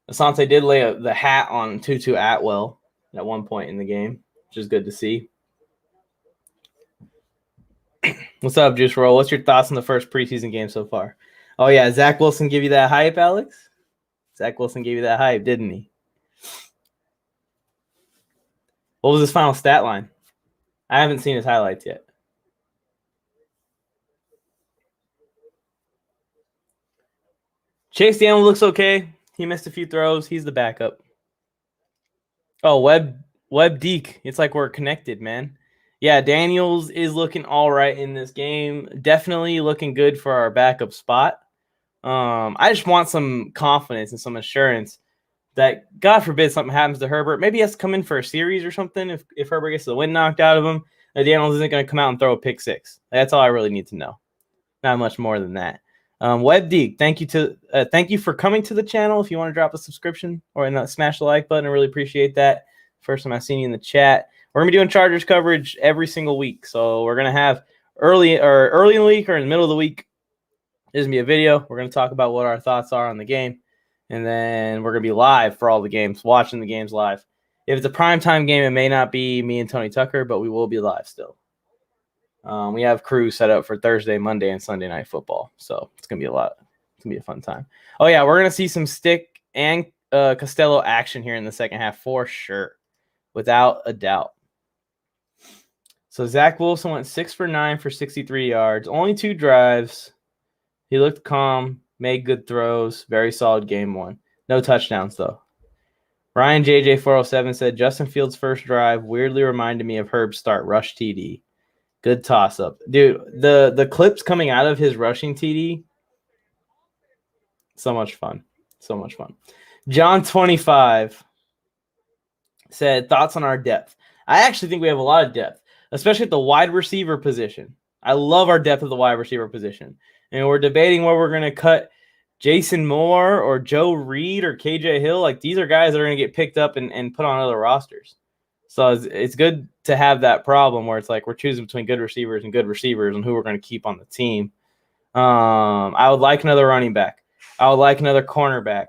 Asante did lay the hat on Tutu Atwell at one point in the game, which is good to see. What's up, Juice Roll? What's your thoughts on the first preseason game so far? Oh, yeah, Zach Wilson give you that hype, Alex? Zach Wilson gave you that hype, didn't he? What was his final stat line? I haven't seen his highlights yet. Chase Daniel looks okay. He missed a few throws. He's the backup. Oh, Webb Deke. It's like we're connected, man. Yeah, Daniels is looking all right in this game. Definitely looking good for our backup spot. I just want some confidence and some assurance that, God forbid, something happens to Herbert. Maybe he has to come in for a series or something if Herbert gets the wind knocked out of him. Daniels isn't going to come out and throw a pick six. That's all I really need to know. Not much more than that. Webb Deke, thank you for coming to the channel. If you want to drop a subscription or smash the like button, I really appreciate that. First time I've seen you in the chat. We're gonna be doing Chargers coverage every single week, so we're gonna have early in the week or in the middle of the week. There's gonna be a video. We're gonna talk about what our thoughts are on the game, and then we're gonna be live for all the games, watching the games live. If it's a primetime game, it may not be me and Tony Tucker, but we will be live still. We have crews set up for Thursday, Monday, and Sunday night football, so it's gonna be a lot. It's gonna be a fun time. Oh yeah, we're gonna see some Stick and Costello action here in the second half for sure, without a doubt. So Zach Wilson went 6 for 9 for 63 yards, only 2 drives. He looked calm, made good throws, very solid game one. No touchdowns though. Ryan JJ407 said Justin Fields' first drive weirdly reminded me of Herb's start rush TD. Good toss up. Dude, the clips coming out of his rushing TD, so much fun. So much fun. John25 said thoughts on our depth. I actually think we have a lot of depth, especially at the wide receiver position. I love our depth at the wide receiver position. And we're debating where we're going to cut Jason Moore or Joe Reed or KJ Hill. Like, these are guys that are going to get picked up and put on other rosters. So it's good to have that problem where it's like we're choosing between good receivers and who we're going to keep on the team. I would like another running back. I would like another cornerback.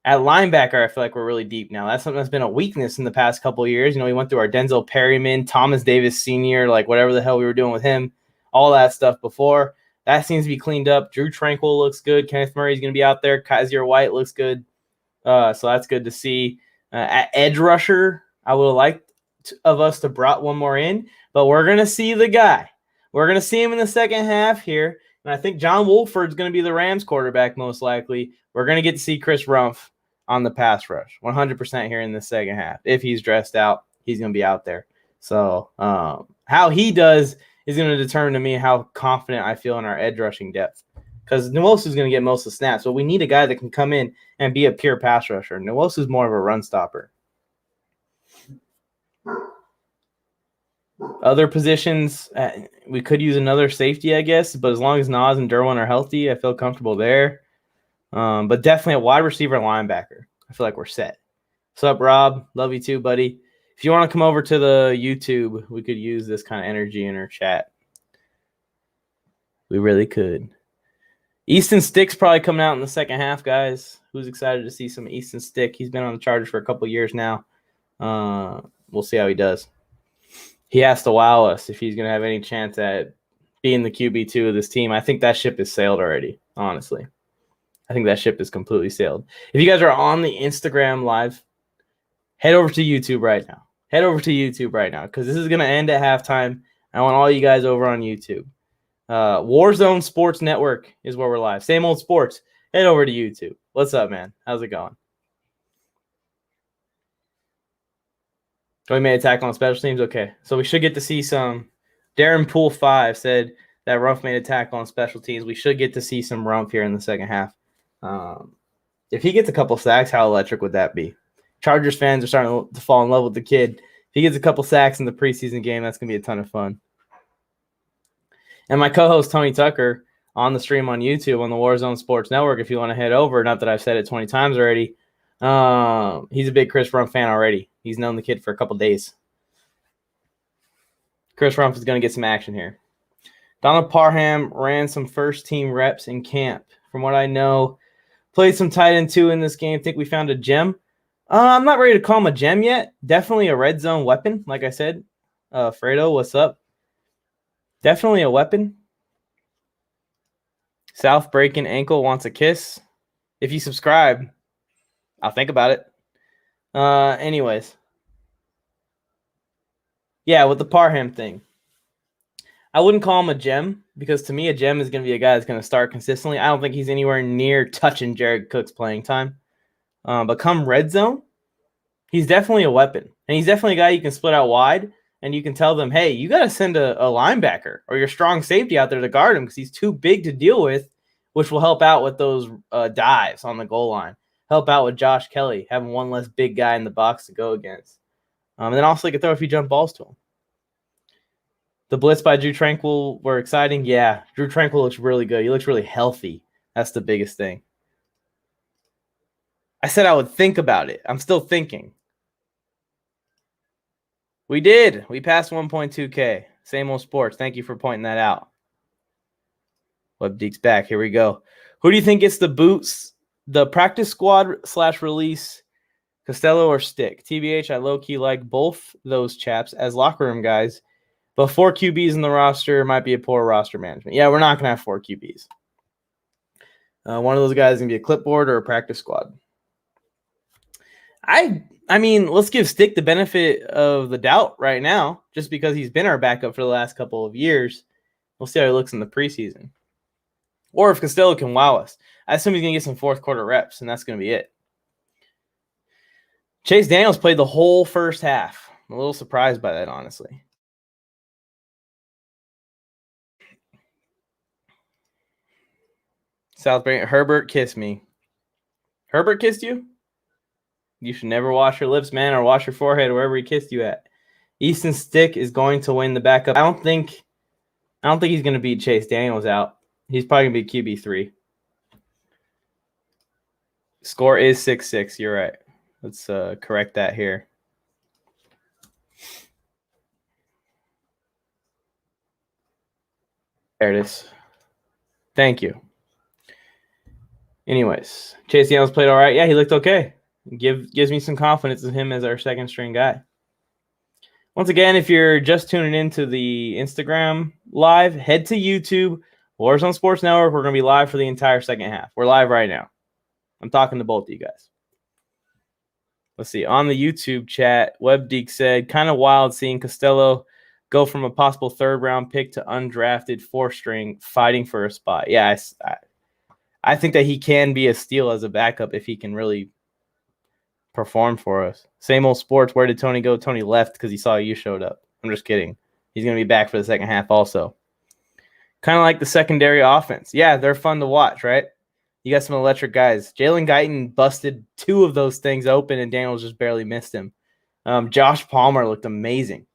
At linebacker, I feel like we're really deep now. That's something that's been a weakness in the past couple of years. You know, we went through our Denzel Perryman, Thomas Davis Sr., like whatever the hell we were doing with him, all that stuff before. That seems to be cleaned up. Drew Tranquil looks good. Kenneth Murray's going to be out there. Kaiser White looks good. So that's good to see. At edge rusher, I would have liked of us to brought one more in, but we're going to see the guy. We're going to see him in the second half here, and I think John Wolford's going to be the Rams quarterback most likely. We're going to get to see Chris Rumph on the pass rush 100% here in the second half. If he's dressed out, he's going to be out there. So how he does is going to determine to me how confident I feel in our edge rushing depth, because Nwosu is going to get most of the snaps, but we need a guy that can come in and be a pure pass rusher. Nwosu is more of a run stopper. Other positions, we could use another safety, I guess, but as long as Nas and Derwin are healthy, I feel comfortable there. But definitely a wide receiver and linebacker. I feel like we're set. What's up, Rob? Love you too, buddy. If you want to come over to the YouTube, we could use this kind of energy in our chat. We really could. Easton Stick's probably coming out in the second half, guys. Who's excited to see some Easton Stick? He's been on the Chargers for a couple years now. We'll see how he does. He has to wow us if he's going to have any chance at being the QB2 of this team. I think that ship has sailed already, honestly. I think that ship is completely sailed. If you guys are on the Instagram live, head over to YouTube right now. Head over to YouTube right now, because this is going to end at halftime. I want all you guys over on YouTube. WARZONE Sports Network is where we're live. Same old sports. Head over to YouTube. What's up, man? How's it going? Oh, we made a tackle on special teams? Okay. So we should get to see some. Darren Poole 5 said, that Rumph made a tackle on special teams. We should get to see some Rumph here in the second half. If he gets a couple sacks, how electric would that be? Chargers fans are starting to fall in love with the kid. If he gets a couple sacks in the preseason game, that's going to be a ton of fun. And my co-host, Tony Tucker, on the stream on YouTube on the Warzone Sports Network, if you want to head over, not that I've said it 20 times already, he's a big Chris Rumph fan already. He's known the kid for a couple days. Chris Rumph is going to get some action here. Donald Parham ran some first-team reps in camp. From what I know, played some tight end 2 in this game. Think we found a gem. I'm not ready to call him a gem yet. Definitely a red zone weapon, like I said. Fredo, what's up? Definitely a weapon. South breaking ankle wants a kiss. If you subscribe, I'll think about it. Anyways. Yeah, with the Parham thing. I wouldn't call him a gem because to me a gem is going to be a guy that's going to start consistently. I don't think he's anywhere near touching Jared Cook's playing time. But come red zone, he's definitely a weapon. And he's definitely a guy you can split out wide and you can tell them, hey, you got to send a linebacker or your strong safety out there to guard him because he's too big to deal with, which will help out with those dives on the goal line. Help out with Josh Kelly, having one less big guy in the box to go against. And then also you can throw a few jump balls to him. The blitz by Drew Tranquil were exciting. Yeah, Drew Tranquil looks really good. He looks really healthy. That's the biggest thing. I said I would think about it. I'm still thinking. We did. We passed 1.2K. Same old sports. Thank you for pointing that out. WebDeek's back. Here we go. Who do you think gets the boots? The practice squad / release, Costello or Stick? TBH, I low-key like both those chaps as locker room guys. But 4 QBs in the roster might be a poor roster management. Yeah, we're not going to have 4 QBs. One of those guys is going to be a clipboard or a practice squad. I mean, let's give Stick the benefit of the doubt right now, just because he's been our backup for the last couple of years. We'll see how he looks in the preseason. Or if Costello can wow us. I assume he's going to get some fourth quarter reps, and that's going to be it. Chase Daniels played the whole first half. I'm a little surprised by that, honestly. Southbury, Herbert kissed me. Herbert kissed you? You should never wash your lips, man, or wash your forehead, wherever he kissed you at. Easton Stick is going to win the backup. I don't think he's going to beat Chase Daniels out. He's probably going to be QB3. Score is 6-6. You're right. Let's correct that here. There it is. Thank you. Anyways, Chase Daniels played all right. Yeah, he looked okay. Gives me some confidence in him as our second string guy. Once again, if you're just tuning into the Instagram live, head to YouTube, Warzone Sports Network. We're going to be live for the entire second half. We're live right now. I'm talking to both of you guys. Let's see. On the YouTube chat, WebDeek said, kind of wild seeing Costello go from a possible third-round pick to undrafted four-string fighting for a spot. Yeah, I think that he can be a steal as a backup if he can really perform for us. Same old sports. Where did Tony go? Tony left because he saw you showed up. I'm just kidding. He's going to be back for the second half also. Kind of like the secondary offense. Yeah, they're fun to watch, right? You got some electric guys. Jalen Guyton busted 2 of those things open, and Daniels just barely missed him. Josh Palmer looked amazing.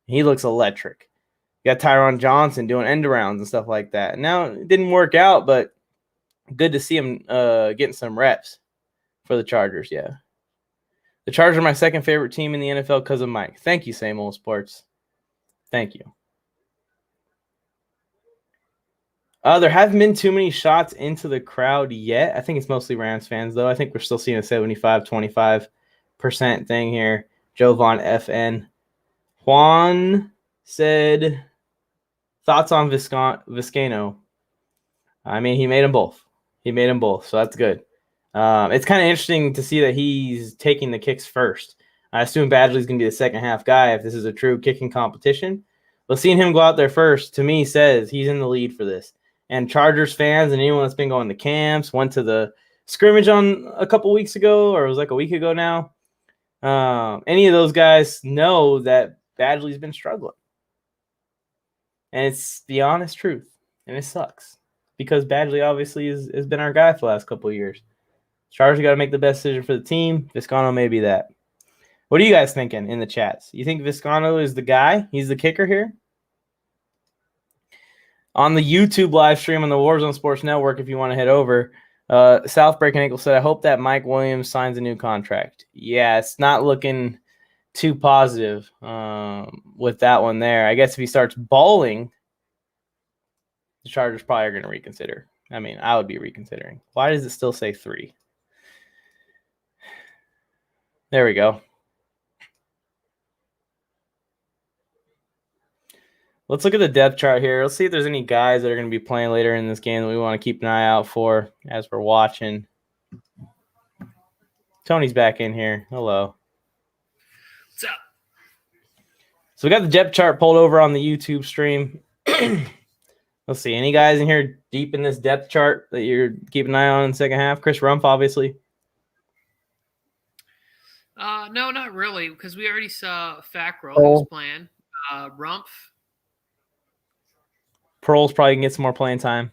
He looks electric. You got Tyron Johnson doing end-arounds and stuff like that. Now, it didn't work out, but good to see him getting some reps for the Chargers, yeah. The Chargers are my second favorite team in the NFL because of Mike. Thank you, Same Old Sports. Thank you. There haven't been too many shots into the crowd yet. I think it's mostly Rams fans, though. I think we're still seeing a 75-25% thing here. Joe Von FN. Juan said, thoughts on Vizcaino? I mean, he made them both. So that's good. It's kind of interesting to see that he's taking the kicks first. I assume Badgley's going to be the second half guy if this is a true kicking competition. But seeing him go out there first, to me, says he's in the lead for this. And Chargers fans and anyone that's been going to camps, went to the scrimmage on a couple weeks ago, or it was like a week ago now. Any of those guys know that Badgley's been struggling. And it's the honest truth. And it sucks. Because Badgley obviously has been our guy for the last couple of years. Chargers got to make the best decision for the team. Vizcaino may be that. What are you guys thinking in the chats? You think Vizcaino is the guy? He's the kicker here? On the YouTube live stream on the Warzone Sports Network, if you want to head over, South Breaking Ankle said, I hope that Mike Williams signs a new contract. Yeah, it's not looking too positive with that one there. I guess if he starts balling, the Chargers probably are going to reconsider. I mean, I would be reconsidering. Why does it still say 3? There we go. Let's look at the depth chart here. Let's see if there's any guys that are going to be playing later in this game that we want to keep an eye out for as we're watching. Tony's back in here. Hello. What's up? So we got the depth chart pulled over on the YouTube stream. Let's see. Any guys in here deep in this depth chart that you're keeping an eye on in the second half? Chris Rumpf, obviously. No, not really, because we already saw Fackrell who was playing. Rumpf. Pearl's probably can get some more playing time.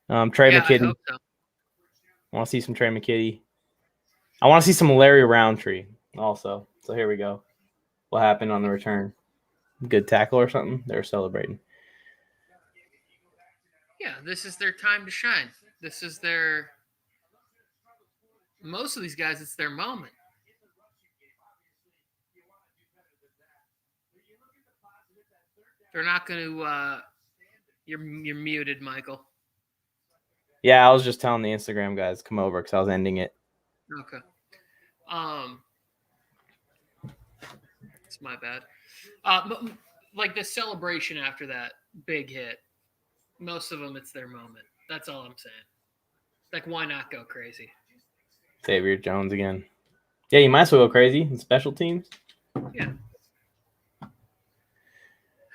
Trey McKitty. I hope so. I want to see some Trey McKitty. I want to see some Larry Roundtree also. So here we go. What happened on the return? Good tackle or something? They were celebrating. Yeah, this is their time to shine. This is their – most of these guys, it's their moment. They're not going to you're muted, Michael. Yeah, I was just telling the Instagram guys to come over because I was ending it. Okay. It's my bad. Like the celebration after that big hit, most of them, it's their moment. That's all I'm saying. Like, why not go crazy? Xavier Jones again. Yeah, you might as well go crazy in special teams. Yeah.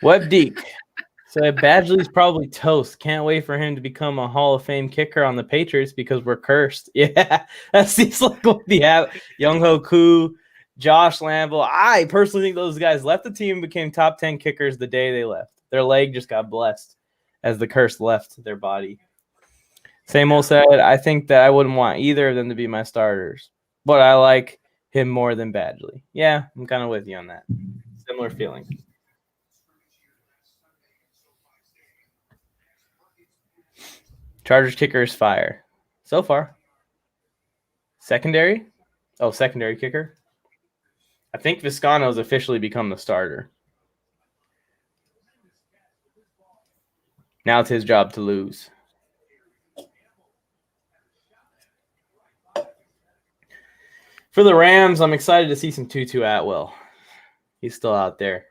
Web Deke. So Badgley's probably toast. Can't wait for him to become a Hall of Fame kicker on the Patriots because we're cursed. Yeah, that seems like what we have. Young Ho Koo, Josh Lamble. I personally think those guys left the team and became top 10 kickers the day they left. Their leg just got blessed as the curse left their body. Same old said, I think that I wouldn't want either of them to be my starters, but I like him more than Badgley. Yeah, I'm kind of with you on that. Similar feeling. Chargers kicker is fire. So far. Secondary? Oh, secondary kicker. I think Vizcaino's officially become the starter. Now it's his job to lose. For the Rams, I'm excited to see some Tutu Atwell. He's still out there.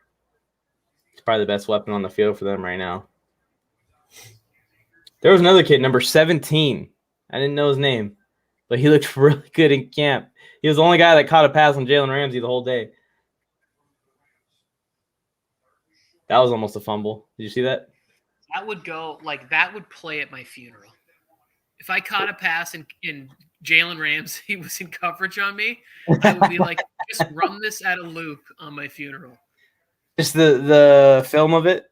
He's probably the best weapon on the field for them right now. There was another kid, number 17. I didn't know his name, but he looked really good in camp. He was the only guy that caught a pass on Jalen Ramsey the whole day. That was almost a fumble. Did you see that? That would go like that would play at my funeral. If I caught a pass and Jalen Ramsey was in coverage on me, I would be like, just run this at a loop on my funeral. Just the film of it?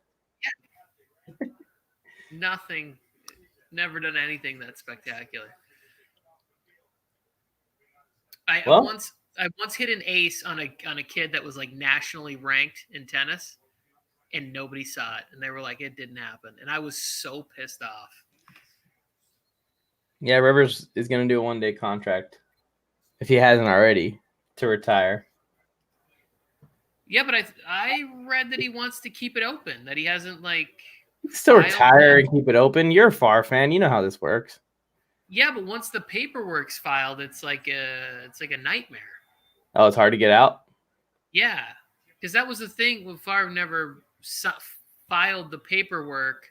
Yeah. Nothing. Never done anything that spectacular. I once hit an ace on a kid that was like nationally ranked in tennis, and nobody saw it, and they were like, it didn't happen, and I was so pissed off. Yeah, Rivers is going to do a one-day contract, if he hasn't already, to retire. Yeah, but I read that he wants to keep it open, that he hasn't like. Still retire and keep it open. You're a FAR fan. You know how this works. Yeah, but once the paperwork's filed, it's like a nightmare. Oh, it's hard to get out? Yeah, because that was the thing when Favre never filed the paperwork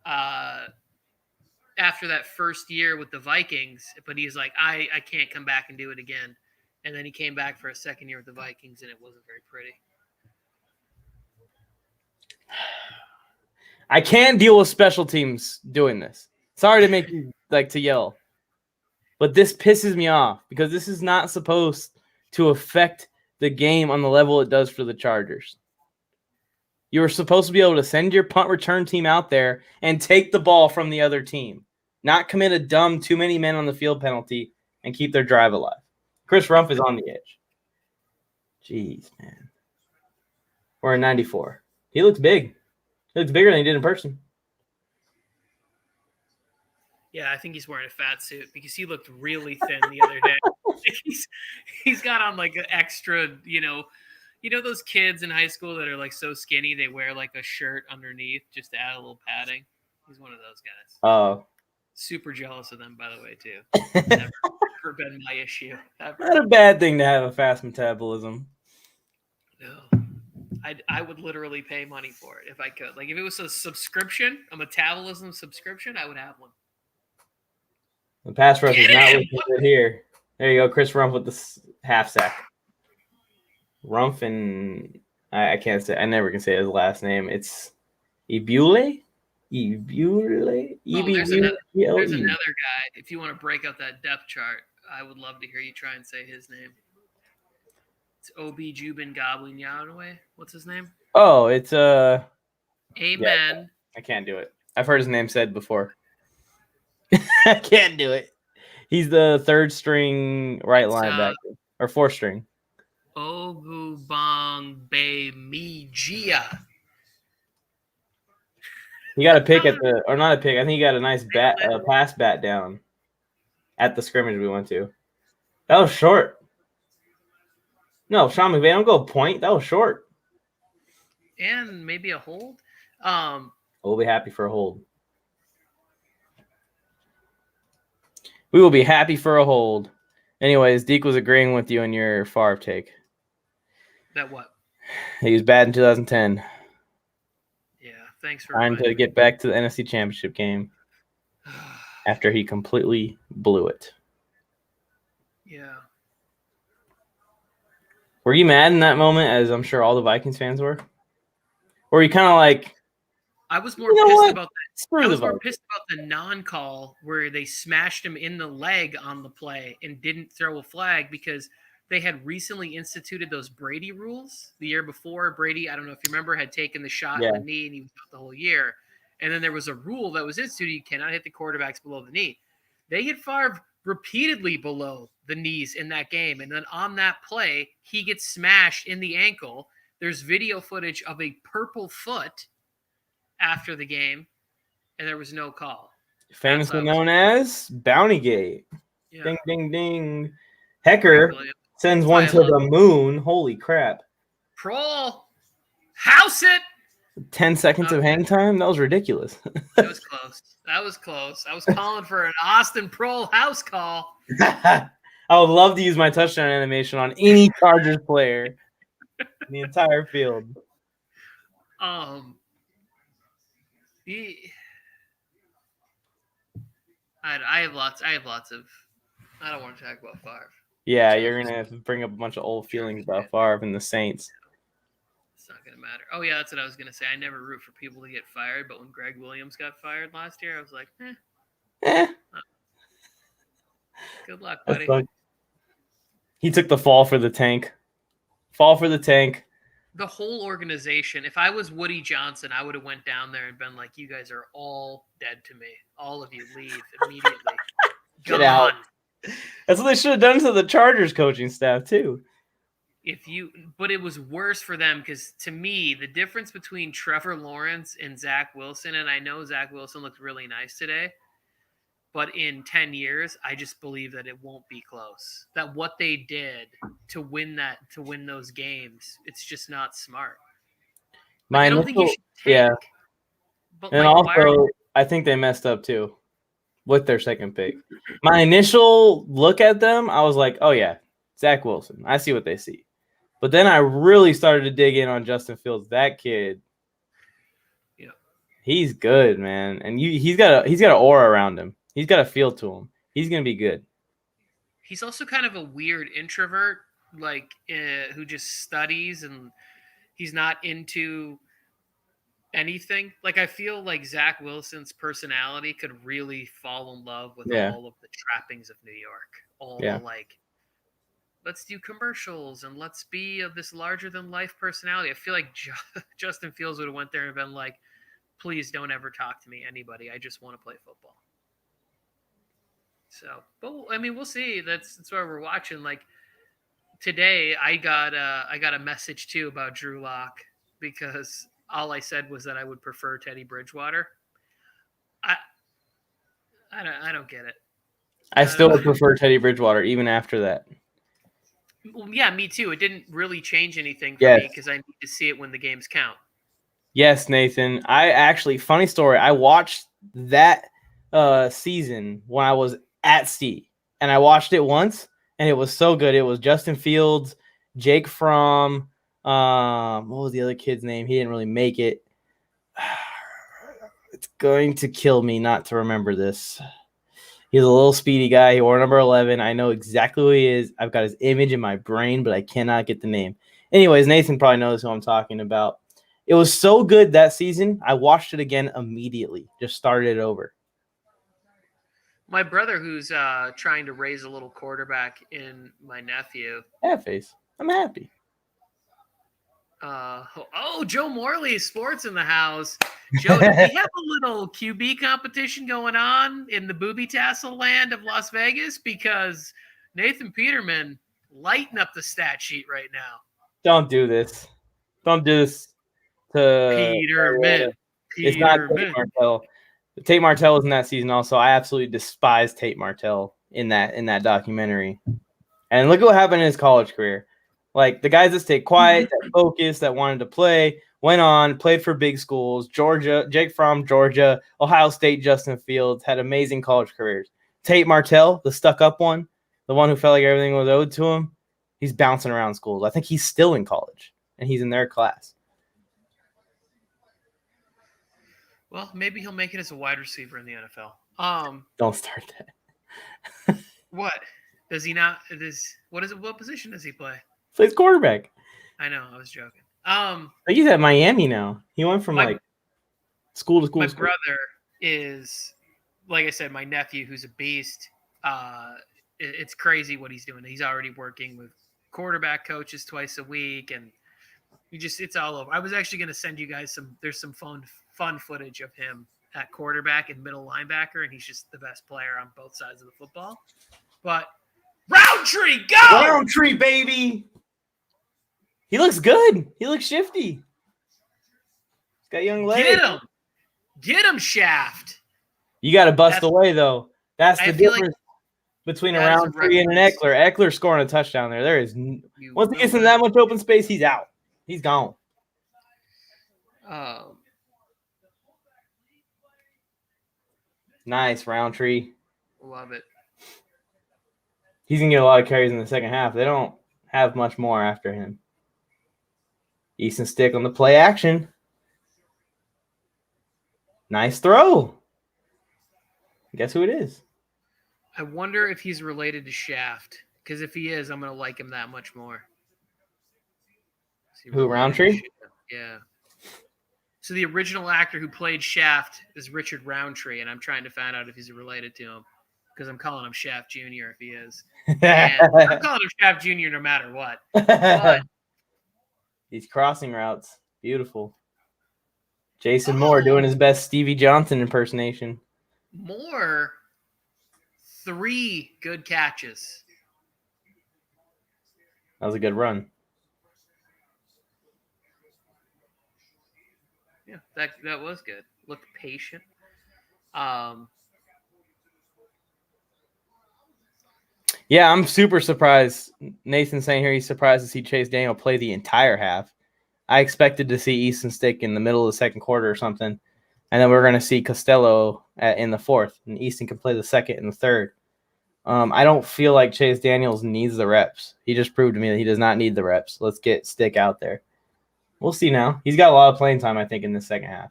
after that first year with the Vikings. But he's like, I can't come back and do it again. And then he came back for a second year with the Vikings, and it wasn't very pretty. I can't deal with special teams doing this. Sorry to make you like to yell, but this pisses me off because this is not supposed to affect the game on the level it does for the Chargers. You were supposed to be able to send your punt return team out there and take the ball from the other team, not commit a dumb too many men on the field penalty and keep their drive alive. Chris Rumph is on the edge. Jeez, man. We're in 94. He looks big. He looks bigger than he did in person. Yeah, I think he's wearing a fat suit because he looked really thin the other day. he's got on like an extra, you know those kids in high school that are like so skinny they wear like a shirt underneath just to add a little padding. He's one of those guys. Oh. Super jealous of them, by the way, too. Never been my issue. Ever. Not a bad thing to have a fast metabolism. No. I would literally pay money for it if I could. Like if it was a subscription, a metabolism subscription, I would have one. The pass rush is not looking good here. There you go, Chris Rumph with the half sack. Rumph and I can't say. I never can say his last name. It's Ebule. There's another guy. If you want to break out that depth chart, I would love to hear you try and say his name. It's Obi Jubin Goblin Yadaway. What's his name? Oh, it's Amen. Yeah, I can't do it. I've heard his name said before. I can't do it. He's the third string right linebacker or fourth string. Ogubong Bemijia. He got a pick or not a pick. I think he got a nice pass bat down at the scrimmage we went to. That was short. No, Sean McVay, don't go point. That was short. And maybe a hold. We'll be happy for a hold. We will be happy for a hold. Anyways, Deke was agreeing with you in your Favre take. That what? He was bad in 2010. Yeah, thanks for trying to get back to the NFC Championship game after he completely blew it. Yeah. Were you mad in that moment, as I'm sure all the Vikings fans were? Or were you kind of like, I was more pissed about that. I was more Vikings. pissed about the non-call where they smashed him in the leg on the play and didn't throw a flag because they had recently instituted those Brady rules the year before. Brady, I don't know if you remember, had taken the shot in the knee and he was out the whole year. And then there was a rule that was instituted: you cannot hit the quarterbacks below the knee. They hit Favre repeatedly below the knees in that game. And then on that play, he gets smashed in the ankle. There's video footage of a purple foot after the game, and there was no call. Famously known as Bountygate. Yeah. Ding, ding, ding. Hecker sends one to the moon. Holy crap. Prohl, house it. 10 seconds of hang time? That was ridiculous. That was close. That was close. I was calling for an Austin Prohl house call. I would love to use my touchdown animation on any Chargers player in the entire field. I have lots of. I don't want to talk about Favre. Yeah, you're gonna bring up a bunch of old feelings about Favre and the Saints. It's not gonna matter. Oh yeah, that's what I was gonna say. I never root for people to get fired, but when Greg Williams got fired last year, I was like, good luck, buddy. He took the fall for the tank. Fall for the tank. The whole organization. If I was Woody Johnson, I would have went down there and been like, "You guys are all dead to me. All of you leave immediately. Get out." That's what they should have done to the Chargers coaching staff too. But it was worse for them because to me, the difference between Trevor Lawrence and Zach Wilson, and I know Zach Wilson looked really nice today, but in 10 years, I just believe that it won't be close. That what they did to win those games, it's just not smart. I don't think you should tank. But and also, I think they messed up too with their second pick. My initial look at them, I was like, oh yeah, Zach Wilson. I see what they see. But then I really started to dig in on Justin Fields. That kid, he's good, man. And he's got an aura around him. He's got a feel to him. He's going to be good. He's also kind of a weird introvert, who just studies and he's not into anything. Like, I feel like Zach Wilson's personality could really fall in love with all of the trappings of New York. let's do commercials and let's be of this larger than life personality. I feel like Justin Fields would have went there and been like, please don't ever talk to me, anybody. I just want to play football. So, but I mean, we'll see. That's why we're watching. Like today, I got a message too about Drew Lock because all I said was that I would prefer Teddy Bridgewater. I don't get it. I still would prefer Teddy Bridgewater even after that. Well, yeah, me too. It didn't really change anything for Yes. me because I need to see it when the games count. Yes, Nathan. I actually, funny story, I watched that season when I was at Steve, and I watched it once, and it was so good. It was Justin Fields, Jake Fromm, what was the other kid's name? He didn't really make it. It's going to kill me not to remember this. He's a little speedy guy. He wore number 11. I know exactly who he is. I've got his image in my brain, but I cannot get the name. Anyways, Nathan probably knows who I'm talking about. It was so good that season. I watched it again immediately. Just started it over. My brother, who's trying to raise a little quarterback in my nephew. That face. I'm happy. Joe Morley, sports in the house. Joe, do we have a little QB competition going on in the booby tassel land of Las Vegas? Because Nathan Peterman lighting up the stat sheet right now. Don't do this. Don't do this to Peterman. It's not Tate Martell. Tate Martell was in that season also. I absolutely despise Tate Martell in that documentary. And look at what happened in his college career. Like the guys that stayed quiet, that focused, that wanted to play, went on, played for big schools. Georgia, Jake Fromm, Georgia, Ohio State, Justin Fields had amazing college careers. Tate Martell, the stuck-up one, the one who felt like everything was owed to him, he's bouncing around schools. I think he's still in college, and he's in their class. Well, maybe he'll make it as a wide receiver in the NFL. Don't start that. What? Does he not? What position does he play? Plays quarterback. I know, I was joking. He's at Miami now. He went from school to school. My brother is, like I said, my nephew who's a beast. It's crazy what he's doing. He's already working with quarterback coaches twice a week, and it's all over. I was actually going to send you guys there's some fun footage of him at quarterback and middle linebacker, and he's just the best player on both sides of the football. But Roundtree, go! Roundtree, baby! He looks good. He looks shifty. He's got young legs. Get him, Shaft. You got to bust away, though. That's the difference between a Roundtree and an Eckler. Eckler scoring a touchdown there. There is once he gets in that much open space, he's out. He's gone. Nice, Roundtree. Love it. He's going to get a lot of carries in the second half. They don't have much more after him. Easton Stick on the play action. Nice throw. Guess who it is? I wonder if he's related to Shaft. Because if he is, I'm going to like him that much more. Who, Roundtree? Yeah. So the original actor who played Shaft is Richard Roundtree, and I'm trying to find out if he's related to him. Because I'm calling him Shaft Jr. if he is. And I'm calling him Shaft Jr. no matter what. But these crossing routes. Beautiful. Jason Moore doing his best Stevie Johnson impersonation. Moore, 3 good catches. That was a good run. Yeah, that was good. Looked patient. Yeah, I'm super surprised. Nathan's saying here he's surprised to see Chase Daniel play the entire half. I expected to see Easton Stick in the middle of the second quarter or something, and then we're going to see Costello in the fourth, and Easton can play the second and the third. I don't feel like Chase Daniels needs the reps. He just proved to me that he does not need the reps. Let's get Stick out there. We'll see now. He's got a lot of playing time, I think, in the second half.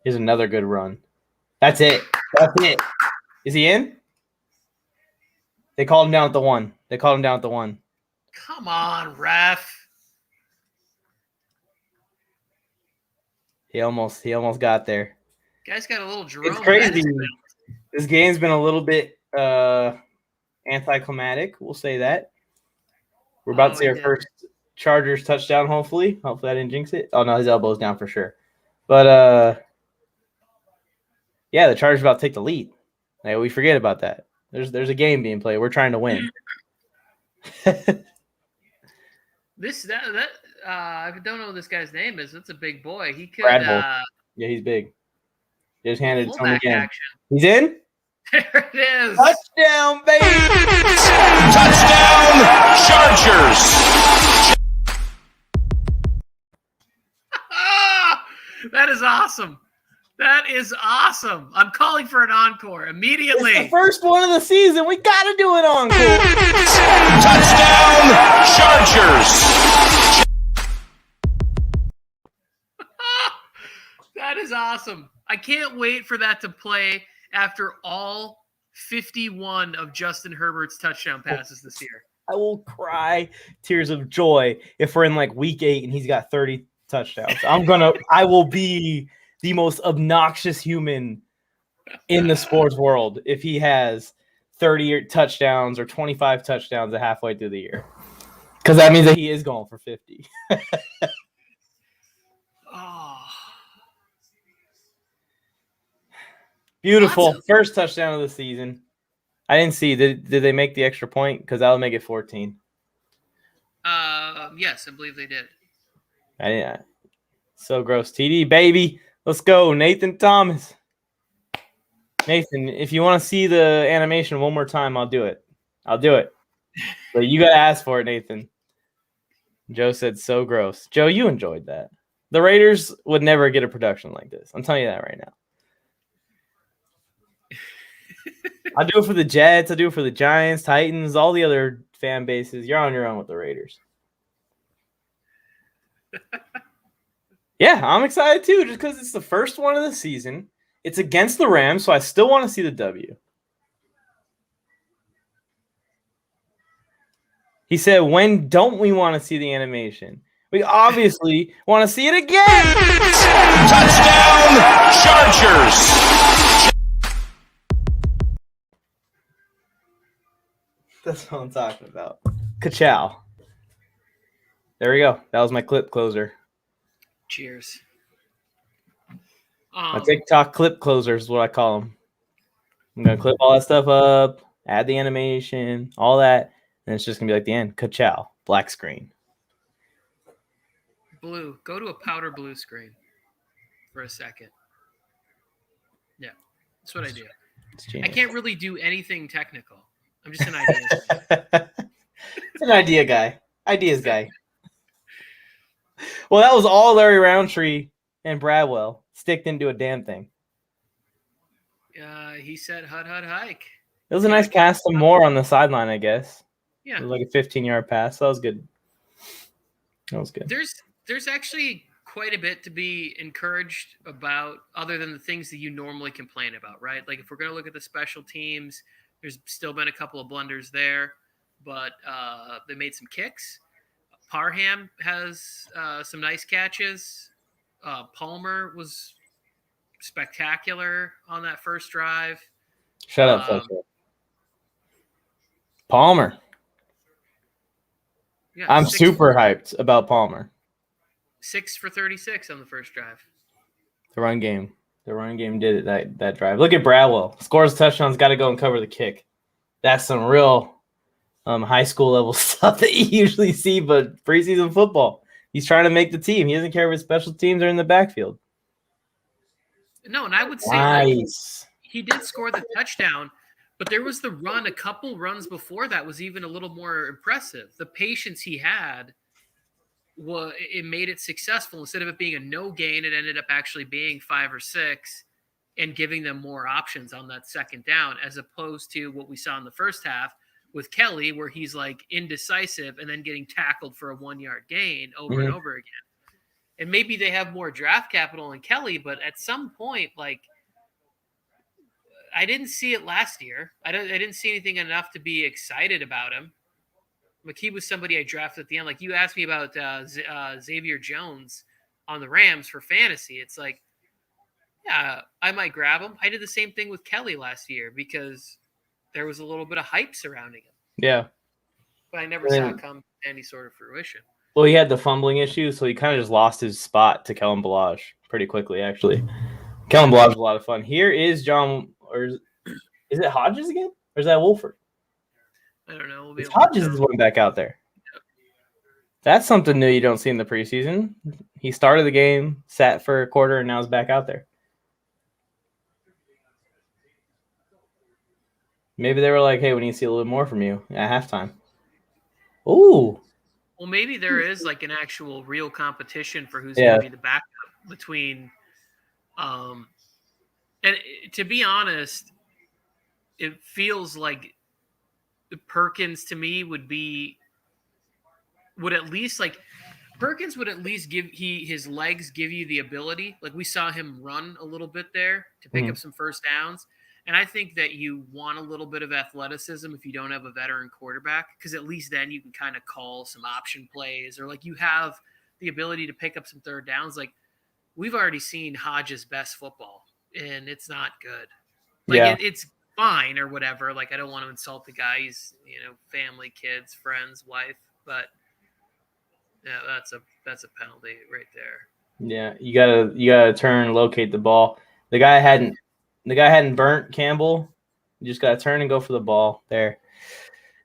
Here's another good run. That's it. That's it. Is he in? They called him down at the 1. Come on, ref. He almost got there. Guy's got a little Jerome. It's crazy. This game's been a little bit anticlimactic. We'll say that. We're about to Oh, see he our did. first Chargers touchdown, hopefully. Hopefully I didn't jinx it. Oh, no, his elbow's down for sure. But, yeah, the Chargers about to take the lead. Like, we forget about that. There's a game being played. We're trying to win. I don't know what this guy's name is. It's a big boy. He could Bradwell. Yeah, he's big. Just handed it to him fullback again. action. He's in? There it is. Touchdown, baby! Touchdown, Chargers! That is awesome. That is awesome. I'm calling for an encore immediately. It's the first one of the season. We got to do it encore. Touchdown, Chargers! That is awesome. I can't wait for that to play after all 51 of Justin Herbert's touchdown passes this year. I will cry tears of joy if we're in like week 8 and he's got 30 touchdowns. I will be the most obnoxious human in the sports world if he has 30 touchdowns or 25 touchdowns at halfway through the year. Because that means that he is going for 50. Oh, Beautiful. Awesome. First touchdown of the season. I didn't see. Did they make the extra point? Because that'll make it 14. yes, I believe they did. I didn't. So gross. TD, baby. Let's go. Nathan Thomas. Nathan, if you want to see the animation one more time, I'll do it. I'll do it. But you got to ask for it, Nathan. Joe said so gross. Joe, you enjoyed that. The Raiders would never get a production like this. I'm telling you that right now. I do it for the Jets. I do it for the Giants, Titans, all the other fan bases. You're on your own with the Raiders. Yeah, I'm excited too, just because it's the first one of the season. It's against the Rams, so I still want to see the W. He said, when don't we want to see the animation? We obviously want to see it again. Touchdown, Chargers! That's what I'm talking about. Ka-chow. There we go. That was my clip closer. Cheers. My TikTok clip closer is what I call them. I'm going to clip all that stuff up, add the animation, all that, and it's just going to be like the end. Ka-chow. Black screen. Blue. Go to a powder blue screen for a second. Yeah, that's what I do. I can't really do anything technical. I'm just an idea guy. It's an idea guy. Ideas guy. Well, that was all Larry Roundtree and Bradwell. Stick didn't do a damn thing. He said hut hike. It was a nice pass to Moore on the sideline, I guess. Yeah. It was like a 15-yard pass. That was good. That was good. There's actually quite a bit to be encouraged about other than the things that you normally complain about, right? Like if we're going to look at the special teams, there's still been a couple of blunders there, but they made some kicks. Parham has some nice catches. Palmer was spectacular on that first drive. Shut up, folks. Palmer. Yeah, I'm super hyped about Palmer. 6 for 36 on the first drive. The run game. The run game did it that drive. Look at Bradwell. Scores touchdowns, got to go and cover the kick. That's some real high school level stuff that you usually see, but preseason football. He's trying to make the team. He doesn't care if his special teams are in the backfield. No, and I would say nice. He did score the touchdown, but there was the run, a couple runs before that was even a little more impressive. The patience he had, it made it successful. Instead of it being a no gain, it ended up actually being 5 or 6 and giving them more options on that second down, as opposed to what we saw in the first half with Kelly, where he's like indecisive and then getting tackled for a 1-yard gain over and over again. And maybe they have more draft capital in Kelly, but at some point, like, I didn't see it last year. I didn't see anything enough to be excited about him. Like, he was somebody I drafted at the end. Like, you asked me about Xavier Jones on the Rams for fantasy. It's like, yeah, I might grab him. I did the same thing with Kelly last year because there was a little bit of hype surrounding him. Yeah. but I never saw it come to any sort of fruition. Well, he had the fumbling issue, so he kind of just lost his spot to Kellen Balaj pretty quickly, actually. Kellen Balaj was a lot of fun. Here is John, or is it Hodges again? Or is that Wolford? I don't know. Hodges is one back out there. Yep. That's something new you don't see in the preseason. He started the game, sat for a quarter, and now is back out there. Maybe they were like, hey, we need to see a little bit more from you at halftime. Ooh. Well, maybe there is like an actual real competition for who's going to be the backup between and to be honest, it feels like Perkins to me would at least give his legs give you the ability. Like we saw him run a little bit there to pick up some first downs. And I think that you want a little bit of athleticism if you don't have a veteran quarterback, because at least then you can kind of call some option plays, or like you have the ability to pick up some third downs. Like we've already seen Hodges' best football, and it's not good. Like it's fine or whatever. Like I don't want to insult the guy. He's, family, kids, friends, wife, but yeah, that's a penalty right there. Yeah, you gotta turn, locate the ball. The guy hadn't burnt Campbell. You just got to turn and go for the ball there.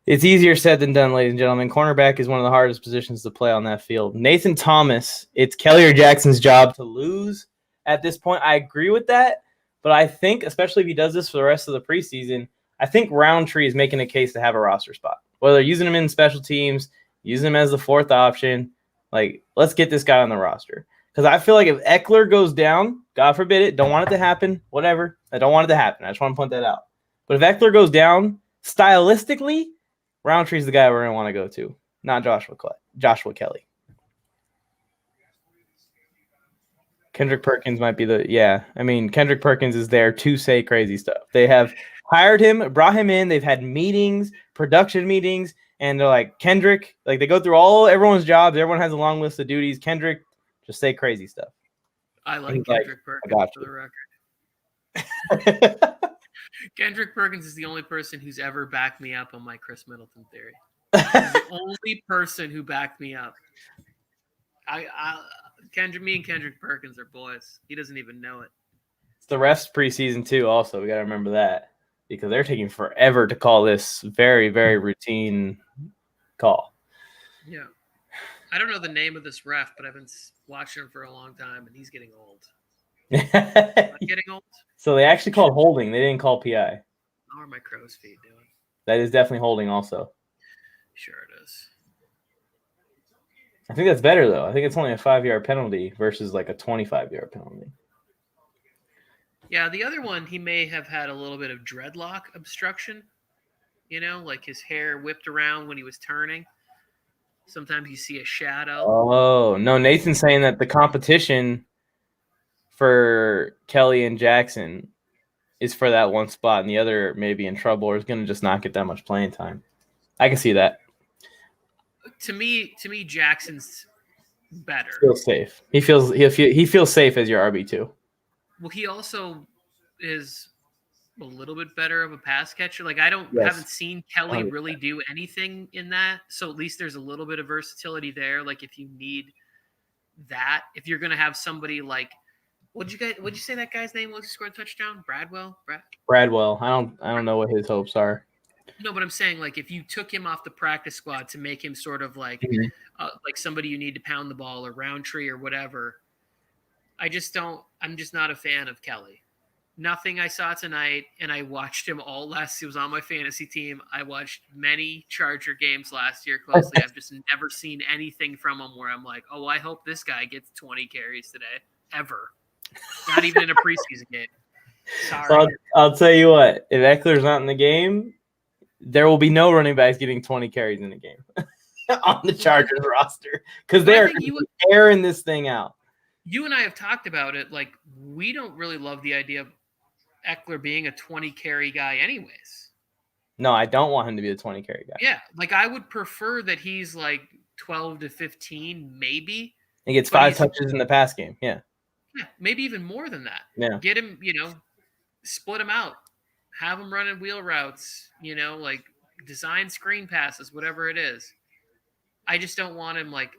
It's easier said than done, ladies and gentlemen. Cornerback is one of the hardest positions to play on that field. Nathan Thomas, it's Kelly or Jackson's job to lose at this point. I agree with that, but I think, especially if he does this for the rest of the preseason, I think Roundtree is making a case to have a roster spot. Whether they're using him in special teams, using him as the fourth option, like, let's get this guy on the roster. Because I feel like if Eckler goes down, God forbid it, don't want it to happen, whatever. I don't want it to happen. I just want to point that out. But if Eckler goes down, stylistically, Roundtree's the guy we're going to want to go to, not Joshua Kelly. Kendrick Perkins might be Kendrick Perkins is there to say crazy stuff. They have hired him, brought him in. They've had meetings, production meetings, and they're like, Kendrick, like they go through everyone's jobs. Everyone has a long list of duties. Kendrick, just say crazy stuff. I like Kendrick Perkins for the record. Kendrick Perkins is the only person who's ever backed me up on my Chris Middleton theory. He's the only person who backed me up. Me and Kendrick Perkins are boys. He doesn't even know it. It's the refs preseason too. Also, we got to remember that because they're taking forever to call this very, very routine call. Yeah. I don't know the name of this ref, but I've been watching him for a long time, and he's getting old. Am I getting old? So they actually called holding. They didn't call PI. How are my crow's feet doing? That is definitely holding also. Sure it is. I think that's better, though. I think it's only a 5-yard penalty versus like a 25-yard penalty. Yeah, the other one, he may have had a little bit of dreadlock obstruction. Like his hair whipped around when he was turning. Sometimes you see a shadow. Oh, no. Nathan's saying that the competition for Kelly and Jackson is for that one spot, and the other may be in trouble or is going to just not get that much playing time. I can see that. To me, Jackson's better. Feels safe. He feels safe as your RB2. Well, he also is a little bit better of a pass catcher. Like haven't seen Kelly really do anything in that. So at least there's a little bit of versatility there. Like if you need that, if you're going to have somebody like, what'd you say that guy's name was who scored a touchdown? Bradwell? Bradwell. I don't know what his hopes are. No, but I'm saying like if you took him off the practice squad to make him sort of like like somebody you need to pound the ball or Roundtree or whatever, I'm just not a fan of Kelly. Nothing I saw tonight, and I watched him all last. He was on my fantasy team. I watched many Charger games last year closely. I've just never seen anything from him where I'm like, oh, I hope this guy gets 20 carries today, ever. Not even in a preseason game. Sorry. So I'll tell you what. If Eckler's not in the game, there will be no running backs getting 20 carries in the game on the Chargers roster because they are airing this thing out. You and I have talked about it. Like, we don't really love the idea of Eckler being a 20 carry guy anyways. No, I don't want him to be the 20 carry guy. Yeah. Like, I would prefer that he's like 12 to 15, maybe. He gets 5 touches in the pass game. Yeah. Yeah. Maybe even more than that. Yeah. Get him, split him out. Have him running wheel routes, like design screen passes, whatever it is. I just don't want him like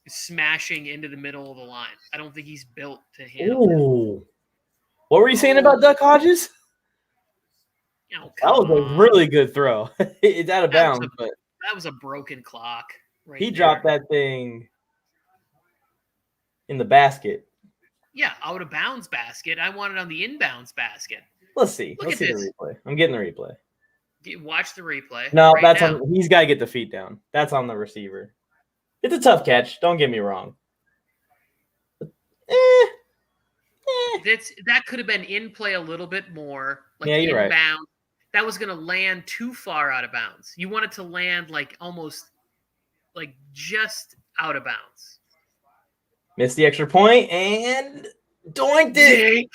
smashing into the middle of the line. I don't think he's built to handle it. Ooh. What were you saying about Duck Hodges? Oh, That was a really good throw. It's out of bounds, but that was a broken clock. Right he there. dropped that thing in the basket. Yeah, out of bounds basket. I want it on the inbounds basket. Let's see. Look Let's at see this. the replay. I'm getting the replay. Watch the replay. No, right that's now. on. He's got to get the feet down. That's on the receiver. It's a tough catch. Don't get me wrong. That could have been in play a little bit more. Like Yeah, you're inbound. right. That was going to land too far out of bounds. You want it to land like almost like just out of bounds. Missed the extra point and doinked it.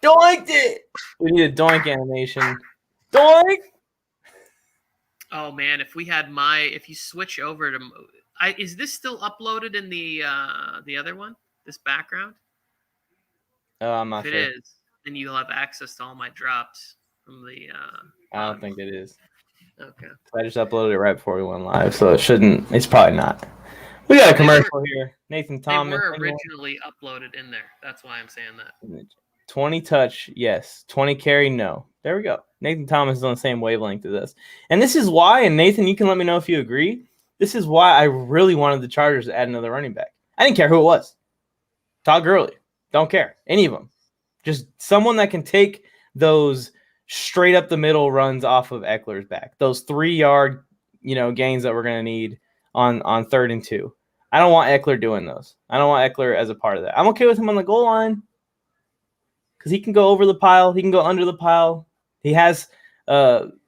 Doinked it. We need a doink animation. Doink. Oh man, if you switch over to, is this still uploaded in the other one? This background? Oh, I'm not if sure. It is, then you'll have access to all my drops from the. I don't think it is. Okay. I just uploaded it right before we went live, so it shouldn't. It's probably not. We got a commercial here. Nathan Thomas. They were originally uploaded in there. That's why I'm saying that. 20 touch, yes. 20 carry, no. There we go. Nathan Thomas is on the same wavelength as us. And this is why, and Nathan, you can let me know if you agree. This is why I really wanted the Chargers to add another running back. I didn't care who it was. Todd Gurley. Don't care. Any of them. Just someone that can take those straight up the middle runs off of Eckler's back. Those 3-yard, gains that we're going to need on 3rd and 2. I don't want Eckler doing those. I don't want Eckler as a part of that. I'm okay with him on the goal line because he can go over the pile. He can go under the pile. He has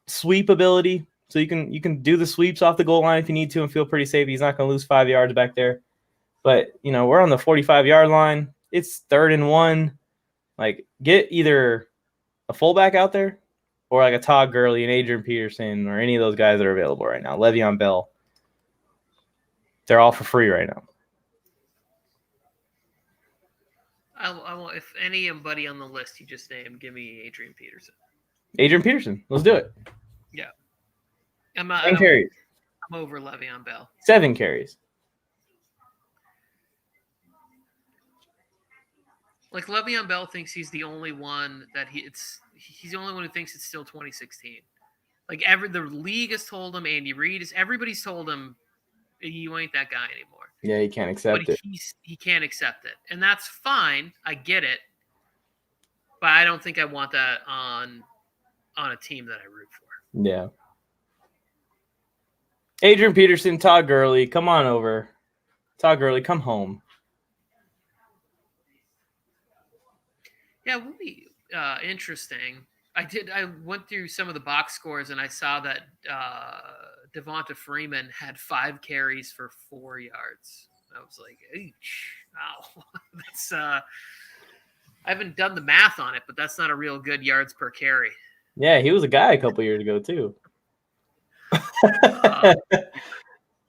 sweep ability, so you can do the sweeps off the goal line if you need to and feel pretty safe. He's not going to lose 5 yards back there. But, we're on the 45-yard line. It's 3rd and 1. Like, get either a fullback out there or like a Todd Gurley and Adrian Peterson or any of those guys that are available right now. Le'Veon Bell. They're all for free right now. I want, if anybody on the list you just named, give me Adrian Peterson. Adrian Peterson. Let's do it. Yeah. 10 carries. I'm over Le'Veon Bell. 7 carries. Like Le'Veon Bell thinks he's the only one he's the only one who thinks it's still 2016. Like the league has told him, Andy Reid everybody's told him you ain't that guy anymore. Yeah, he can't accept it. He can't accept it. And that's fine. I get it. But I don't think I want that on a team that I root for. Yeah. Adrian Peterson, Todd Gurley, come on over. Todd Gurley, come home. Yeah, it will be interesting. I went through some of the box scores and I saw that Devonta Freeman had 5 carries for 4 yards. I was like, wow. That's I haven't done the math on it, but that's not a real good yards per carry. Yeah, he was a guy a couple years ago too.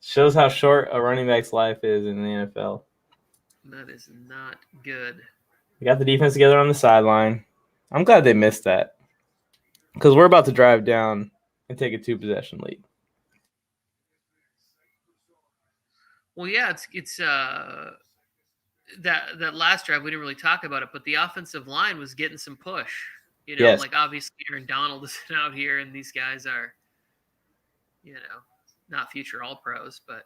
Shows how short a running back's life is in the NFL. That is not good. We got the defense together on the sideline. I'm glad they missed that because we're about to drive down and take a 2-possession lead. Well, yeah, it's that last drive we didn't really talk about it, but the offensive line was getting some push. Yes. Like obviously Aaron Donald isn't out here, and these guys are, not future All Pros, but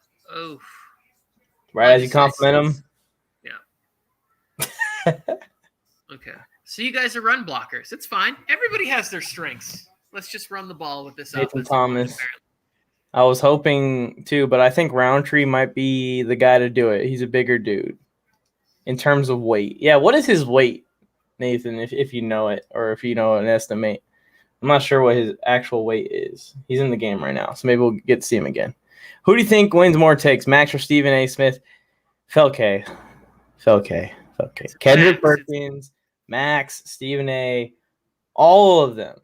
right as you compliment them. Yeah. Okay. So you guys are run blockers. It's fine. Everybody has their strengths. Let's just run the ball with this Nathan offensive Thomas. line, I was hoping to, but I think Roundtree might be the guy to do it. He's a bigger dude in terms of weight. Yeah, what is his weight, Nathan, if you know it or if you know an estimate? I'm not sure what his actual weight is. He's in the game right now, so maybe we'll get to see him again. Who do you think wins more takes, Max or Stephen A. Smith? Felke. Kendrick Perkins, Max, Stephen A. All of them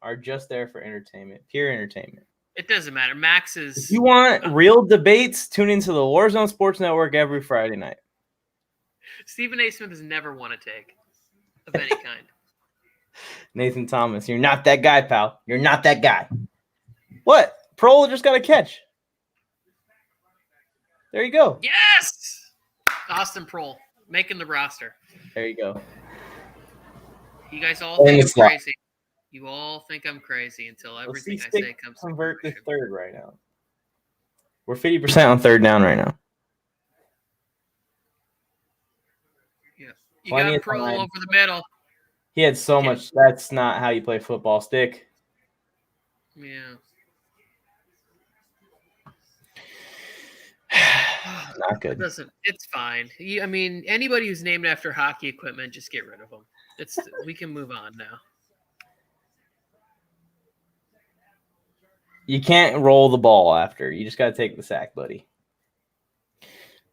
are just there for entertainment, pure entertainment. It doesn't matter. Max is. If you want real debates, tune into the WARZONE Sports Network every Friday night. Stephen A. Smith has never won a take of any kind. Nathan Thomas, you're not that guy, pal. You're not that guy. What? Prohl just got a catch. There you go. Yes! Austin Prohl making the roster. There you go. You guys all think I'm crazy. You all think I'm crazy until everything I say comes to convert to fruition. third right now. We're 50% on third down right now. Yeah. You got Plenty of Prohl time. over the middle. He had so much. That's not how you play football. Stick. Yeah. Not good. It's fine. I mean, anybody who's named after hockey equipment, just get rid of them. We can move on now. You can't roll the ball after. You just got to take the sack, buddy.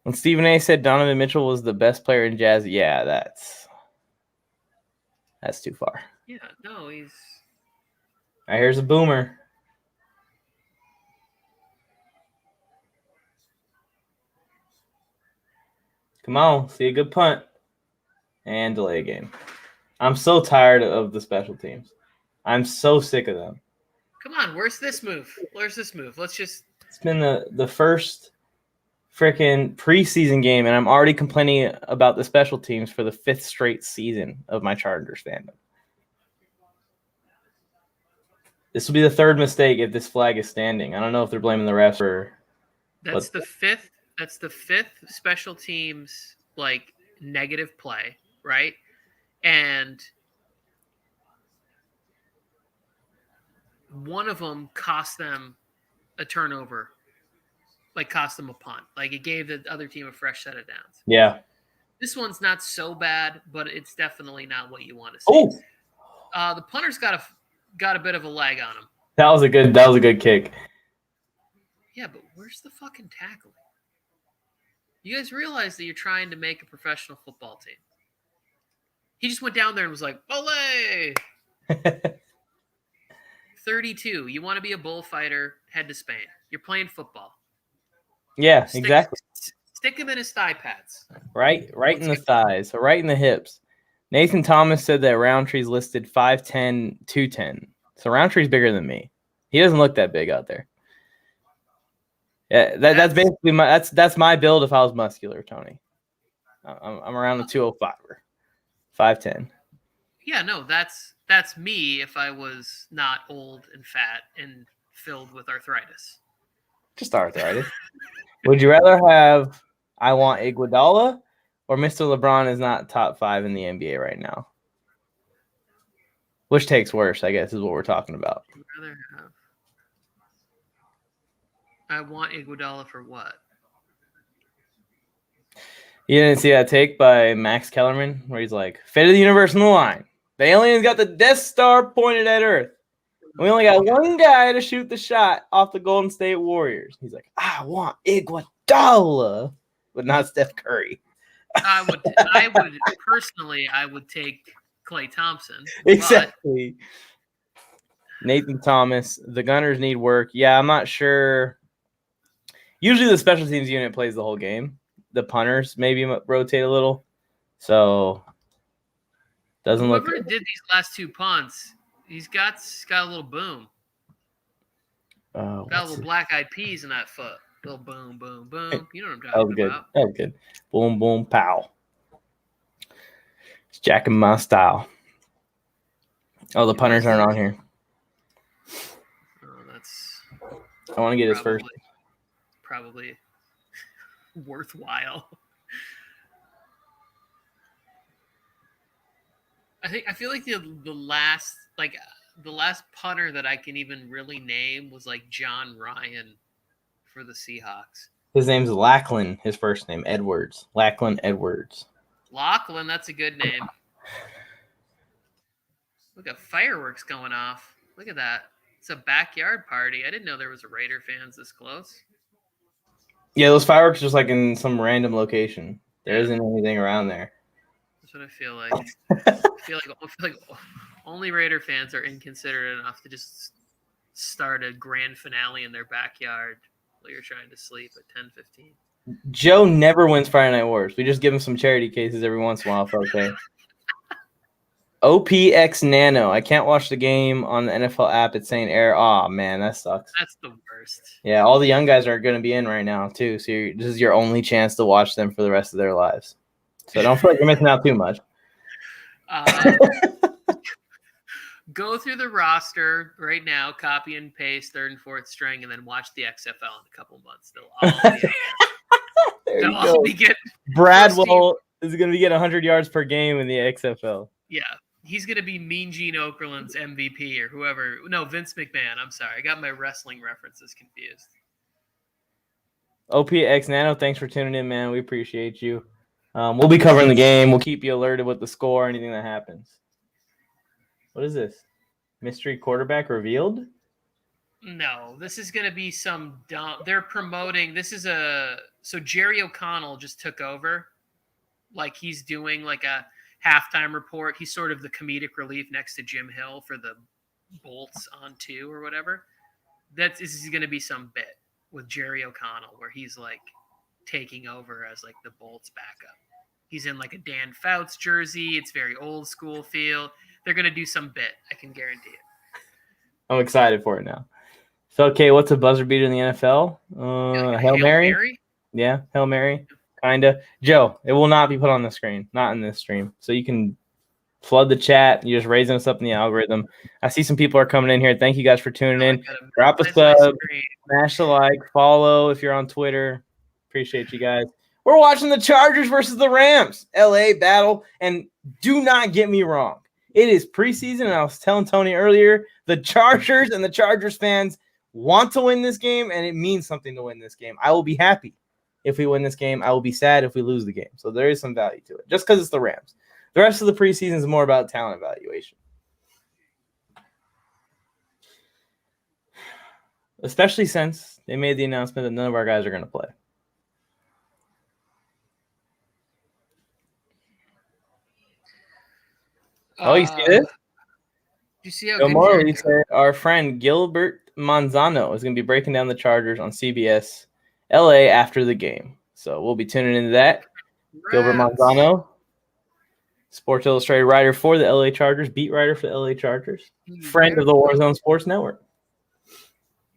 When Stephen A. said Donovan Mitchell was the best player in Jazz, yeah, that's too far. Yeah, no, he's... All right, here's a boomer. Come on, see a good punt. And delay a game. I'm so tired of the special teams. I'm so sick of them. Come on, where's this move? Let's just... It's been the first freaking preseason game, and I'm already complaining about the special teams for the 5th straight season of my Chargers fandom. This will be the 3rd mistake if this flag is standing. I don't know if they're blaming the refs or... That's the fifth special teams, like, negative play, right? And one of them cost them a turnover, like cost them a punt. Like it gave the other team a fresh set of downs. Yeah. This one's not so bad, but it's definitely not what you want to see. Oh. The punter's got a bit of a leg on him. That was a good kick. Yeah, but where's the fucking tackling? You guys realize that you're trying to make a professional football team. He just went down there and was like, "Olé!" 32. You want to be a bullfighter, head to Spain. You're playing football. Yeah, exactly. Stick him in his thigh pads. Right in the thighs, right in the hips. Nathan Thomas said that Roundtree's listed 5'10", 210. So Roundtree's bigger than me. He doesn't look that big out there. Yeah, that's basically that's my build if I was muscular, Tony. I'm around the 205er, 5'10". Yeah, no, that's me if I was not old and fat and filled with arthritis. Just arthritis. Would you rather have I want Iguodala or Mr. LeBron is not top 5 in the NBA right now? Which takes worse, I guess, is what we're talking about. I'd rather have. I want Iguodala for what? You didn't see that take by Max Kellerman where he's like, "Fate of the universe on the line. The aliens got the Death Star pointed at Earth. We only got one guy to shoot the shot off the Golden State Warriors." He's like, "I want Iguodala, but not Steph Curry." I would personally, I would take Klay Thompson. Exactly. Nathan Thomas, the Gunners need work. Yeah, I'm not sure. Usually the special teams unit plays the whole game. The punters maybe rotate a little. So doesn't look. Whoever did these last 2 punts, he's got a little boom. Got a little black-eyed peas in that foot. Little boom, boom, boom. You know what I'm talking about. That was good. Boom, boom, pow. It's jacking my style. Oh, the punters aren't on here. Oh, that's. I want to get his first. Probably worthwhile. I feel like the last punter that I can even really name was like John Ryan for the Seahawks. His name's Lachlan, his first name, Edwards. Lachlan Edwards. Lachlan, that's a good name. Look at fireworks going off. Look at that. It's a backyard party. I didn't know there was a Raider fans this close. Yeah, those fireworks are just like in some random location. There isn't anything around there. That's what I feel like. I feel like only Raider fans are inconsiderate enough to just start a grand finale in their backyard while you're trying to sleep at 10:15. Joe never wins Friday Night Wars. We just give him some charity cases every once in a while for okay. OPX Nano. I can't watch the game on the NFL app. It's saying error. Oh, man, that sucks. That's the worst. Yeah, all the young guys are going to be in right now, too. So this is your only chance to watch them for the rest of their lives. So don't feel like you're missing out too much. Go through the roster right now, copy and paste third and fourth string, and then watch the XFL in a couple months. They'll all be getting Bradwell is going to be getting 100 yards per game in the XFL. Yeah, he's going to be Mean Gene Okerlund's MVP or whoever. No, Vince McMahon. I'm sorry. I got my wrestling references confused. OPX Nano, thanks for tuning in, man. We appreciate you. We'll be covering the game. We'll keep you alerted with the score, anything that happens. What is this? Mystery quarterback revealed? No, this is going to be some dumb. They're promoting. So Jerry O'Connell just took over. Like he's doing like a halftime report. He's sort of the comedic relief next to Jim Hill for the Bolts on 2 or whatever. This is going to be some bit with Jerry O'Connell where he's like taking over as like the Bolts backup. He's in like a Dan Fouts jersey. It's very old school feel. They're going to do some bit. I can guarantee it. I'm excited for it now. So, okay, what's a buzzer beater in the NFL? Like Hail Mary? Yeah, Hail Mary. Kind of. Joe, it will not be put on the screen. Not in this stream. So you can flood the chat. You're just raising us up in the algorithm. I see some people are coming in here. Thank you guys for tuning in. Drop a sub. Smash the like. Follow if you're on Twitter. Appreciate you guys. We're watching the Chargers versus the Rams. LA battle. And do not get me wrong. It is preseason, and I was telling Tony earlier, the Chargers and the Chargers fans want to win this game, and it means something to win this game. I will be happy if we win this game. I will be sad if we lose the game. So there is some value to it, just because it's the Rams. The rest of the preseason is more about talent evaluation. Especially since they made the announcement that none of our guys are going to play. Oh, you see this? You see how good Morley said our friend Gilbert Manzano is going to be breaking down the Chargers on CBS LA after the game. So we'll be tuning into that. Rats. Gilbert Manzano, Sports Illustrated writer for the LA Chargers, beat writer for the LA Chargers, friend of the WARZONE Sports Network.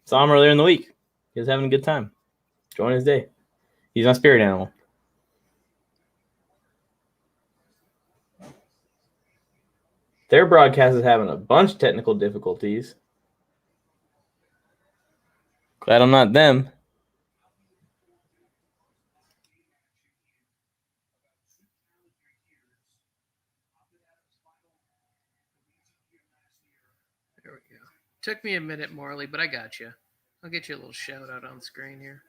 Saw him earlier in the week. He was having a good time. Enjoying his day. He's my spirit animal. Their broadcast is having a bunch of technical difficulties. Glad I'm not them. There we go. Took me a minute, Morley, but I got you. I'll get you a little shout out on screen here.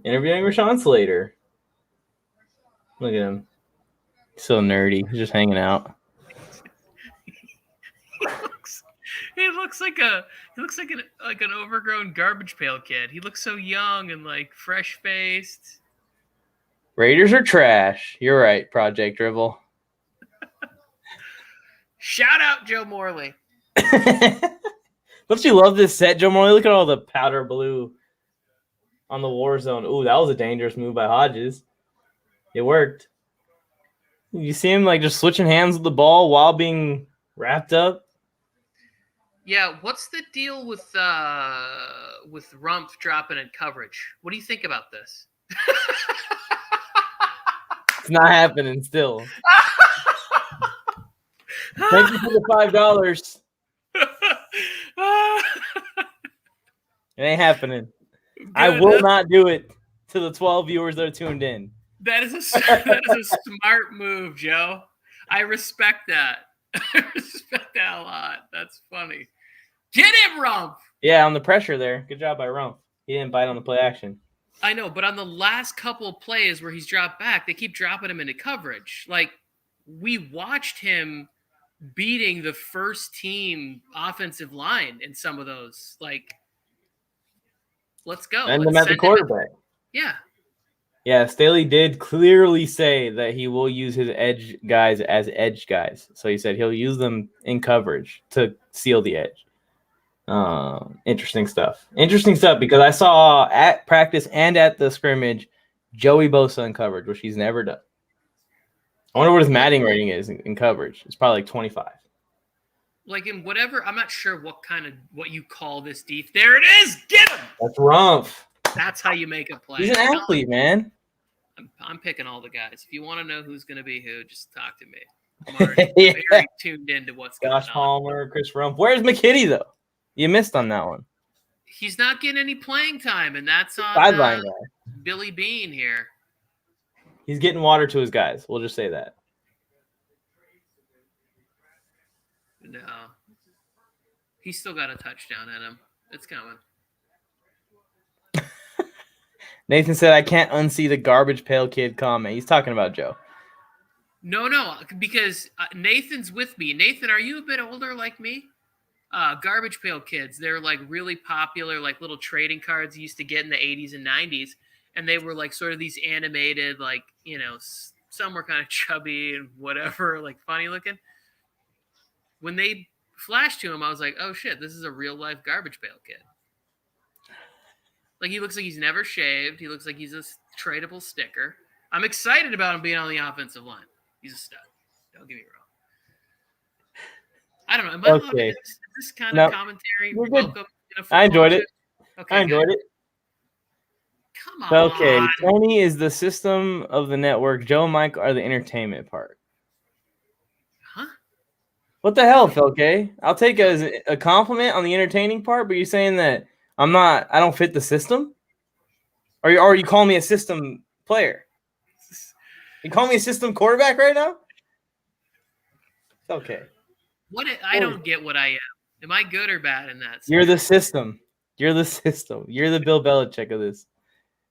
Interviewing Rashawn Slater. Look at him. He's so nerdy. He's just hanging out. He looks like an overgrown garbage pail kid. He looks so young and like fresh faced. Raiders are trash. You're right, Project Drivel. Shout out Joe Morley. Don't you love this set, Joe Morley? Look at all the powder blue on the Warzone. Ooh, that was a dangerous move by Hodges. It worked. You see him like just switching hands with the ball while being wrapped up. Yeah, what's the deal with Rumpf dropping in coverage? What do you think about this? It's not happening still. Thank you for the $5. It ain't happening. Good. I will not do it to the 12 viewers that are tuned in. That is a smart move, Joe. I respect that. I respect that a lot. That's funny. Get him, Rumpf. Yeah, on the pressure there. Good job by Rumpf. He didn't bite on the play action. I know, but on the last couple of plays where he's dropped back, they keep dropping him into coverage. Like, we watched him beating the first team offensive line in some of those. Like, let's go. And them at the quarterback. Yeah. Yeah, Staley did clearly say that he will use his edge guys as edge guys. So he said he'll use them in coverage to seal the edge. Interesting stuff. Interesting stuff because I saw at practice and at the scrimmage Joey Bosa in coverage, which he's never done. I wonder what his Madden rating is in coverage. It's probably like 25. Like in whatever, I'm not sure what you call this deep. There it is. Get him. That's Rumpf. That's how you make a play. He's an athlete, man. I'm picking all the guys. If you want to know who's going to be who, just talk to me. I'm already very tuned into what's going on. Josh Palmer, Chris Rumpf. Where's McKitty, though? You missed on that one. He's not getting any playing time, and that's on Sideline guy. Billy Bean here. He's getting water to his guys. We'll just say that. No. He's still got a touchdown in him. It's coming. Nathan said, I can't unsee the garbage pail kid comment. He's talking about Joe. No, because Nathan's with me. Nathan, are you a bit older like me? Garbage pail kids. They're like really popular, like little trading cards you used to get in the 80s and 90s. And they were like sort of these animated, like, you know, some were kind of chubby and whatever, like funny looking. When they flashed to him, I was like, oh shit, this is a real life garbage pail kid. Like he looks like he's never shaved. He looks like he's a tradable sticker. I'm excited about him being on the offensive line. He's a stud. Don't get me wrong. I don't know. Am I okay. Is this kind of commentary? Welcome I enjoyed it. Okay, I enjoyed it. Come on. Okay, Tony is the system of the network. Joe and Mike are the entertainment part. Huh? What the hell, Felke? I'll take it as a compliment on the entertaining part, but you're saying that I don't fit the system? Or are you calling me a system player? You call me a system quarterback right now? Okay. I don't get what I am. Am I good or bad in that? You're the system. You're the system. You're the Bill Belichick of this.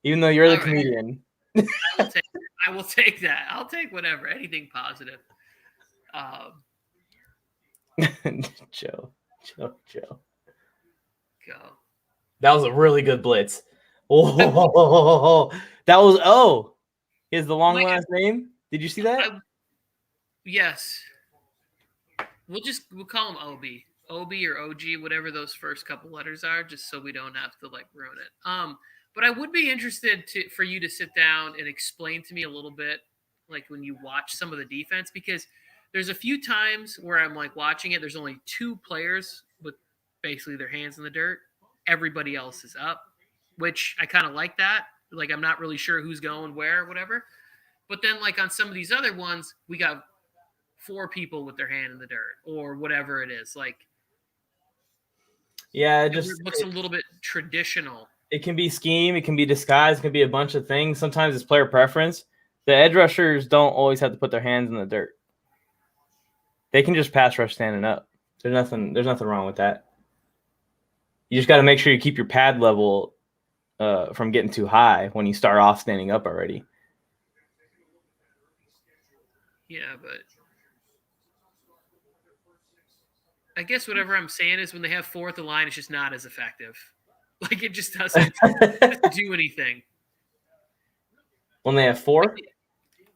Even though you're the comedian. I will take that. I'll take whatever. Anything positive. Joe. Go. That was a really good blitz. Oh, that was He has the long last name. Did you see that? Yes. We'll call him OB. OB or OG, whatever those first couple letters are, just so we don't have to like ruin it. But I would be interested for you to sit down and explain to me a little bit, like when you watch some of the defense, because there's a few times where I'm like watching it. There's only two players with basically their hands in the dirt. Everybody else is up, which I kind of like that. Like I'm not really sure who's going where, whatever. But then like on some of these other ones, we got 4 people with their hand in the dirt or whatever it is. Like, yeah, it looks a little bit traditional. It can be scheme. It can be disguise. It can be a bunch of things. Sometimes it's player preference. The edge rushers don't always have to put their hands in the dirt. They can just pass rush standing up. There's nothing wrong with that. You just got to make sure you keep your pad level from getting too high when you start off standing up already. Yeah, but I guess whatever I'm saying is when they have 4 at the line, it's just not as effective. Like it just doesn't do anything. When they have 4?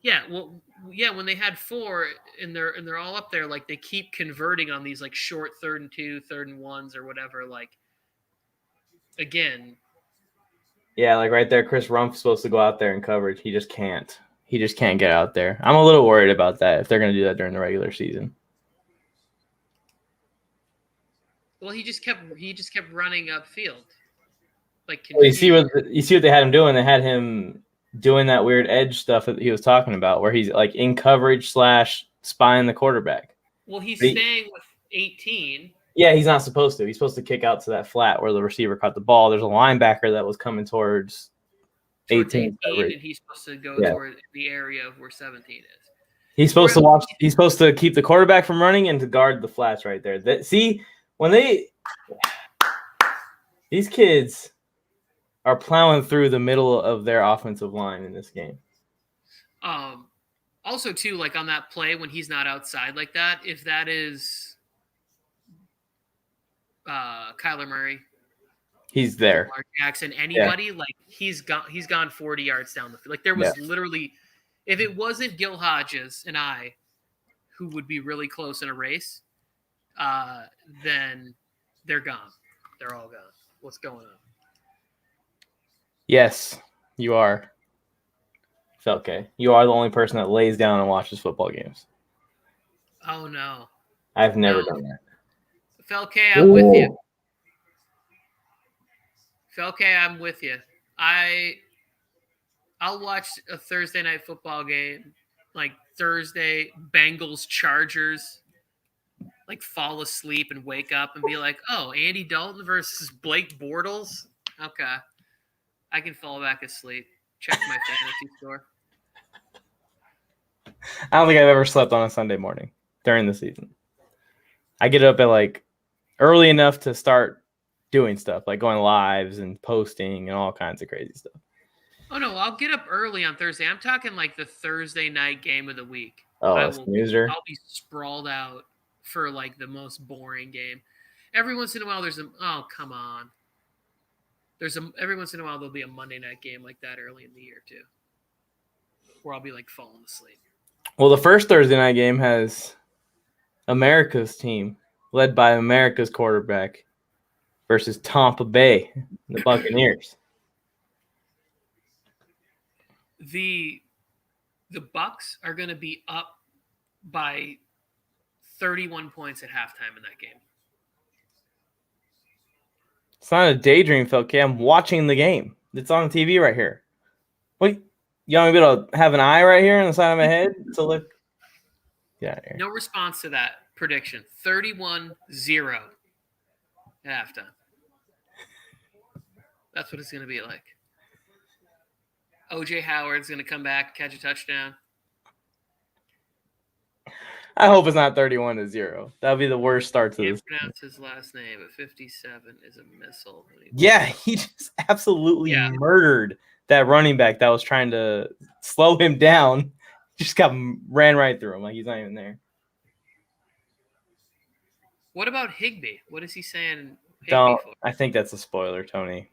Yeah, well, yeah, when they had 4 and they're all up there, like they keep converting on these like short 3rd and 2, 3rd and 1s or whatever. Like again. Yeah, like right there, Chris Rumpf's supposed to go out there in coverage. He just can't. He just can't get out there. I'm a little worried about that if they're going to do that during the regular season. Well, he just kept running upfield. Like well, you see what they had him doing? They had him doing that weird edge stuff that he was talking about, where he's like in coverage / spying the quarterback. Well, he's staying with 18. Yeah, he's not supposed to. He's supposed to kick out to that flat where the receiver caught the ball. There's a linebacker that was coming towards 18 and he's supposed to go toward the area of where 17 is. He's supposed He's supposed to keep the quarterback from running and to guard the flats right there. These kids are plowing through the middle of their offensive line in this game. Also, too, like on that play when he's not outside like that, if that is Kyler Murray, he's there. Lamar Jackson, anybody, like he's gone 40 yards down the field. Like there was literally, if it wasn't Gil Hodges and I, who would be really close in a race, then they're gone. They're all gone. What's going on? Yes, you are. Okay. You are the only person that lays down and watches football games. Oh no. I've never No. done that. Felke, I'm with you. Felke, I'm with you. I'll watch a Thursday night football game, like Thursday Bengals Chargers, like fall asleep and wake up and be like, oh, Andy Dalton versus Blake Bortles. Okay, I can fall back asleep. Check my fantasy score. I don't think I've ever slept on a Sunday morning during the season. I get up at like early enough to start doing stuff, like going lives and posting and all kinds of crazy stuff. Oh no, I'll get up early on Thursday. I'm talking like the Thursday night game of the week. Oh, a snoozer. I'll be sprawled out for like the most boring game. Every once in a while come on. Every once in a while there'll be a Monday night game like that early in the year too. Where I'll be like falling asleep. Well, the first Thursday night game has America's team led by America's quarterback versus Tampa Bay, the Buccaneers. The Bucs are going to be up by 31 points at halftime in that game. It's not a daydream, Phil. I'm watching the game. It's on TV right here. Wait, you want me to have an eye right here on the side of my head to look? Yeah. No response to that prediction. 31-0 at halftime. That's what it's going to be like. O.J. Howard's going to come back, catch a touchdown. I hope it's not 31-0. That would be the worst start to this. Can't pronounce his last name, but 57 is a missile. Yeah, he just absolutely murdered that running back that was trying to slow him down. Just ran right through him like he's not even there. What about Higbee? What is he saying? I think that's a spoiler, Tony.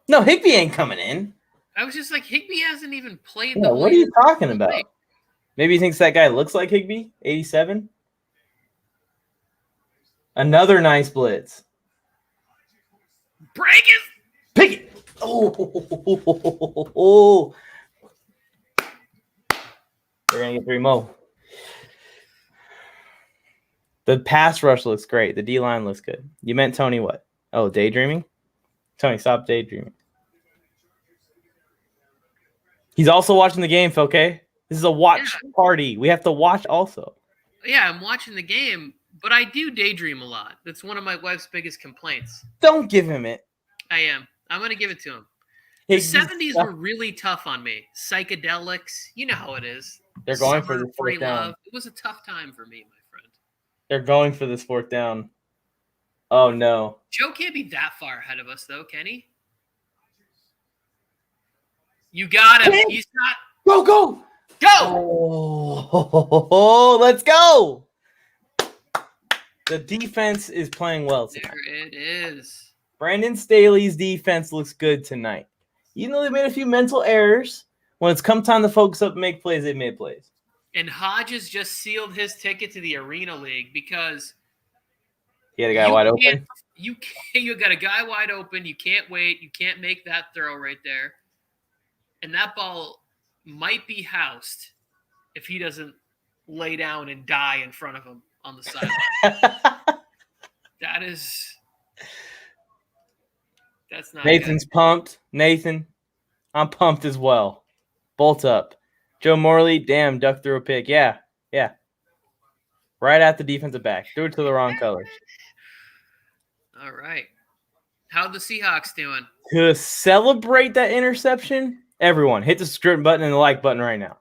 No, Higbee ain't coming in. I was just like, Higbee hasn't even played. Yeah, what are you talking about? Maybe he thinks that guy looks like Higbee, 87. Another nice blitz. Break it. Pick it. Oh. They're going to get 3 more. The pass rush looks great. The D-line looks good. You meant Tony what? Oh, daydreaming? Tony, stop daydreaming. He's also watching the game, okay? This is a watch party. We have to watch also. Yeah, I'm watching the game, but I do daydream a lot. That's one of my wife's biggest complaints. Don't give him it. I am. I'm going to give it to him. The 70s were really tough on me. Psychedelics, you know how it is. They're going for the fourth down. It was a tough time for me, my friend. They're going for this 4th down. Oh, no. Joe can't be that far ahead of us, though, can he? You got him. He's not. Go, go. Go. Oh, let's go. The defense is playing well tonight. There it is. Brandon Staley's defense looks good tonight. Even though they made a few mental errors, when it's come time to focus up and make plays, they made plays. And Hodges just sealed his ticket to the Arena League because he had a guy wide open. You got a guy wide open. You can't wait. You can't make that throw right there. And that ball might be housed if he doesn't lay down and die in front of him on the sideline. That's not Nathan's good. Pumped. Nathan, I'm pumped as well. Bolt up. Joe Morley, damn, duck through a pick. Yeah. Right at the defensive back. Threw it to the wrong colors. All right. How the Seahawks doing? To celebrate that interception, everyone, hit the subscribe button and the like button right now.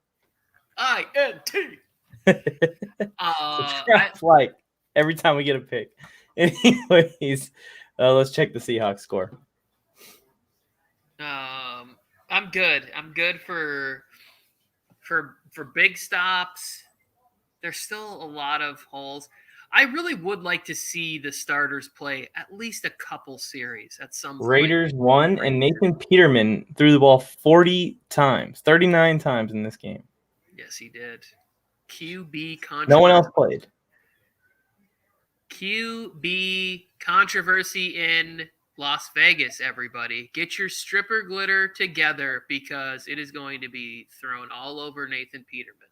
INT. Like every time we get a pick. Anyways, let's check the Seahawks score. I'm good. I'm good for big stops. There's still a lot of holes. I really would like to see the starters play at least a couple series at some point. Raiders won, and Nathan Peterman threw the ball 40 times, 39 times in this game. Yes, he did. QB controversy. No one else played. QB controversy in Las Vegas, everybody. Get your stripper glitter together because it is going to be thrown all over Nathan Peterman,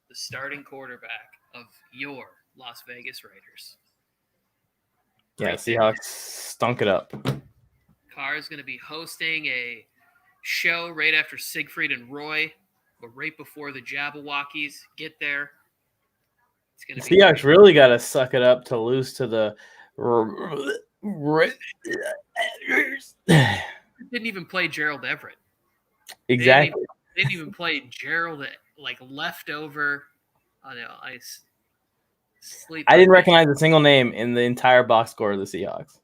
the starting quarterback of your Las Vegas Raiders. Yeah, Seahawks stunk it up. Carr is going to be hosting a show right after Siegfried and Roy, but right before the Jabberwockies get there. It's going to be Seahawks really got to suck it up to lose to the didn't even play Gerald Everett. Exactly. They didn't even play Gerald like leftover. I know I sleep. I didn't recognize a single name in the entire box score of the Seahawks.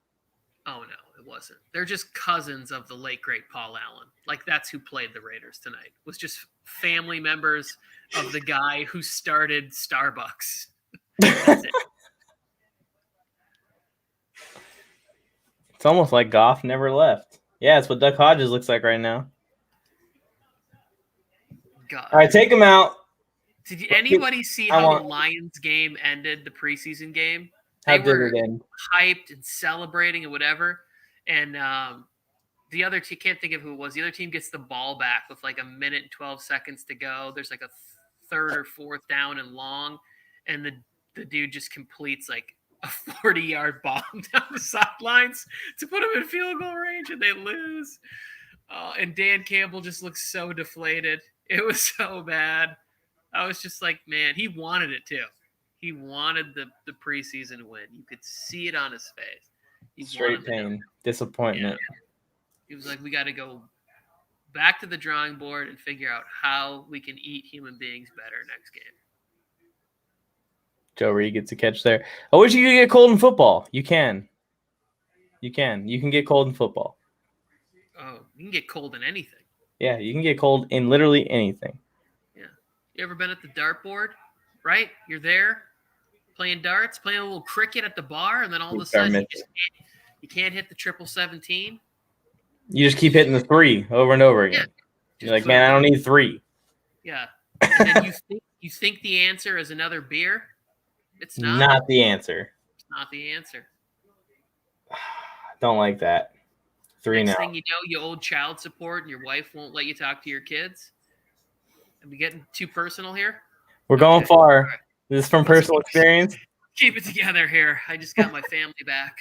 Oh no, it wasn't. They're just cousins of the late great Paul Allen. Like that's who played the Raiders tonight. Was just family members of the guy who started Starbucks. That's it. It's almost like Goff never left. Yeah, it's what Duck Hodges looks like right now. God. All right, take him out. Did anybody see how the Lions game ended, the preseason game? How They did were it end? hyped and celebrating and whatever. And the other team, can't think of who it was. The other team gets the ball back with like a minute and 12 seconds to go. There's like a third or fourth down and long. And the dude just completes like a 40-yard bomb down the sidelines to put him in field goal range, and they lose. And Dan Campbell just looks so deflated. It was so bad. I was just like, man, he wanted it too. He wanted the preseason win. You could see it on his face. He Straight pain, disappointment. Yeah. He was like, we got to go back to the drawing board and figure out how we can eat human beings better next game. Joe Reed gets a catch there. I wish you could get cold in football. You can. You can get cold in football. Oh, you can get cold in anything. Yeah, you can get cold in literally anything. Yeah. You ever been at the dartboard? Right? You're there playing darts, playing a little cricket at the bar, and then all of a sudden you can't hit the 777. You just keep hitting the 3 over and over again. Yeah. You're like, man, I don't need 3. Yeah. And then you think the answer is another beer. It's not. Not the answer. It's not the answer. Don't like that. 3 Next now. thing you know, you owe child support and your wife won't let you talk to your kids. Are we getting too personal here? We're going far. Right. This is from personal experience. Keep it together here. I just got my family back.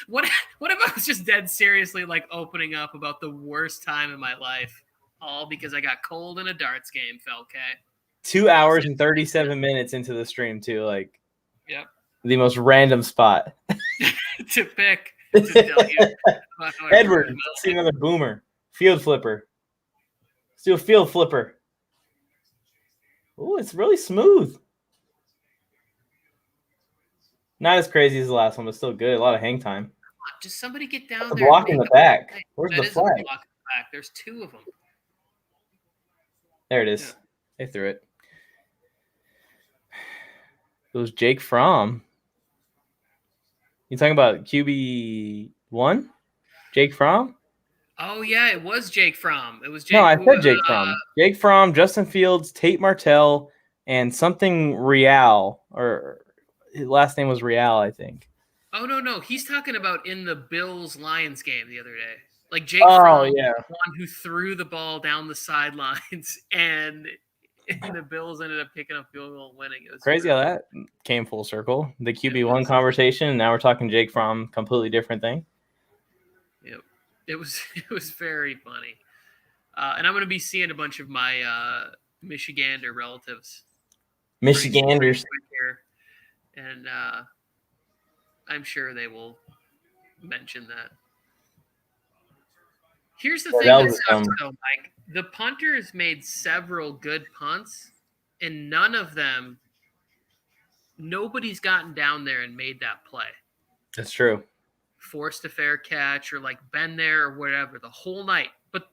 What if I was just dead seriously like opening up about the worst time in my life, all because I got cold in a darts game, Felke? 2 hours and 37 minutes into the stream too. Like, yep, the most random spot to pick. To tell you about how I Edward, feel. let's see another boomer. Field flipper. Let's do a field flipper. Oh, it's really smooth. Not as crazy as the last one, but still good. A lot of hang time. Just somebody get down The there. block in the back. Where's That the is a flag? block in the back. There's 2 of them. There it is. Yeah. They threw it. It was Jake Fromm. You talking about QB1? Jake Fromm? Oh yeah, it was Jake Fromm. It was Jake. No, I said Jake Fromm. Jake Fromm, Justin Fields, Tate Martell, and something Real, or his last name was Real, I think. Oh no, he's talking about in the Bills-Lions game the other day. Like Jake Fromm, yeah. the one who threw the ball down the sidelines, and the Bills ended up picking up field goal and winning. It was Crazy how that came full circle. The QB1 conversation, and now we're talking Jake Fromm, completely different thing. Yep. It was very funny. And I'm going to be seeing a bunch of my Michigander relatives. Michiganders. Here, and I'm sure they will mention that. Here's the thing that sucks, though, Mike. The punters made several good punts, and nobody's gotten down there and made that play. That's true. Forced a fair catch or like been there or whatever the whole night. But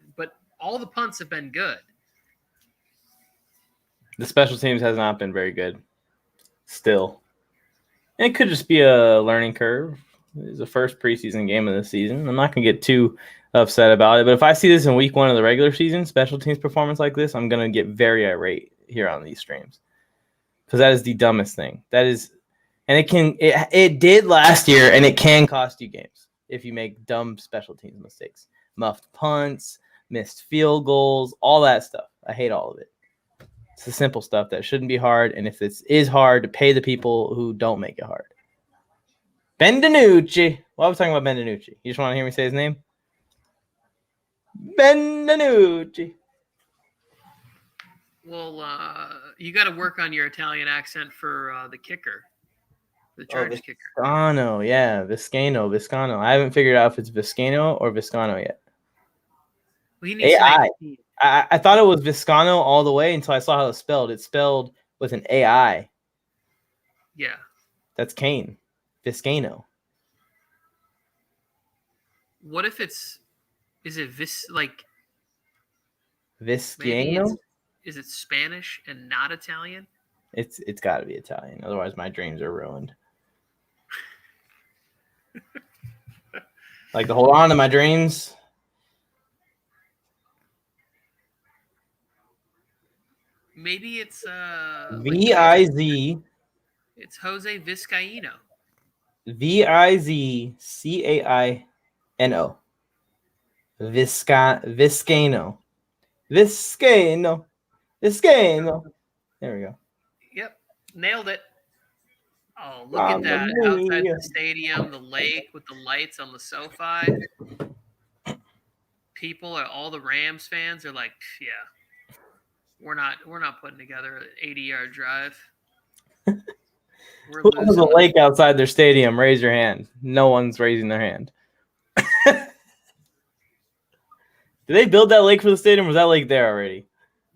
all the punts have been good. The special teams has not been very good. Still. And it could just be a learning curve. It's the first preseason game of the season. I'm not going to get too upset about it. But if I see this in week 1 of the regular season, special teams performance like this, I'm going to get very irate here on these streams. Because that is the dumbest thing. That is And it did last year, and it can cost you games if you make dumb special teams mistakes. Muffed punts, missed field goals, all that stuff. I hate all of it. It's the simple stuff that shouldn't be hard, and if it is hard, to pay the people who don't make it hard. Ben DiNucci. Why are we talking about Ben DiNucci? You just want to hear me say his name? Ben DiNucci. Well, you got to work on your Italian accent for the kicker, the Chargers kicker. Viscano, yeah, Viscano. I haven't figured out if it's Viscano or Viscano yet. Well, he needs AI. to make I thought it was Viscano all the way until I saw how it's spelled. It's spelled with an AI. Yeah. That's Kane. Viscano. What if is it Viscano? Is it Spanish and not Italian? It's got to be Italian. Otherwise, my dreams are ruined. Like to hold on to my dreams. Maybe it's V-I-Z. It's Jose Vizcaino. Vizcaino. Viscano. There we go. Yep, nailed it. Oh, look at that. Outside the stadium, the lake with the lights on the SoFi. People, all the Rams fans are like, yeah, we're not putting together an 80-yard drive. Who has a lake outside their stadium? Raise your hand. No one's raising their hand. Did they build that lake for the stadium? Or was that lake there already?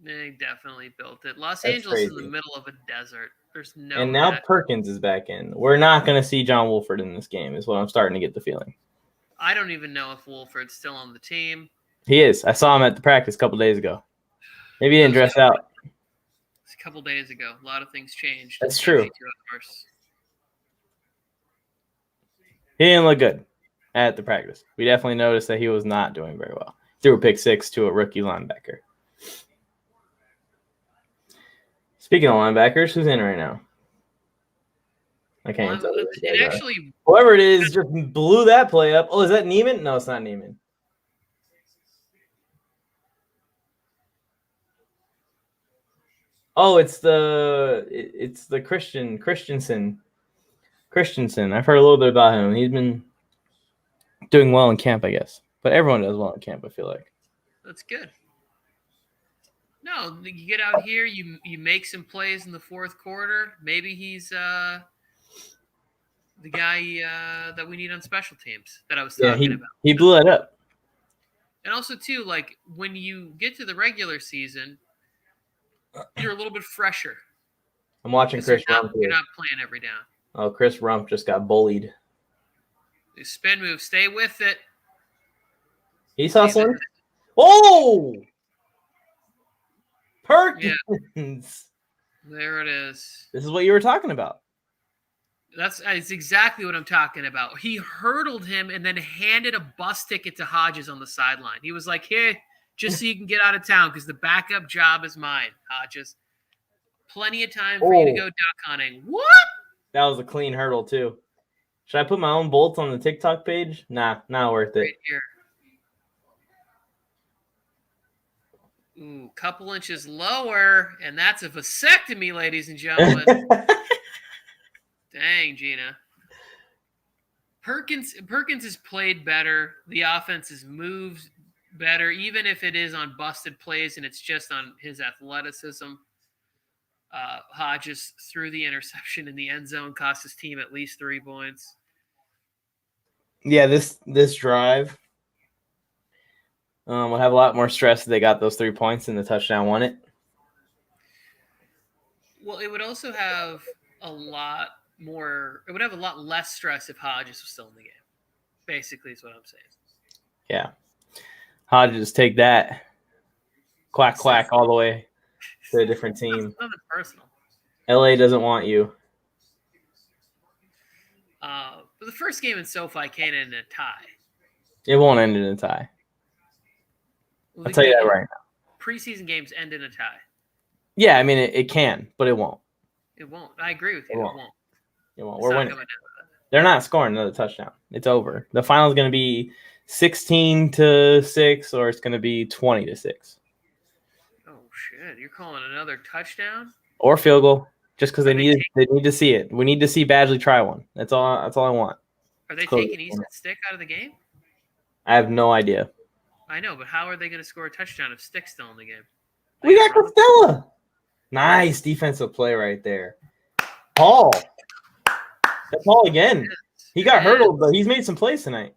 They definitely built it. Los Angeles is in the middle of a desert. There's no. And now Perkins is back in. We're not going to see John Wolford in this game, is what I'm starting to get the feeling. I don't even know if Wolford's still on the team. He is. I saw him at the practice a couple days ago. Maybe he didn't dress out. It's a couple days ago. A lot of things changed. That's true. He didn't look good at the practice. We definitely noticed that he was not doing very well. Threw a pick six to a rookie linebacker. Speaking of linebackers, who's in right now? I can't tell. Whoever it is just blew that play up. Oh, is that Neiman? No, it's not Neiman. Oh, it's the Christensen. I've heard a little bit about him. He's been doing well in camp, I guess. But everyone does well in camp, I feel like. That's good. No, you get out here, you make some plays in the fourth quarter. Maybe he's the guy that we need on special teams that I was talking about. He blew that up. And also, too, like when you get to the regular season, you're a little bit fresher. I'm watching Chris Rump. You're not playing every down. Oh, Chris Rump just got bullied. The spin move, stay with it. He's hustling. Oh! Perkins. Yeah. There it is. This is what you were talking about. That's exactly what I'm talking about. He hurdled him and then handed a bus ticket to Hodges on the sideline. He was like, "Here, just so you can get out of town because the backup job is mine, Hodges. Plenty of time for you to go duck hunting." What? That was a clean hurdle, too. Should I put my own bolts on the TikTok page? Nah, not worth it. Right here. Ooh, couple inches lower, and that's a vasectomy, ladies and gentlemen. Dang, Gina. Perkins has played better. The offense has moved better, even if it is on busted plays and it's just on his athleticism. Hodges threw the interception in the end zone, cost his team at least 3 points. Yeah, this drive will have a lot more stress if they got those 3 points and the touchdown won it. Well, it would also have a lot less stress if Hodges was still in the game. Basically, is what I'm saying. Yeah. Hodges, take that. Quack, quack, all the way to a different team. Nothing personal. LA doesn't want you. But the first game in SoFi can't end in a tie. It won't end in a tie. I'll tell you that right now. Preseason games end in a tie. Yeah, I mean, it can, but it won't. It won't. I agree with you. It won't. We're winning. They're not scoring another touchdown. It's over. The final is going to be 16-6, or it's going to be 20-6. Oh shit! You're calling another touchdown or field goal, just because they need to see it. We need to see Badgley try one. That's all I want. Are they taking Easton Stick out of the game? I have no idea. I know, but how are they going to score a touchdown if Stick's still in the game? We got Costello. Nice defensive play right there. Paul. That's Paul again. He got hurdled, but he's made some plays tonight.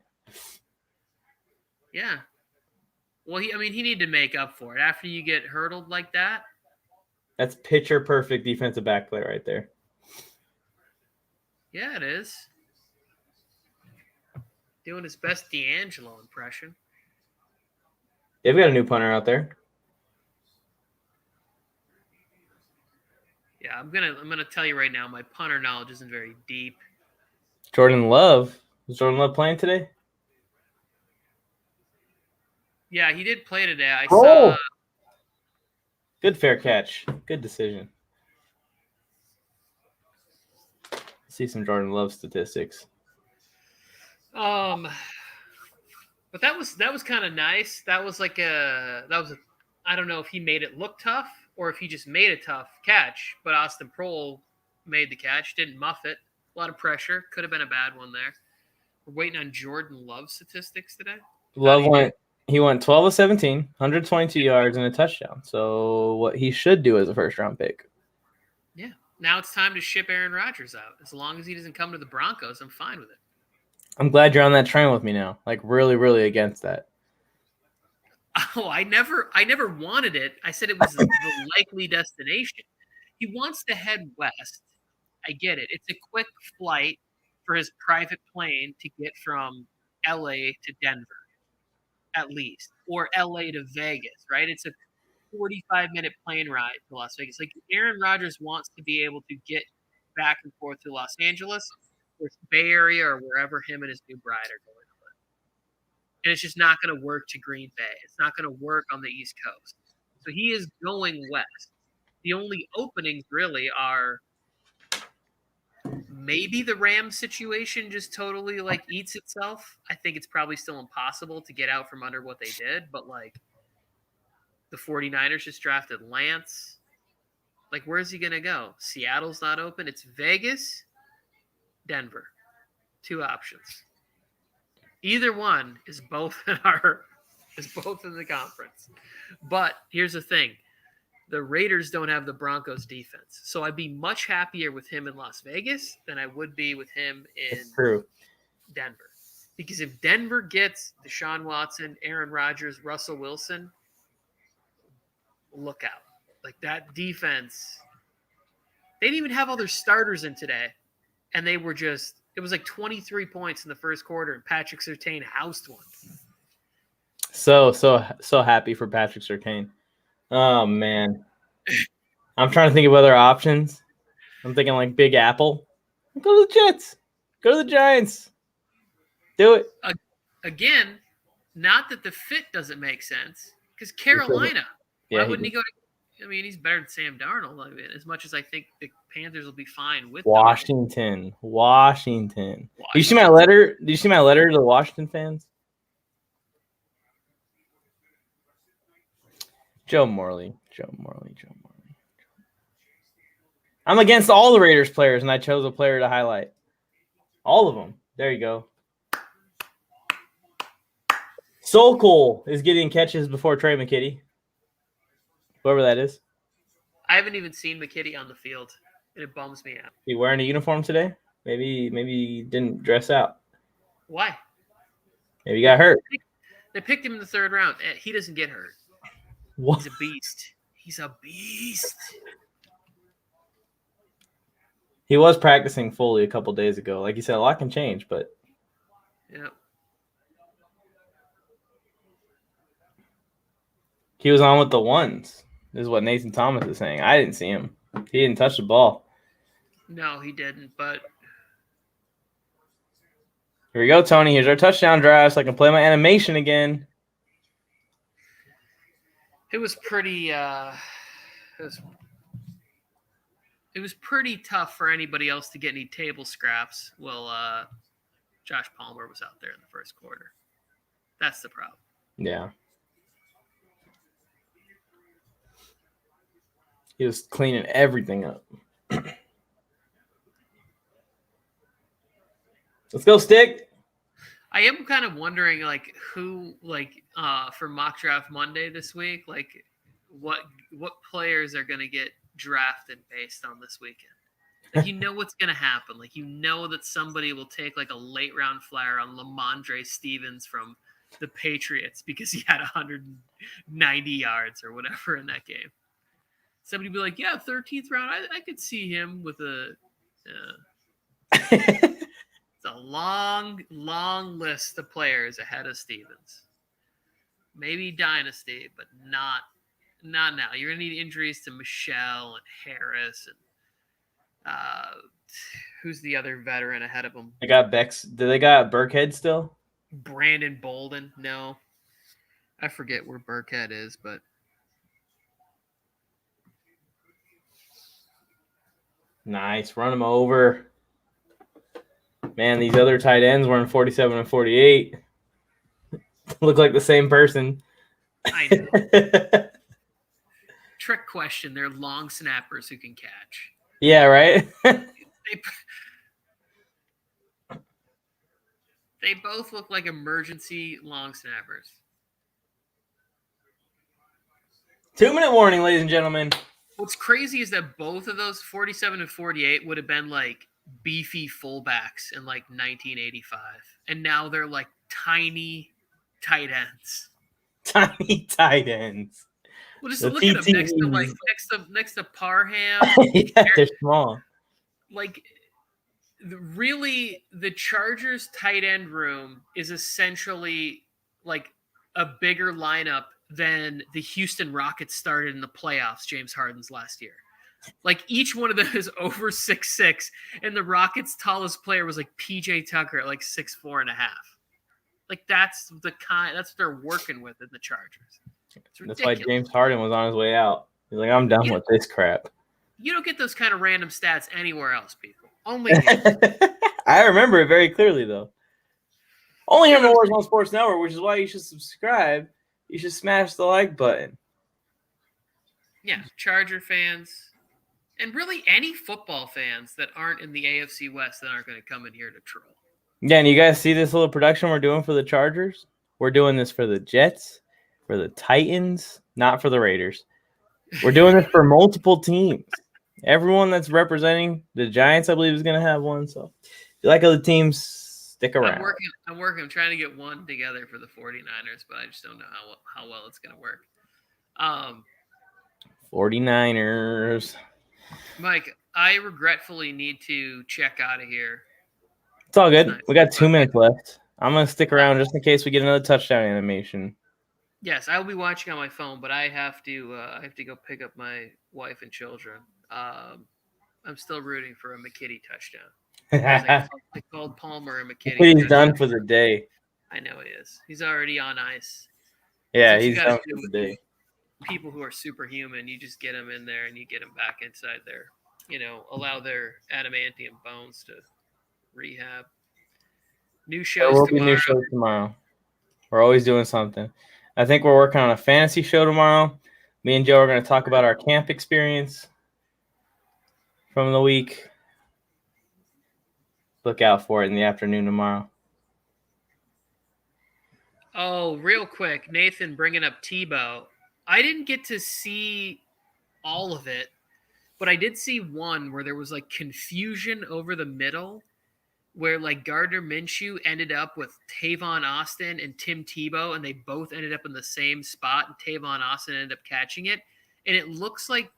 Yeah. Well, he needed to make up for it. After you get hurdled like that. That's picture perfect defensive back play right there. Yeah, it is. Doing his best D'Angelo impression. Yeah, we got a new punter out there. Yeah, I'm gonna tell you right now, my punter knowledge isn't very deep. Jordan Love. Is Jordan Love playing today? Yeah, he did play today. I saw. Good fair catch. Good decision. See some Jordan Love statistics. But that was kind of nice. That was I don't know if he made it look tough or if he just made a tough catch. But Austin Prohl made the catch, didn't muff it. A lot of pressure. Could have been a bad one there. We're waiting on Jordan Love statistics today. Love went 12 of 17, 122 yards and a touchdown. So what he should do as a first round pick. Yeah. Now it's time to ship Aaron Rodgers out. As long as he doesn't come to the Broncos, I'm fine with it. I'm glad you're on that train with me now. Like really, really against that. Oh, I never wanted it. I said it was the likely destination. He wants to head west. I get it. It's a quick flight for his private plane to get from LA to Denver, at least, or LA to Vegas, right? It's a 45-minute plane ride to Las Vegas. Like Aaron Rodgers wants to be able to get back and forth to Los Angeles, or Bay Area, or wherever him and his new bride are going to live. And it's just not going to work to Green Bay. It's not going to work on the East Coast. So he is going west. The only openings really are maybe the Rams situation just totally like eats itself. I think it's probably still impossible to get out from under what they did, but like the 49ers just drafted Lance. Like, where's he going to go? Seattle's not open. It's Vegas, Denver. 2 options. Either one is both in the conference. But here's the thing. The Raiders don't have the Broncos defense. So I'd be much happier with him in Las Vegas than I would be with him in Denver. Because if Denver gets Deshaun Watson, Aaron Rodgers, Russell Wilson, look out. Like that defense, they didn't even have all their starters in today. And they were just, it was like 23 points in the first quarter, and Patrick Surtain housed one. So happy for Patrick Surtain. Oh, man. I'm trying to think of other options. I'm thinking like Big Apple. Go to the Jets. Go to the Giants. Do it. Again, not that the fit doesn't make sense, because Carolina, why wouldn't he go to, he's better than Sam Darnold. I mean, as much as I think the Panthers will be fine with Washington. Did you see my letter? Did you see my letter to the Washington fans? Joe Morley. I'm against all the Raiders players, and I chose a player to highlight. All of them. There you go. Sokol is getting catches before Trey McKitty. Whoever that is. I haven't even seen McKitty on the field, and it bums me out. He wearing a uniform today? Maybe he didn't dress out. Why? Maybe he got hurt. They picked him in the 3rd round. He doesn't get hurt. What? He's a beast. He was practicing fully a couple days ago. Like you said, a lot can change, but yeah. He was on with the ones, is what Nathan Thomas is saying. I didn't see him. He didn't touch the ball. No, he didn't, but here we go, Tony. Here's our touchdown drive so I can play my animation again. It was pretty it was pretty tough for anybody else to get any table scraps. Well, Josh Palmer was out there in the first quarter. That's the problem. Yeah. He was cleaning everything up. Let's go, Stick. I am kind of wondering, like, who, like, for Mock Draft Monday this week, like, what players are going to get drafted based on this weekend. Like, you know what's going to happen. Like, you know that somebody will take, like, a late-round flyer on Lamondre Stevens from the Patriots because he had 190 yards or whatever in that game. Somebody will be like, yeah, 13th round, I could see him with a it's a long, long list of players ahead of Stevens. Maybe Dynasty, but not now. You're going to need injuries to Michelle and Harris and who's the other veteran ahead of him? They got Bex. Do they got Burkhead still? Brandon Bolden? No. I forget where Burkhead is, but nice. Run him over. Man, these other tight ends were in 47 and 48. Look like the same person. I know. Trick question. They're long snappers who can catch. Yeah, right? They both look like emergency long snappers. 2-minute warning, ladies and gentlemen. What's crazy is that both of those 47 and 48 would have been like beefy fullbacks in like 1985. And now they're like tiny tight ends. Tiny tight ends. Well, just look at them next to Parham. Yeah, they're small. Like, really, the Chargers tight end room is essentially like a bigger lineup than the Houston Rockets started in the playoffs, James Harden's last year. Like, each one of them is over 6'6", and the Rockets' tallest player was like PJ Tucker at like 6'4.5". Like, that's what they're working with in the Chargers. That's why James Harden was on his way out. He's like, I'm done with this crap. You don't get those kind of random stats anywhere else, people. Only here. I remember it very clearly, though. Only here on the WARZONE Sports Network, which is why you should subscribe. You should smash the like button. Yeah, Charger fans, and really any football fans that aren't in the AFC West that aren't going to come in here to troll. Yeah, and you guys see this little production we're doing for the Chargers? We're doing this for the Jets, for the Titans, not for the Raiders. We're doing this for multiple teams. Everyone that's representing the Giants, I believe, is going to have one. So if you like other teams, stick around. I'm working. I'm trying to get one together for the 49ers, but I just don't know how well it's going to work. 49ers. Mike, I regretfully need to check out of here. It's all good. We got 2 minutes left. I'm going to stick around just in case we get another touchdown animation. Yes, I will be watching on my phone, but I have to go pick up my wife and children. I'm still rooting for a McKitty touchdown. I called Palmer and McKitty. He's done for the day. I know he is. He's already on ice. Yeah, he's done for the day. People who are superhuman, you just get them in there and you get them back inside there. Allow their adamantium bones to rehab. New shows There will tomorrow. be new shows tomorrow. We're always doing something. I think we're working on a fantasy show tomorrow. Me and Joe are going to talk about our camp experience from the week. Look out for it in the afternoon tomorrow. Oh, real quick, Nathan bringing up Tebow. I didn't get to see all of it, but I did see one where there was like confusion over the middle, where like Gardner Minshew ended up with Tavon Austin and Tim Tebow, and they both ended up in the same spot, and Tavon Austin ended up catching it. And it looks like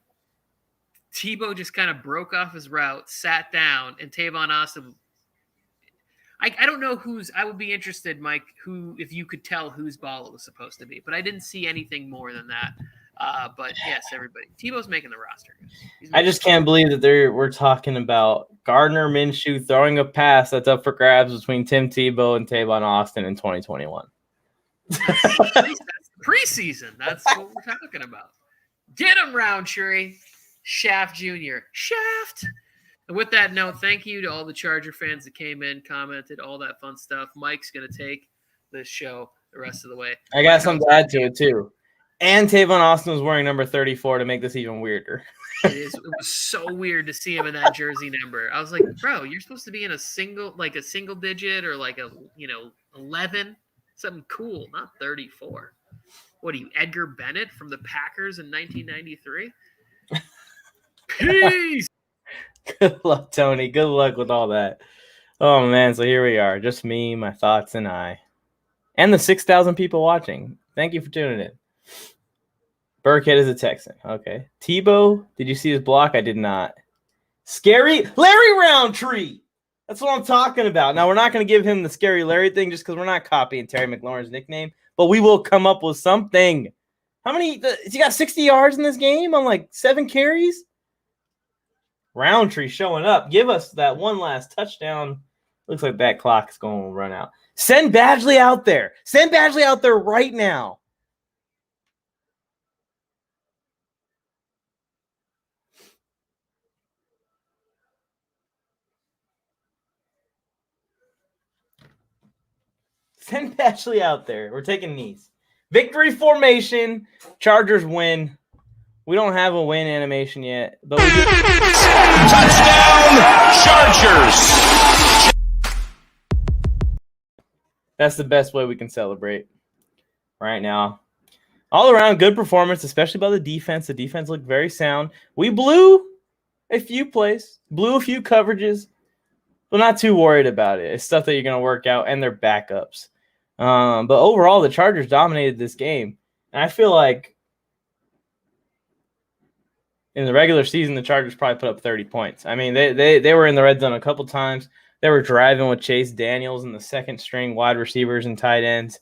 Tebow just kind of broke off his route, sat down, and Tavon Austin. I don't know I would be interested, Mike, if you could tell whose ball it was supposed to be, but I didn't see anything more than that. But yes, everybody. Tebow's making the roster. I just can't believe that we're talking about Gardner Minshew throwing a pass that's up for grabs between Tim Tebow and Tavon Austin in 2021. That's preseason. That's what we're talking about. Get him, Roundtree. Shaft Jr. Shaft. And with that note, thank you to all the Charger fans that came in, commented, all that fun stuff. Mike's going to take this show the rest of the way. I got something to add to it, too. And Tavon Austin was wearing number 34 to make this even weirder. It was so weird to see him in that jersey number. I was like, bro, you're supposed to be in a single digit or like 11, something cool, not 34. What are you, Edgar Bennett from the Packers in 1993? Peace. Good luck, Tony. Good luck with all that. Oh, man. So here we are. Just me, my thoughts, and I. And the 6,000 people watching. Thank you for tuning in. Burkhead is a Texan. Okay. Tebow, did you see his block? I did not. Scary Larry Roundtree. That's what I'm talking about. Now, we're not going to give him the Scary Larry thing just because we're not copying Terry McLaurin's nickname, but we will come up with something. How many? He got 60 yards in this game on like 7 carries? Roundtree showing up. Give us that one last touchdown. Looks like that clock is going to run out. Send Badgley out there. Send Badgley out there right now. Send Badgley out there. We're taking knees. Victory formation. Chargers win. We don't have a win animation yet, but we get Touchdown, Chargers! That's the best way we can celebrate right now. All around, good performance, especially by the defense. The defense looked very sound. We blew a few plays, blew a few coverages, but not too worried about it. It's stuff that you're going to work out, and they're backups. But overall, the Chargers dominated this game. And I feel like in the regular season, the Chargers probably put up 30 points. I mean, they were in the red zone a couple times. They were driving with Chase Daniels and the second string wide receivers and tight ends.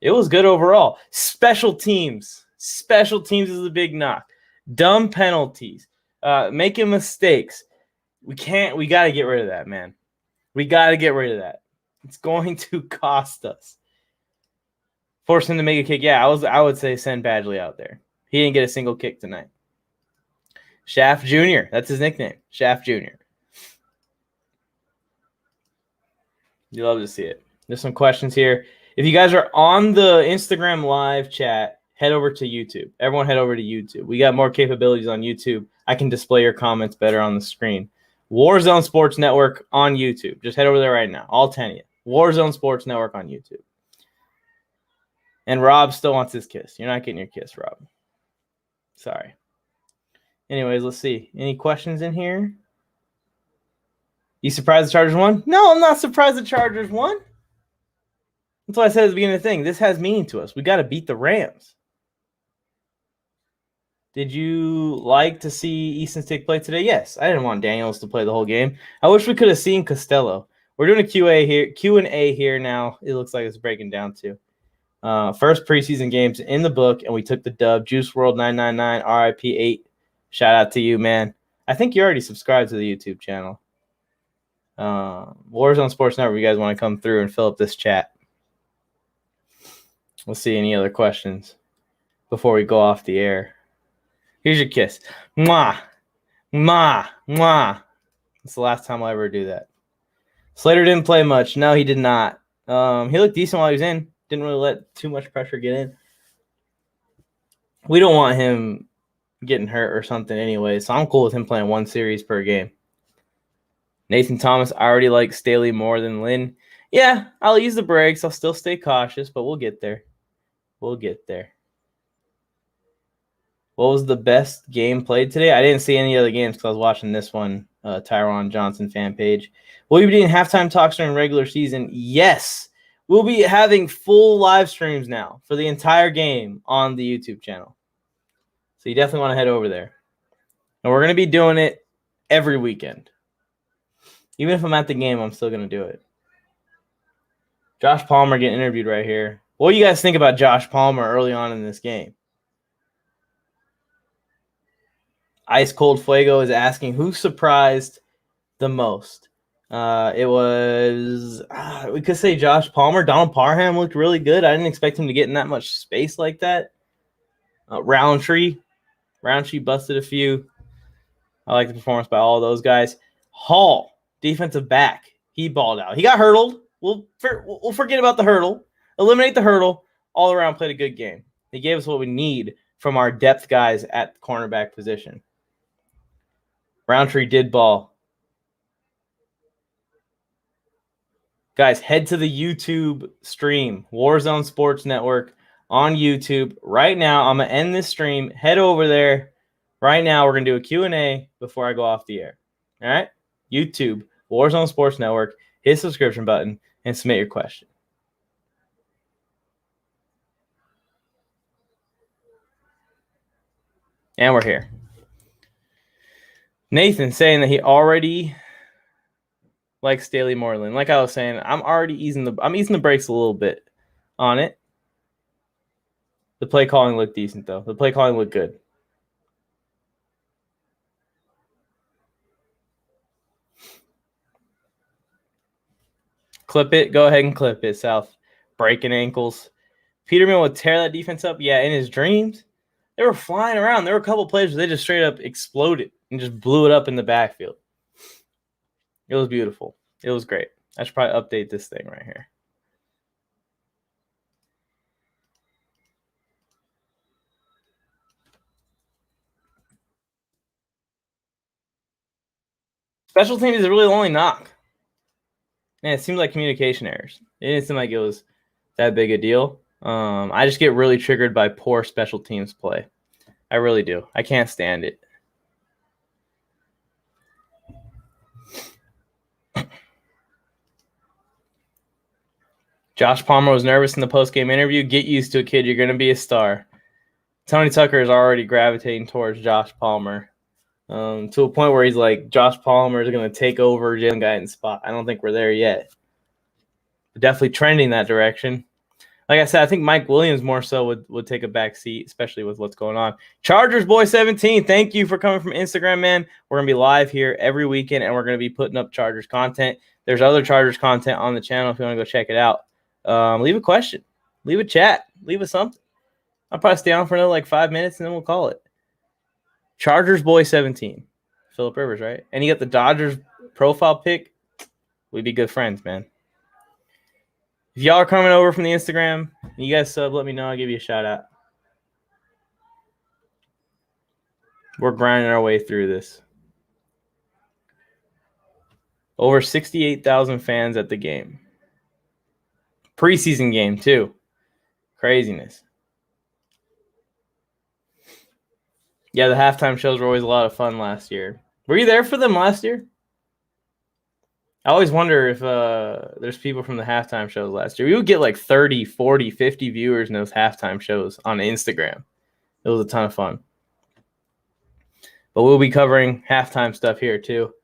It was good overall. Special teams. Special teams is a big knock. Dumb penalties. Making mistakes. We got to get rid of that, man. We got to get rid of that. It's going to cost us. Force him to make a kick. Yeah, I would say send Badgley out there. He didn't get a single kick tonight. Shaft Jr. That's his nickname. Shaft Jr. You love to see it. There's some questions here. If you guys are on the Instagram live chat, head over to YouTube. Everyone head over to YouTube. We got more capabilities on YouTube. I can display your comments better on the screen. WARZONE Sports Network on YouTube. Just head over there right now. All 10 of you. WARZONE Sports Network on YouTube. And Rob still wants his kiss. You're not getting your kiss, Rob. Sorry. Anyways, let's see. Any questions in here? You surprised the Chargers won? No, I'm not surprised the Chargers won. That's what I said at the beginning of the thing. This has meaning to us. We got to beat the Rams. Did you like to see Easton Stick play today? Yes. I didn't want Daniels to play the whole game. I wish we could have seen Costello. We're doing a Q&A here now. It looks like it's breaking down to. First preseason games in the book, and we took the dub. Juice World 999, RIP 8. Shout out to you, man. I think you already subscribed to the YouTube channel. Warzone Sports Network, you guys want to come through and fill up this chat. Let's see any other questions before we go off the air. Here's your kiss. Mwah. Mwah. Mwah. That's the last time I'll ever do that. Slater didn't play much. No, he did not. He looked decent while he was in. Didn't really let too much pressure get in. We don't want him getting hurt or something anyway, so I'm cool with him playing one series per game. Nathan Thomas, I already like Staley more than Lynn. Yeah, I'll use the brakes. I'll still stay cautious, but we'll get there. We'll get there. What was the best game played today? I didn't see any other games because I was watching this one, Tyron Johnson fan page. Will you be doing halftime talks during regular season? Yes. We'll be having full live streams now for the entire game on the YouTube channel. So you definitely want to head over there. And we're going to be doing it every weekend. Even if I'm at the game, I'm still going to do it. Josh Palmer getting interviewed right here. What do you guys think about Josh Palmer early on in this game? Ice Cold Fuego is asking who surprised the most. It was, we could say Josh Palmer. Donald Parham looked really good. I didn't expect him to get in that much space like that. Roundtree busted a few. I like the performance by all of those guys. Hall, defensive back, he balled out. He got hurdled. We'll forget about the hurdle. Eliminate the hurdle. All around played a good game. He gave us what we need from our depth guys at the cornerback position. Roundtree did ball. Guys, head to the YouTube stream, Warzone Sports Network on YouTube. Right now, I'm going to end this stream. Head over there. Right now, we're going to do a Q&A before I go off the air. All right? YouTube, Warzone Sports Network. Hit the subscription button and submit your question. And we're here. Nathan saying that he already likes Staley Moreland. Like I was saying, I'm easing the brakes a little bit on it. The play calling looked decent, though. The play calling looked good. Clip it. Go ahead and clip it, South. Breaking ankles. Peterman would tear that defense up. Yeah, in his dreams. They were flying around. There were a couple plays where they just straight up exploded and just blew it up in the backfield. It was beautiful. It was great. I should probably update this thing right here. Special teams is really the only knock. Man, it seemed like communication errors. It didn't seem like it was that big a deal. I just get really triggered by poor special teams play. I really do. I can't stand it. Josh Palmer was nervous in the post-game interview. Get used to it, kid. You're going to be a star. Tony Tucker is already gravitating towards Josh Palmer to a point where he's like, Josh Palmer is going to take over Jalen Guyton's spot. I don't think we're there yet. But definitely trending that direction. Like I said, I think Mike Williams more so would take a back seat, especially with what's going on. Chargers Boy 17, thank you for coming from Instagram, man. We're going to be live here every weekend, and we're going to be putting up Chargers content. There's other Chargers content on the channel if you want to go check it out. Leave a question. Leave a chat. Leave us something. I'll probably stay on for another 5 minutes, and then we'll call it. Chargers Boy 17. Phillip Rivers, right? And you got the Dodgers profile pic. We'd be good friends, man. If y'all are coming over from the Instagram and you guys sub, let me know. I'll give you a shout out. We're grinding our way through this. Over 68,000 fans at the game. Preseason game, too. Craziness. Yeah, the halftime shows were always a lot of fun last year. Were you there for them last year? I always wonder if there's people from the halftime shows last year. We would get 30, 40, 50 viewers in those halftime shows on Instagram. It was a ton of fun. But we'll be covering halftime stuff here too.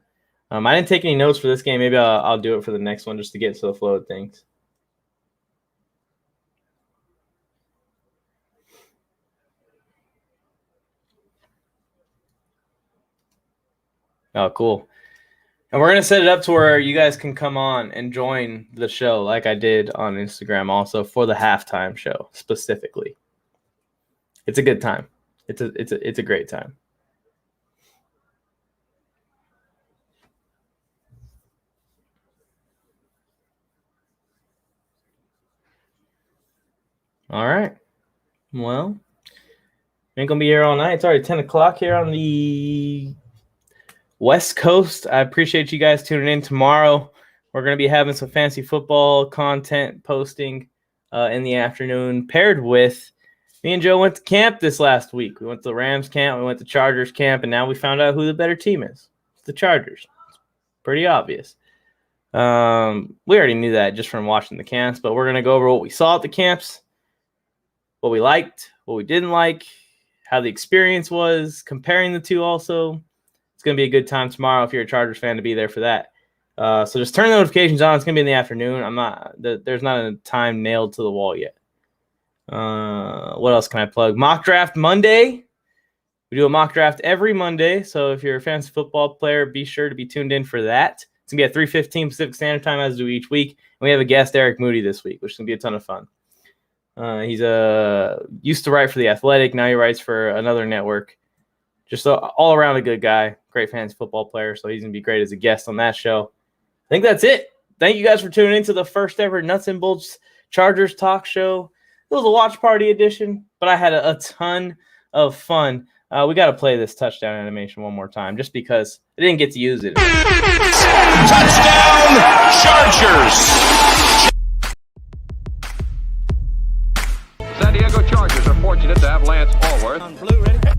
I didn't take any notes for this game. Maybe I'll do it for the next one just to get into the flow of things. Oh, cool. And we're going to set it up to where you guys can come on and join the show like I did on Instagram also for the halftime show specifically. It's a good time. It's a great time. All right. Well, ain't going to be here all night. It's already 10 o'clock here on the West Coast. I appreciate you guys tuning in tomorrow. We're going to be having some fantasy football content posting in the afternoon, paired with me and Joe went to camp this last week. We went to the Rams camp, we went to Chargers camp, and now we found out who the better team is. It's the Chargers. It's pretty obvious. We already knew that just from watching the camps, but we're going to go over what we saw at the camps, what we liked, what we didn't like, how the experience was, comparing the two also. It's going to be a good time tomorrow if you're a Chargers fan to be there for that. So just turn the notifications on. It's going to be in the afternoon. There's not a time nailed to the wall yet. What else can I plug? Mock draft Monday. We do a mock draft every Monday. So if you're a fantasy football player, be sure to be tuned in for that. It's going to be at 3:15 Pacific Standard Time as we do each week. And we have a guest, Eric Moody, this week, which is going to be a ton of fun. He's used to write for The Athletic. Now he writes for another network. just all around a good guy, great fantasy football player. So he's going to be great as a guest on that show. I think that's it. Thank you guys for tuning into the first ever Nuts and Bolts Chargers talk show. It was a watch party edition, but I had a ton of fun. We got to play this touchdown animation one more time just because I didn't get to use it. Touchdown, Chargers! San Diego Chargers are fortunate to have Lance Allworth. On blue, ready?